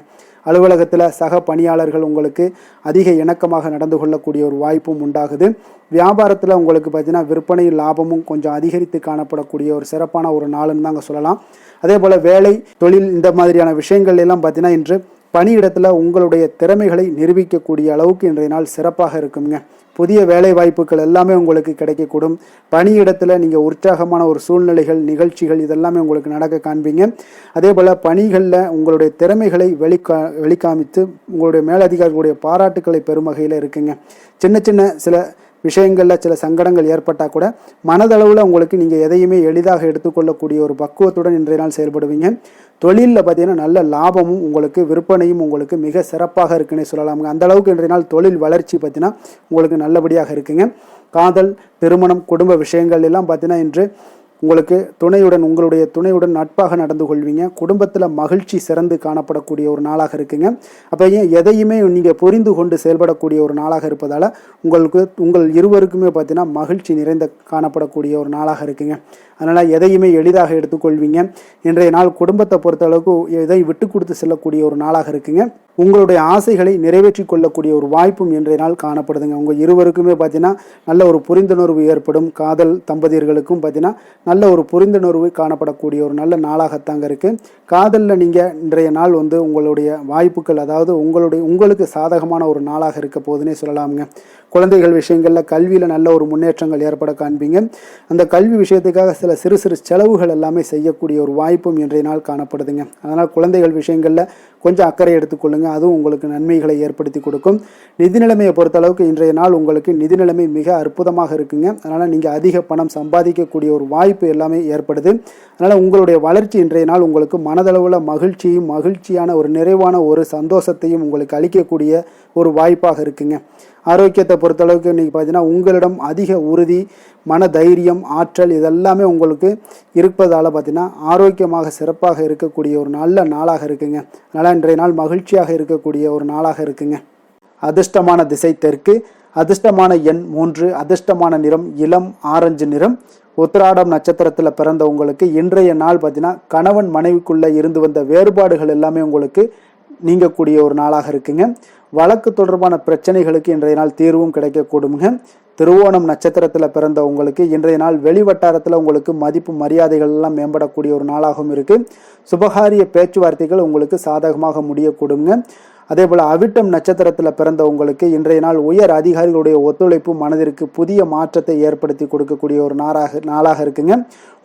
அலுவலகத்தில் சக பணியாளர்கள் உங்களுக்கு அதிக இணக்கமாக நடந்து கொள்ளக்கூடிய ஒரு வாய்ப்பும் உண்டாகுது. வியாபாரத்தில் உங்களுக்கு பார்த்தீங்கன்னா விற்பனை லாபமும் கொஞ்சம் அதிகரித்து காணப்படக்கூடிய ஒரு சிறப்பான ஒரு நாளுன்னு தாங்க சொல்லலாம். அதே போல் வேலை தொழில் இந்த மாதிரியான விஷயங்கள் எல்லாம் பார்த்தீங்கன்னா இன்று பணியிடத்தில் உங்களுடைய திறமைகளை நிரூபிக்கக்கூடிய அளவுக்கு இன்றைய நாள் சிறப்பாக இருக்குங்க. புதிய வேலை வாய்ப்புகள் எல்லாமே உங்களுக்கு கிடைக்கக்கூடும். பணியிடத்தில் நீங்கள் உற்சாகமான ஒரு சூழ்நிலைகள் நிகழ்ச்சிகள் இதெல்லாமே உங்களுக்கு நடக்க காண்பீங்க. அதே போல் பணிகளில் உங்களுடைய திறமைகளை வெளிக்காமித்து உங்களுடைய மேலதிகாரிகளுடைய பாராட்டுக்களை பெறும் வகையில் இருக்குங்க. சின்ன சில விஷயங்களில் சில சங்கடங்கள் ஏற்பட்டால் கூட மனதளவில் உங்களுக்கு நீங்கள் எதையுமே எளிதாக எடுத்துக்கொள்ளக்கூடிய ஒரு பக்குவத்துடன் இன்றைய நாள் செயல்படுவீங்க. தொழிலில் பார்த்தீங்கன்னா நல்ல லாபமும் உங்களுக்கு விற்பனையும் உங்களுக்கு மிக சிறப்பாக இருக்குன்னே சொல்லலாமுங்க. அந்த அளவுக்கு இன்றைய நாள் தொழில் வளர்ச்சி பார்த்தீங்கன்னா உங்களுக்கு நல்லபடியாக இருக்குங்க. காதல் திருமணம் குடும்ப விஷயங்கள் எல்லாம் பார்த்தீங்கன்னா இன்று உங்களுக்கு உங்களுடைய துணையுடன் நட்பாக நடந்து கொள்வீங்க. குடும்பத்தில் மகிழ்ச்சி சிறந்து காணப்படக்கூடிய ஒரு நாளாக இருக்குங்க. அப்போ எதையுமே நீங்கள் புரிந்து கொண்டு செயல்படக்கூடிய ஒரு நாளாக இருப்பதால் உங்கள் இருவருக்குமே பார்த்தீங்கன்னா மகிழ்ச்சி நிறைந்த காணப்படக்கூடிய ஒரு நாளாக இருக்குங்க. அதனால் எதையுமே எளிதாக எடுத்துக்கொள்வீங்க. இன்றைய நாள் குடும்பத்தை பொறுத்தளவுக்கு எதை விட்டு கொடுத்து செல்லக்கூடிய ஒரு நாளாக இருக்குங்க. உங்களுடைய ஆசைகளை நிறைவேற்றி கொள்ளக்கூடிய ஒரு வாய்ப்பும் இன்றைய நாள் காணப்படுதுங்க. உங்கள் இருவருக்குமே பார்த்தீங்கன்னா நல்ல ஒரு புரிந்துணர்வு ஏற்படும். காதல் தம்பதியர்களுக்கும் பார்த்தீங்கன்னா நல்ல ஒரு புரிந்துணர்வு காணப்படக்கூடிய ஒரு நல்ல நாளாகத்தாங்க இருக்குது. காதலில் நீங்கள் இன்றைய நாள் வந்து உங்களுடைய வாய்ப்புகள், அதாவது உங்களுக்கு சாதகமான ஒரு நாளாக இருக்க போதுன்னே சொல்லலாமுங்க. குழந்தைகள் விஷயங்களில் கல்வியில் நல்ல ஒரு முன்னேற்றங்கள் ஏற்பட காண்பீங்க. அந்த கல்வி விஷயத்துக்காக சில சிறு சிறு செலவுகள் எல்லாமே செய்யக்கூடிய ஒரு வாய்ப்பும் இன்றைய நாள் காணப்படுதுங்க. அதனால் குழந்தைகள் விஷயங்களில் கொஞ்சம் அக்கறை எடுத்துக்கொள்ளுங்க. அதுவும் உங்களுக்கு நன்மைகளை ஏற்படுத்தி கொடுக்கும். நிதி நிலைமையை பொறுத்தளவுக்கு இன்றைய நாள் உங்களுக்கு நிதி நிலைமை மிக அற்புதமாக இருக்குங்க. அதனால் நீங்கள் அதிக பணம் சம்பாதிக்கக்கூடிய ஒரு வாய்ப்பு எல்லாமே ஏற்படுது. அதனால் உங்களுடைய வளர்ச்சி இன்றைய நாள் உங்களுக்கு மனதளவில் மகிழ்ச்சியும் மகிழ்ச்சியான ஒரு நிறைவான ஒரு சந்தோஷத்தையும் உங்களுக்கு அளிக்கக்கூடிய ஒரு வாய்ப்பாக இருக்குங்க. ஆரோக்கியத்தை பொறுத்தளவுக்கு இன்றைக்கி பார்த்தீங்கன்னா உங்களிடம் அதிக உறுதி, மன தைரியம், ஆற்றல் இதெல்லாமே உங்களுக்கு இருப்பதால் பார்த்தீங்கன்னா ஆரோக்கியமாக சிறப்பாக இருக்கக்கூடிய ஒரு நல்ல நாளாக இருக்குங்க. அதனால் இன்றைய நாள் மகிழ்ச்சியாக இருக்கக்கூடிய ஒரு நாளாக இருக்குங்க. அதிர்ஷ்டமான திசை தெற்கு, அதிர்ஷ்டமான எண் 3, அதிர்ஷ்டமான நிறம் இளம் ஆரஞ்சு நிறம். உத்திராடம் நட்சத்திரத்தில் பிறந்த உங்களுக்கு இன்றைய நாள் பார்த்தீங்கன்னா கணவன் மனைவிக்குள்ளே இருந்து வந்த வேறுபாடுகள் எல்லாமே உங்களுக்கு நீங்கக்கூடிய ஒரு நாளாக இருக்குங்க. வழக்கு தொடர்பான பிரச்சனைகளுக்கு இன்றைய நாள் தீர்வும் கிடைக்கக்கூடுங்க. திருவோணம் நட்சத்திரத்தில் பிறந்த உங்களுக்கு இன்றைய நாள் வெளிவட்டாரத்தில் உங்களுக்கு மதிப்பு மரியாதைகள் எல்லாம் மேம்படக்கூடிய ஒரு நாளாகவும் இருக்குது. சுபகாரிய பேச்சுவார்த்தைகள் உங்களுக்கு சாதகமாக முடியக்கூடுங்க. அதே போல் அவிட்டம் நட்சத்திரத்தில் பிறந்த உங்களுக்கு இன்றைய நாள் உயர் அதிகாரிகளுடைய ஒத்துழைப்பு மனதிற்கு புதிய மாற்றத்தை ஏற்படுத்தி கொடுக்கக்கூடிய ஒரு நாளாக இருக்குங்க.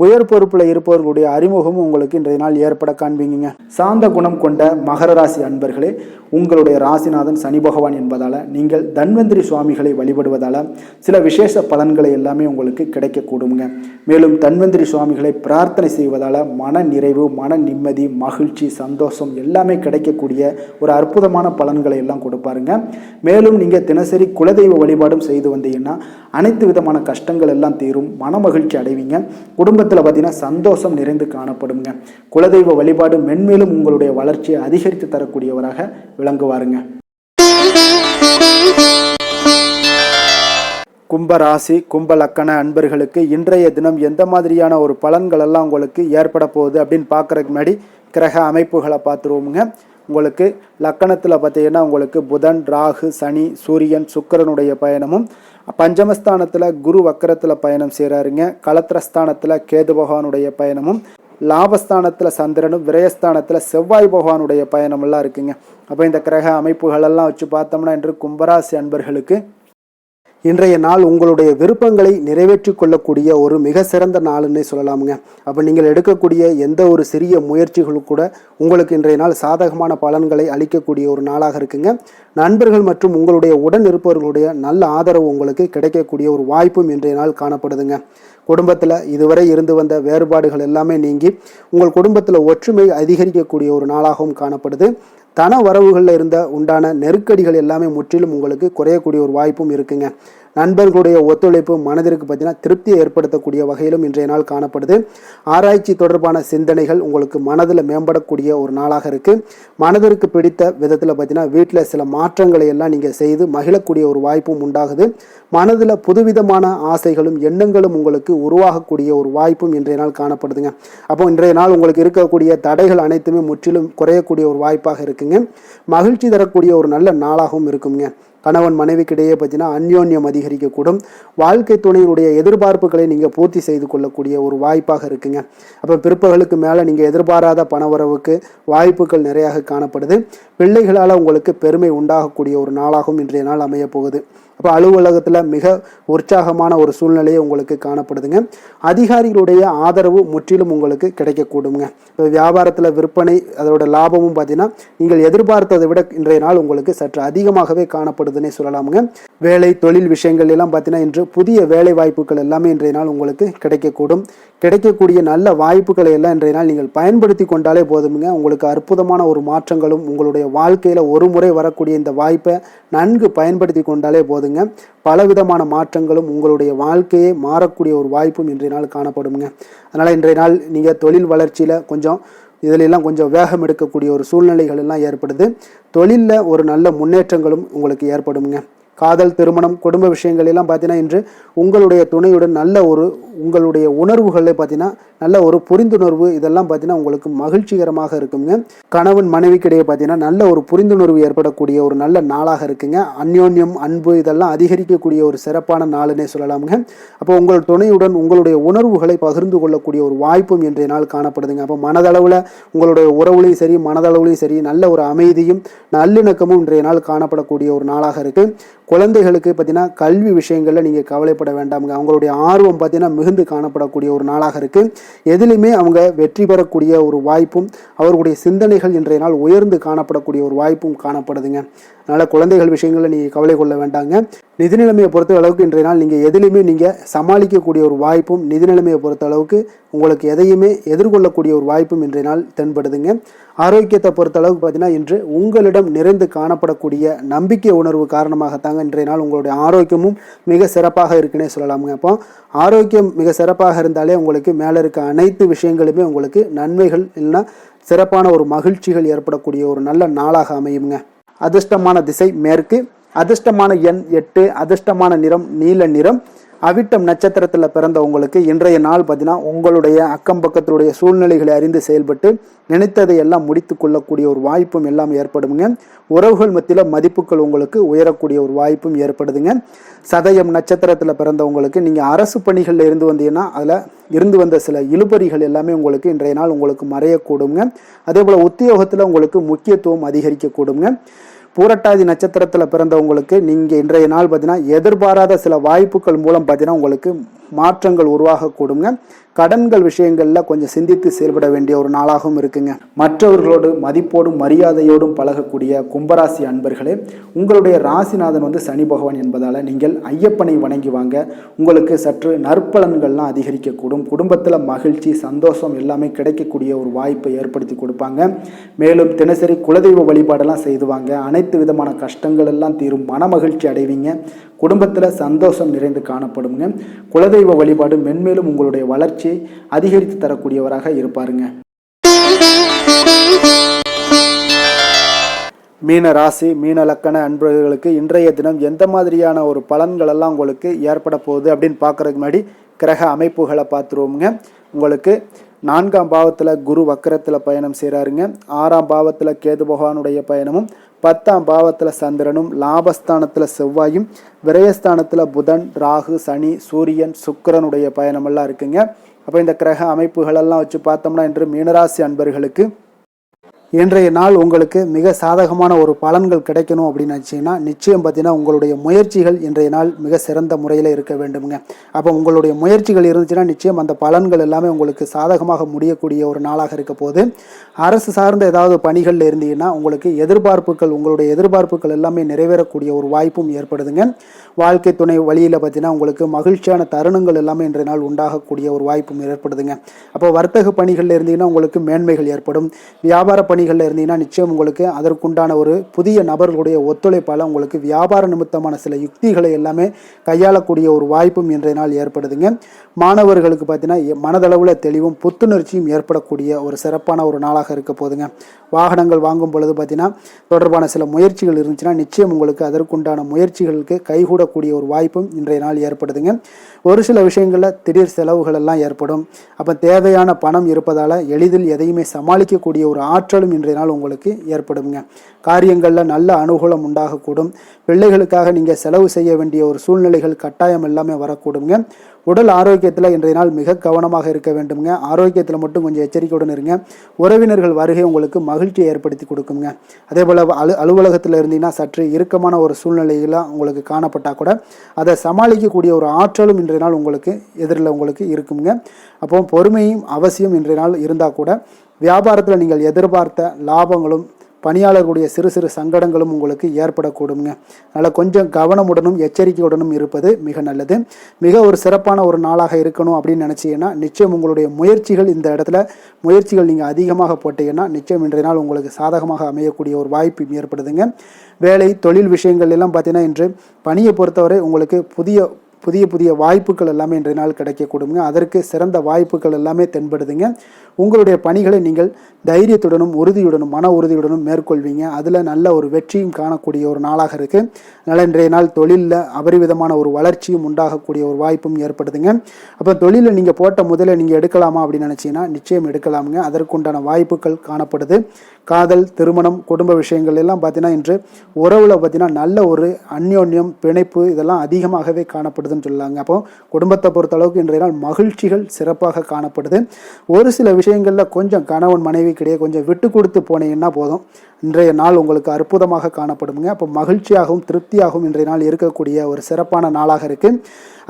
உயர் பொறுப்பில் இருப்பவர்களுடைய அறிமுகமும் உங்களுக்கு இன்றைய நாள் ஏற்பட காண்பீங்க. சாந்த குணம் கொண்ட மகர ராசி அன்பர்களே, உங்களுடைய ராசிநாதன் சனி பகவான் என்பதால் நீங்கள் தன்வந்திரி சுவாமிகளை வழிபடுவதால் சில விசேஷ பலன்களை எல்லாமே உங்களுக்கு கிடைக்கக்கூடுங்க. மேலும் தன்வந்திரி சுவாமிகளை பிரார்த்தனை செய்வதால் மன நிறைவு, மன நிம்மதி, மகிழ்ச்சி, சந்தோஷம் எல்லாமே கிடைக்கக்கூடிய ஒரு அற்புதமான பலன்களை எல்லாம் கொடுப்பாருங்க. மேலும் நீங்கள் தினசரி குலதெய்வ வழிபாடும் செய்து வந்தீங்கன்னா அனைத்து விதமான கஷ்டங்கள் எல்லாம் தீரும், மன மகிழ்ச்சி அடைவீங்க. குடும்பத்தில் பார்த்தீங்கன்னா சந்தோஷம் நிறைந்து காணப்படுங்க. குலதெய்வ வழிபாடு மென்மேலும் உங்களுடைய வளர்ச்சியை அதிகரித்து தரக்கூடியவராக விளங்குவாருங்க. கும்பராசி கும்ப லக்கண அன்பர்களுக்கு இன்றைய தினம் எந்த மாதிரியான ஒரு பலன்கள் எல்லாம் உங்களுக்கு ஏற்பட போகுது அப்படின்னு பார்க்குறதுக்கு முன்னாடி கிரக அமைப்புகளை பார்த்துருவோமுங்க. உங்களுக்கு லக்கணத்தில் பார்த்தீங்கன்னா உங்களுக்கு புதன், ராகு, சனி, சூரியன், சுக்கிரனுடைய பயணமும், பஞ்சமஸ்தானத்தில் குரு வக்கரத்தில் பயணம் செய்கிறாருங்க. களத்திரஸ்தானத்தில் கேது பகவானுடைய பயணமும், லாபஸ்தானத்தில் சந்திரனும், விரயஸ்தானத்தில் செவ்வாய் பகவானுடைய பயணமெல்லாம் இருக்குங்க. அப்போ இந்த கிரக அமைப்புகளெல்லாம் வச்சு பார்த்தோம்னா இன்று கும்பராசி அன்பர்களுக்கு இன்றைய நாள் உங்களுடைய விருப்பங்களை நிறைவேற்றி கொள்ளக்கூடிய ஒரு மிக சிறந்த நாளுன்னே சொல்லலாமுங்க. அப்போ நீங்கள் எடுக்கக்கூடிய எந்த ஒரு சிறிய முயற்சிகளும் கூட உங்களுக்கு இன்றைய நாள் சாதகமான பலன்களை அளிக்கக்கூடிய ஒரு நாளாக இருக்குங்க. நண்பர்கள் மற்றும் உங்களுடைய உடன் இருப்பவர்களுடைய நல்ல ஆதரவு உங்களுக்கு கிடைக்கக்கூடிய ஒரு வாய்ப்பும் இன்றைய நாள் காணப்படுதுங்க. குடும்பத்தில் இதுவரை இருந்து வந்த வேறுபாடுகள் எல்லாமே நீங்கி உங்கள் குடும்பத்தில் ஒற்றுமை அதிகரிக்கக்கூடிய ஒரு நாளாகவும் காணப்படுது. தன வரவுகளில் இருந்த உண்டான நெருக்கடிகள் எல்லாமே முற்றிலும் உங்களுக்கு குறையக்கூடிய ஒரு வாய்ப்பும் இருக்குங்க. நண்பர்களுடைய ஒத்துழைப்பு மனதிற்கு பார்த்தீங்கன்னா திருப்தியை ஏற்படுத்தக்கூடிய வகையிலும் இன்றைய நாள் காணப்படுது. ஆராய்ச்சி தொடர்பான சிந்தனைகள் உங்களுக்கு மனதில் மேம்படக்கூடிய ஒரு நாளாக இருக்குது. மனதிற்கு பிடித்த விதத்தில் பார்த்தீங்கன்னா வீட்டில் சில மாற்றங்களை எல்லாம் நீங்கள் செய்து மகிழக்கூடிய ஒரு வாய்ப்பும் உண்டாகுது. மனதில் புதுவிதமான ஆசைகளும் எண்ணங்களும் உங்களுக்கு உருவாகக்கூடிய ஒரு வாய்ப்பும் இன்றைய நாள் காணப்படுதுங்க. அப்போ இன்றைய நாள் உங்களுக்கு இருக்கக்கூடிய தடைகள் அனைத்துமே முற்றிலும் குறையக்கூடிய ஒரு வாய்ப்பாக இருக்குங்க. மகிழ்ச்சி தரக்கூடிய ஒரு நல்ல நாளாகவும் இருக்குங்க. கணவன் மனைவிக்கிடையே பார்த்தீங்கன்னா அந்யோன்யம் அதிகரிக்கக்கூடும். வாழ்க்கை துணையினுடைய எதிர்பார்ப்புகளை நீங்கள் பூர்த்தி செய்து கொள்ளக்கூடிய ஒரு வாய்ப்பாக இருக்குங்க. அப்போ பிற்பகலுக்கு மேலே நீங்கள் எதிர்பாராத பணவரவுக்கு வாய்ப்புகள் நிறையாக காணப்படுது. பிள்ளைகளால் உங்களுக்கு பெருமை உண்டாகக்கூடிய ஒரு நாளாகவும் இன்றைய நாள் அமைய போகுது. அப்போ அலுவலகத்தில் மிக உற்சாகமான ஒரு சூழ்நிலையை உங்களுக்கு காணப்படுதுங்க. அதிகாரிகளுடைய ஆதரவு முற்றிலும் உங்களுக்கு கிடைக்கக்கூடுங்க. இப்போ வியாபாரத்தில் விற்பனை அதோட லாபமும் பார்த்தீங்கன்னா நீங்கள் எதிர்பார்த்ததை விட இன்றைய நாள் உங்களுக்கு சற்று அதிகமாகவே காணப்படுதுன்னே சொல்லலாமுங்க. வேலை தொழில் விஷயங்கள் எல்லாம் பார்த்தீங்கன்னா இன்று புதிய வேலை வாய்ப்புகள் எல்லாமே இன்றைய நாள் உங்களுக்கு கிடைக்கக்கூடும். கிடைக்கக்கூடிய நல்ல வாய்ப்புகளை எல்லாம் இன்றைய நாள் நீங்கள் பயன்படுத்தி கொண்டாலே போதுமுங்க. உங்களுக்கு அற்புதமான ஒரு மாற்றங்களும் உங்களுடைய வாழ்க்கையில் ஒரு முறை வரக்கூடிய இந்த வாய்ப்பை நன்கு பயன்படுத்தி கொண்டாலே போதுங்க. பலவிதமான மாற்றங்களும் உங்களுடைய வாழ்க்கையை மாறக்கூடிய ஒரு வாய்ப்பும் இன்றைய நாள் காணப்படுங்க. அதனால் இன்றைய நாள் நீங்கள் தொழில் வளர்ச்சியில் இதிலெல்லாம் கொஞ்சம் வேகம் எடுக்கக்கூடிய ஒரு சூழ்நிலைகள் எல்லாம் ஏற்படுது. தொழிலில் ஒரு நல்ல முன்னேற்றங்களும் உங்களுக்கு ஏற்படுங்க. காதல், திருமணம், குடும்ப விஷயங்கள் எல்லாம் பார்த்தீங்கன்னா இன்று உங்களுடைய துணையுடன் நல்ல ஒரு உங்களுடைய உணர்வுகளை பார்த்தீங்கன்னா நல்ல ஒரு புரிந்துணர்வு இதெல்லாம் பார்த்தீங்கன்னா உங்களுக்கு மகிழ்ச்சிகரமாக இருக்குங்க. கணவன் மனைவிக்கிடையே பார்த்தீங்கன்னா நல்ல ஒரு புரிந்துணர்வு ஏற்படக்கூடிய ஒரு நல்ல நாளாக இருக்குங்க. அந்யோன்யம், அன்பு இதெல்லாம் அதிகரிக்கக்கூடிய ஒரு சிறப்பான நாளுன்னே சொல்லலாமுங்க. அப்போ உங்கள் துணையுடன் உங்களுடைய உணர்வுகளை பகிர்ந்து கொள்ளக்கூடிய ஒரு வாய்ப்பும் இன்றைய நாள் காணப்படுதுங்க. அப்போ மனதளவில் உங்களுடைய உறவுலையும் சரி மனதளவுலையும் சரி நல்ல ஒரு அமைதியும் நல்லிணக்கமும் இன்றைய நாள் காணப்படக்கூடிய ஒரு நாளாக இருக்கு. குழந்தைகளுக்கு பார்த்தீங்கன்னா கல்வி விஷயங்களில் நீங்கள் கவலைப்பட வேண்டாமுங்க. அவங்களுடைய ஆர்வம் பார்த்தீங்கன்னா மிகுந்து காணப்படக்கூடிய ஒரு நாளாக இருக்குது. எதிலுமே அவங்க வெற்றி பெறக்கூடிய ஒரு வாய்ப்பும் அவர்களுடைய சிந்தனைகள் இன்றைய நாள் உயர்ந்து காணப்படக்கூடிய ஒரு வாய்ப்பும் காணப்படுதுங்க. அதனால் குழந்தைகள் விஷயங்களில் நீங்கள் கவலை கொள்ள வேண்டாங்க. நிதி நிலைமையை பொறுத்த அளவுக்கு இன்றைய நாள் நீங்கள் எதிலுமே நீங்கள் சமாளிக்கக்கூடிய ஒரு வாய்ப்பும் நிதி நிலைமையை பொறுத்த அளவுக்கு உங்களுக்கு எதையுமே எதிர்கொள்ளக்கூடிய ஒரு வாய்ப்பும் இன்றைய நாள் தென்படுதுங்க. ஆரோக்கியத்தை பொறுத்த அளவுக்கு பார்த்தீங்கன்னா இன்று உங்களிடம் நிறைந்து காணப்படக்கூடிய நம்பிக்கை உணர்வு காரணமாகத்தாங்க இன்றைய நாள் உங்களுடைய ஆரோக்கியமும் மிக சிறப்பாக இருக்குன்னே சொல்லலாமுங்க. அப்போ ஆரோக்கியம் மிக சிறப்பாக இருந்தாலே உங்களுக்கு மேலே இருக்க அனைத்து விஷயங்களுமே உங்களுக்கு நன்மைகள் இல்லைன்னா சிறப்பான ஒரு மகிழ்ச்சிகள் ஏற்படக்கூடிய ஒரு நல்ல நாளாக அமையுங்க. அதிர்ஷ்டமான திசை மேற்கு, அதிர்ஷ்டமான எண் 8, அதிர்ஷ்டமான நிறம் நீல நிறம். அவிட்டம் நட்சத்திரத்தில் பிறந்த உங்களுக்கு இன்றைய நாள் பார்த்தீங்கன்னா உங்களுடைய அக்கம் பக்கத்தினுடைய சூழ்நிலைகளை அறிந்து செயல்பட்டு நினைத்ததை எல்லாம் முடித்து கொள்ளக்கூடிய ஒரு வாய்ப்பும் எல்லாம் ஏற்படுங்க. உறவுகள் மத்தியில் மதிப்புகள் உங்களுக்கு உயரக்கூடிய ஒரு வாய்ப்பும் ஏற்படுதுங்க. சதயம் நட்சத்திரத்தில் பிறந்தவங்களுக்கு நீங்கள் அரசு பணிகளில் இருந்து வந்தீங்கன்னா அதில் இருந்து வந்த சில இழுபறிகள் எல்லாமே உங்களுக்கு இன்றைய நாள் உங்களுக்கு மறையக்கூடுங்க. அதே போல் உத்தியோகத்தில் உங்களுக்கு முக்கியத்துவம் அதிகரிக்கக்கூடுங்க. பூரட்டாதி நட்சத்திரத்தில் பிறந்தவங்களுக்கு நீங்கள் இன்றைய நாள் பார்த்தீங்கன்னா எதிர்பாராத சில வாய்ப்புகள் மூலம் பார்த்தீங்கன்னா உங்களுக்கு மாற்றங்கள் உருவாகக்கூடுங்க. கடன்கள் விஷயங்களில் கொஞ்சம் சிந்தித்து செயல்பட வேண்டிய ஒரு நாளாகவும் இருக்குங்க. மற்றவர்களோடு மதிப்போடும் மரியாதையோடும் பழகக்கூடிய கும்பராசி அன்பர்களே, உங்களுடைய ராசிநாதன் சனி பகவான் என்பதால் நீங்கள் ஐயப்பனை வணங்கி வாங்க. உங்களுக்கு சற்று நற்பலன்கள்லாம் அதிகரிக்கக்கூடும். குடும்பத்தில் மகிழ்ச்சி சந்தோஷம் எல்லாமே கிடைக்கக்கூடிய ஒரு வாய்ப்பை ஏற்படுத்தி கொடுப்பாங்க. மேலும் தினசரி குலதெய்வ வழிபாடெல்லாம் செய்துவாங்க. அனைத்து விதமான கஷ்டங்கள் எல்லாம் தீரும். மன மகிழ்ச்சி அடைவீங்க. குடும்பத்தில் சந்தோஷம் நிறைந்து காணப்படுங்க. குலதெய்வ வழிபாடு மென்மேலும் உங்களுடைய வளர்ச்சியை அதிகரித்து தரக்கூடியவராக இருப்பாருங்க. மீன ராசி மீன லக்கண அன்பர்களுக்கு இன்றைய தினம் எந்த மாதிரியான ஒரு பலன்கள் எல்லாம் உங்களுக்கு ஏற்பட போகுது அப்படின்னு பார்க்கறதுக்கு முன்னாடி கிரக அமைப்புகளை பார்த்துருவோமுங்க. உங்களுக்கு 4ஆம் பாவத்தில் குரு வக்கரத்தில் பயணம் செய்கிறாருங்க. 6ஆம் பாவத்தில் கேது பகவானுடைய பயணமும் 10ஆம் பாவத்தில் சந்திரனும் லாபஸ்தானத்தில் செவ்வாயும் விரயஸ்தானத்தில் புதன் ராகு சனி சூரியன் சுக்கிரனுடைய பயணமெல்லாம் இருக்குங்க. அப்போ இந்த கிரக அமைப்புகளெல்லாம் வச்சு பார்த்தோம்னா இன்று மீனராசி அன்பர்களுக்கு இன்றைய நாள் உங்களுக்கு மிக சாதகமான ஒரு பலன்கள் கிடைக்கணும் அப்படின்னு நினச்சிங்கன்னா நிச்சயம் பார்த்தீங்கன்னா உங்களுடைய முயற்சிகள் இன்றைய நாள் மிக சிறந்த முறையில் இருக்க வேண்டுமுங்க. அப்போ உங்களுடைய முயற்சிகள் இருந்துச்சுன்னா நிச்சயம் அந்த பலன்கள் எல்லாமே உங்களுக்கு சாதகமாக முடியக்கூடிய ஒரு நாளாக இருக்க போது. அரசு சார்ந்த ஏதாவது பணிகளில் இருந்தீங்கன்னா உங்களுக்கு உங்களுடைய எதிர்பார்ப்புகள் எல்லாமே நிறைவேறக்கூடிய ஒரு வாய்ப்பும் ஏற்படுதுங்க. வாழ்க்கை துணை வழியில் பார்த்தீங்கன்னா உங்களுக்கு மகிழ்ச்சியான தருணங்கள் எல்லாமே இன்றைய நாள் உண்டாகக்கூடிய ஒரு வாய்ப்பும் ஏற்படுதுங்க. அப்போ வர்த்தக பணிகளில் இருந்தீங்கன்னா உங்களுக்கு மேன்மைகள் ஏற்படும். வியாபார பணிகளில் இருந்தீங்கன்னா நிச்சயம் உங்களுக்கு அதற்குண்டான ஒரு புதிய நபர்களுடைய ஒத்துழைப்பால் உங்களுக்கு வியாபார நிமித்தமான சில யுக்திகளை எல்லாமே கையாளக்கூடிய ஒரு வாய்ப்பும் இன்றைய நாள் ஏற்படுதுங்க. மாணவர்களுக்கு பார்த்தீங்கன்னா மனதளவில் தெளிவும் புத்துணர்ச்சியும் ஏற்படக்கூடிய ஒரு சிறப்பான ஒரு நாளாக இருக்க போதுங்க. வாகனங்கள் வாங்கும் பொழுது பார்த்தீங்கன்னா தொடர்பான சில முயற்சிகள் இருந்துச்சுன்னா நிச்சயம் உங்களுக்கு அதற்குண்டான முயற்சிகளுக்கு கைகூடக்கூடிய ஒரு வாய்ப்பும் இன்றைய நாள் ஏற்படுதுங்க. ஒரு சில விஷயங்களில் திடீர் செலவுகள் எல்லாம் ஏற்படும். அப்போ தேவையான பணம் இருப்பதால் எளிதில் எதையுமே சமாளிக்கக்கூடிய ஒரு ஆற்றலும் இன்றைய நாள் உங்களுக்கு ஏற்படுங்க. காரியங்களில் நல்ல அனுகூலம் உண்டாகக்கூடும். பிள்ளைகளுக்காக நீங்கள் செலவு செய்ய வேண்டிய ஒரு சூழ்நிலைகள் கட்டாயம் எல்லாமே வரக்கூடுங்க. உடல் ஆரோக்கியத்தில் இன்றைய நாள் மிக கவனமாக இருக்க வேண்டுங்க. ஆரோக்கியத்தில் மட்டும் கொஞ்சம் எச்சரிக்கையுடன் இருங்க. உறவினர்கள் வருகை உங்களுக்கு மகிழ்ச்சியை ஏற்படுத்தி கொடுக்குங்க. அதே போல் அலுவலகத்தில் இருந்தீங்கன்னா சற்று இறுக்கமான ஒரு சூழ்நிலையெல்லாம் உங்களுக்கு காணப்பட்டால் கூட அதை சமாளிக்கக்கூடிய ஒரு ஆற்றலும் இன்றைய நாள் உங்களுக்கு எதிரில் உங்களுக்கு இருக்குங்க. அப்போ பொறுமையும் அவசியம் இன்றைய நாள் இருந்தால் கூட வியாபாரத்தில் நீங்கள் எதிர்பார்த்த லாபங்களும் பணியாளர்களுடைய சிறு சிறு சங்கடங்களும் உங்களுக்கு ஏற்படக்கூடுங்க. அதனால் கொஞ்சம் கவனமுடனும் எச்சரிக்கையுடனும் இருப்பது மிக நல்லது. மிக ஒரு சிறப்பான ஒரு நாளாக இருக்கணும் அப்படின்னு நினச்சிங்கன்னா நிச்சயம் உங்களுடைய இந்த இடத்துல முயற்சிகள் நீங்கள் அதிகமாக போட்டீங்கன்னா நிச்சயம் இன்றைய நாள் உங்களுக்கு சாதகமாக அமையக்கூடிய ஒரு வாய்ப்பு ஏற்படுதுங்க. வேலை தொழில் விஷயங்கள் எல்லாம் பார்த்தீங்கன்னா இன்று பணியை பொறுத்தவரை உங்களுக்கு புதிய புதிய வாய்ப்புகள் எல்லாமே இன்றைய நாள் கிடைக்கக்கூடுங்க. அதற்கு சிறந்த வாய்ப்புகள் எல்லாமே தென்படுதுங்க. உங்களுடைய பணிகளை நீங்கள் தைரியத்துடனும் உறுதியுடனும் மன உறுதியுடனும் மேற்கொள்வீங்க. அதில் நல்ல ஒரு வெற்றியும் காணக்கூடிய ஒரு நாளாக இருக்குது. அதனால் இன்றைய நாள் தொழிலில் அபரிவிதமான ஒரு வளர்ச்சியும் உண்டாகக்கூடிய ஒரு வாய்ப்பும் ஏற்படுதுங்க. அப்போ தொழிலில் நீங்கள் போட்ட முதல்ல நீங்கள் எடுக்கலாமா அப்படின்னு நினச்சிங்கன்னா நிச்சயம் எடுக்கலாமுங்க. அதற்குண்டான வாய்ப்புகள் காணப்படுது. காதல், திருமணம், குடும்ப விஷயங்கள் எல்லாம் பார்த்தீங்கன்னா இன்று உறவில் பார்த்தீங்கன்னா நல்ல ஒரு அந்யோன்யம், பிணைப்பு இதெல்லாம் அதிகமாகவே காணப்படுதுன்னு சொல்லலாங்க. அப்போ குடும்பத்தை பொறுத்தளவுக்கு இன்றைய நாள் மகிழ்ச்சிகள் சிறப்பாக காணப்படுது. ஒரு சில விஷயங்களில் கொஞ்சம் கணவன் மனைவிக்கிடையே கொஞ்சம் விட்டு கொடுத்து போனீங்கன்னா போதும், இன்றைய நாள் உங்களுக்கு அற்புதமாக காணப்படுங்க. அப்போ மகிழ்ச்சியாகவும் திருப்தியாகவும் இன்றைய நாள் இருக்கக்கூடிய ஒரு சிறப்பான நாளாக இருக்குது.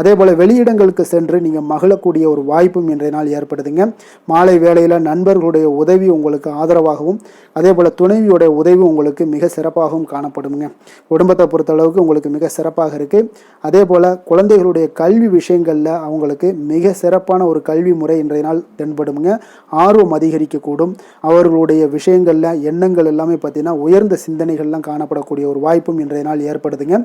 அதே போல் வெளியிடங்களுக்கு சென்று நீங்கள் மகிழக்கூடிய ஒரு வாய்ப்பும் இன்றைய நாள் ஏற்படுதுங்க. மாலை வேளையில் நண்பர்களுடைய உதவி உங்களுக்கு ஆதரவாகவும் அதே போல் துணைவியோடைய உதவி உங்களுக்கு மிக சிறப்பாகவும் காணப்படுங்க. குடும்பத்தை பொறுத்தளவுக்கு உங்களுக்கு மிக சிறப்பாக இருக்குது. அதே போல் குழந்தைகளுடைய கல்வி விஷயங்களில் அவங்களுக்கு மிக சிறப்பான ஒரு கல்வி முறை இன்றைய நாள் தென்படுங்க. ஆர்வம் அதிகரிக்கக்கூடும். அவர்களுடைய விஷயங்களில் எண்ணங்கள் எல்லாமே பார்த்தீங்கன்னா உயர்ந்த சிந்தனைகள்லாம் காணப்படக்கூடிய ஒரு வாய்ப்பும் இன்றைய நாள் ஏற்படுதுங்க.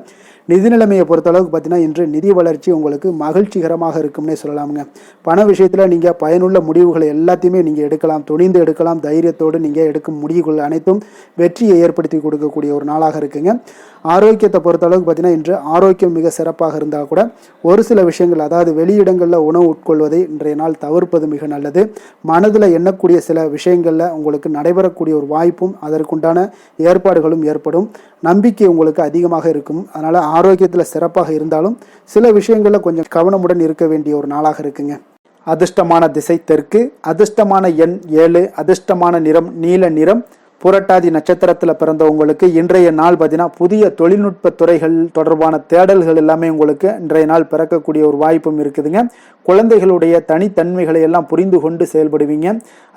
நிதி நிலைமையை பொறுத்தளவுக்கு பார்த்தீங்கன்னா இன்று நிதி வளர்ச்சி உங்களுக்கு மகிழ்ச்சிகரமாக இருக்கும்னே சொல்லலாமுங்க. பண விஷயத்தில் நீங்கள் பயனுள்ள முடிவுகளை எல்லாத்தையுமே நீங்கள் எடுக்கலாம், துணிந்து எடுக்கலாம். தைரியத்தோடு நீங்கள் எடுக்கும் முடிவுகள் அனைத்தும் வெற்றியை ஏற்படுத்தி கொடுக்கக்கூடிய ஒரு நாளாக இருக்குங்க. ஆரோக்கியத்தை பொறுத்தளவுக்கு பார்த்தீங்கன்னா இன்று ஆரோக்கியம் மிக சிறப்பாக இருந்தால் கூட ஒரு சில விஷயங்கள், அதாவது வெளியிடங்களில் உணவு உட்கொள்வதை இன்றைய நாள் தவிர்ப்பது மிக நல்லது. மனதில் எண்ணக்கூடிய சில விஷயங்களில் உங்களுக்கு நடைபெறக்கூடிய ஒரு வாய்ப்பும் அதற்குண்டான ஏற்பாடுகளும் ஏற்படும். நம்பிக்கை உங்களுக்கு அதிகமாக இருக்கும். அதனால் ஆரோக்கியத்தில் சிறப்பாக இருந்தாலும் சில விஷயங்களில் கொஞ்சம் கவனமுடன் இருக்க வேண்டிய ஒரு நாளாக இருக்குங்க. அதிர்ஷ்டமான திசை தெற்கு, அதிர்ஷ்டமான எண் 7, அதிர்ஷ்டமான நிறம் நீல நிறம். புரட்டாதி நட்சத்திரத்தில் பிறந்தவங்களுக்கு இன்றைய நாள் பார்த்தீங்கன்னா புதிய தொழில்நுட்ப துறைகள் தொடர்பான தேடல்கள் எல்லாமே உங்களுக்கு இன்றைய நாள் பிறக்கக்கூடிய ஒரு வாய்ப்பும் இருக்குதுங்க. குழந்தைகளுடைய தனித்தன்மைகளை எல்லாம் புரிந்து கொண்டு செயல்படுவீங்க.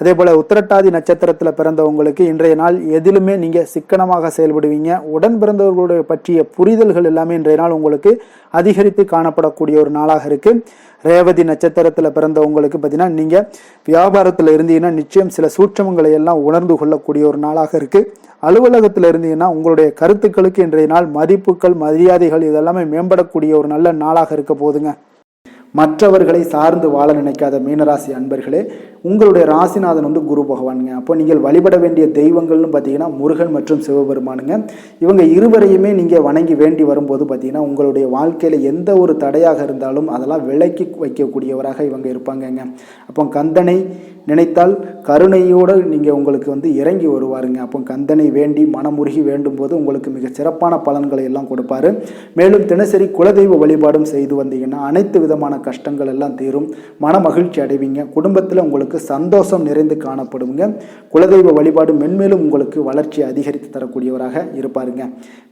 அதே போல் உத்திரட்டாதி நட்சத்திரத்தில் பிறந்தவங்களுக்கு இன்றைய நாள் எதிலுமே நீங்கள் சிக்கனமாக செயல்படுவீங்க. உடன் பிறந்தவர்களுடைய பற்றிய புரிதல்கள் எல்லாமே இன்றைய நாள் உங்களுக்கு அதிகரித்து காணப்படக்கூடிய ஒரு நாளாக இருக்குது. ரேவதி நட்சத்திரத்தில் பிறந்தவங்களுக்கு பார்த்தீங்கன்னா நீங்கள் வியாபாரத்தில் இருந்தீங்கன்னா நிச்சயம் சில சூட்சமங்களை எல்லாம் உணர்ந்து கொள்ளக்கூடிய ஒரு நாளாக இருக்குது. அலுவலகத்தில் இருந்தீங்கன்னா உங்களுடைய கருத்துக்களுக்கு இன்றைய நாள் மதிப்புகள், மரியாதைகள் இதெல்லாமே மேம்படக்கூடிய ஒரு நல்ல நாளாக இருக்க போதுங்க. மற்றவர்களை சார்ந்து வாழ நினைக்காத மீனராசி அன்பர்களே, உங்களுடைய ராசிநாதன் குரு பகவானுங்க. அப்போ நீங்கள் வழிபட வேண்டிய தெய்வங்கள்னு பார்த்தீங்கன்னா முருகன் மற்றும் சிவபெருமானுங்க. இவங்க இருவரையுமே நீங்கள் வணங்கி வேண்டி வரும்போது பார்த்தீங்கன்னா உங்களுடைய வாழ்க்கையில் எந்த ஒரு தடையாக இருந்தாலும் அதெல்லாம் விலக்கி வைக்கக்கூடியவராக இவங்க இருப்பாங்கங்க. அப்போ கந்தனை நினைத்தால் கருணையோடு நீங்கள் உங்களுக்கு இறங்கி வருவாருங்க. அப்போ கந்தனை வேண்டி மனமுருகி வேண்டும் போது உங்களுக்கு மிக சிறப்பான பலன்களை எல்லாம் கொடுப்பாரு. மேலும் தினசரி குலதெய்வ வழிபாடும் செய்து வந்தீங்கன்னா அனைத்து விதமான கஷ்டங்கள் எல்லாம் தீரும், மன மகிழ்ச்சி அடைவீங்க. குடும்பத்தில் உங்களுக்கு சந்தோஷம் நிறைந்து காணப்படுங்க. குலதெய்வ வழிபாடு மென்மேலும் உங்களுக்கு வளர்ச்சி அதிகரித்து தரக்கூடியவராக இருப்பாருங்க.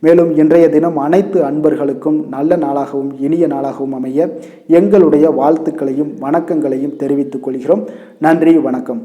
மேலும் இன்றைய தினம் அனைத்து அன்பர்களுக்கும் நல்ல நாளாகவும் இனிய நாளாகவும் அமைய எங்களுடைய வாழ்த்துக்களையும் வணக்கங்களையும் தெரிவித்துக் கொள்கிறோம். நன்றி, வணக்கம்.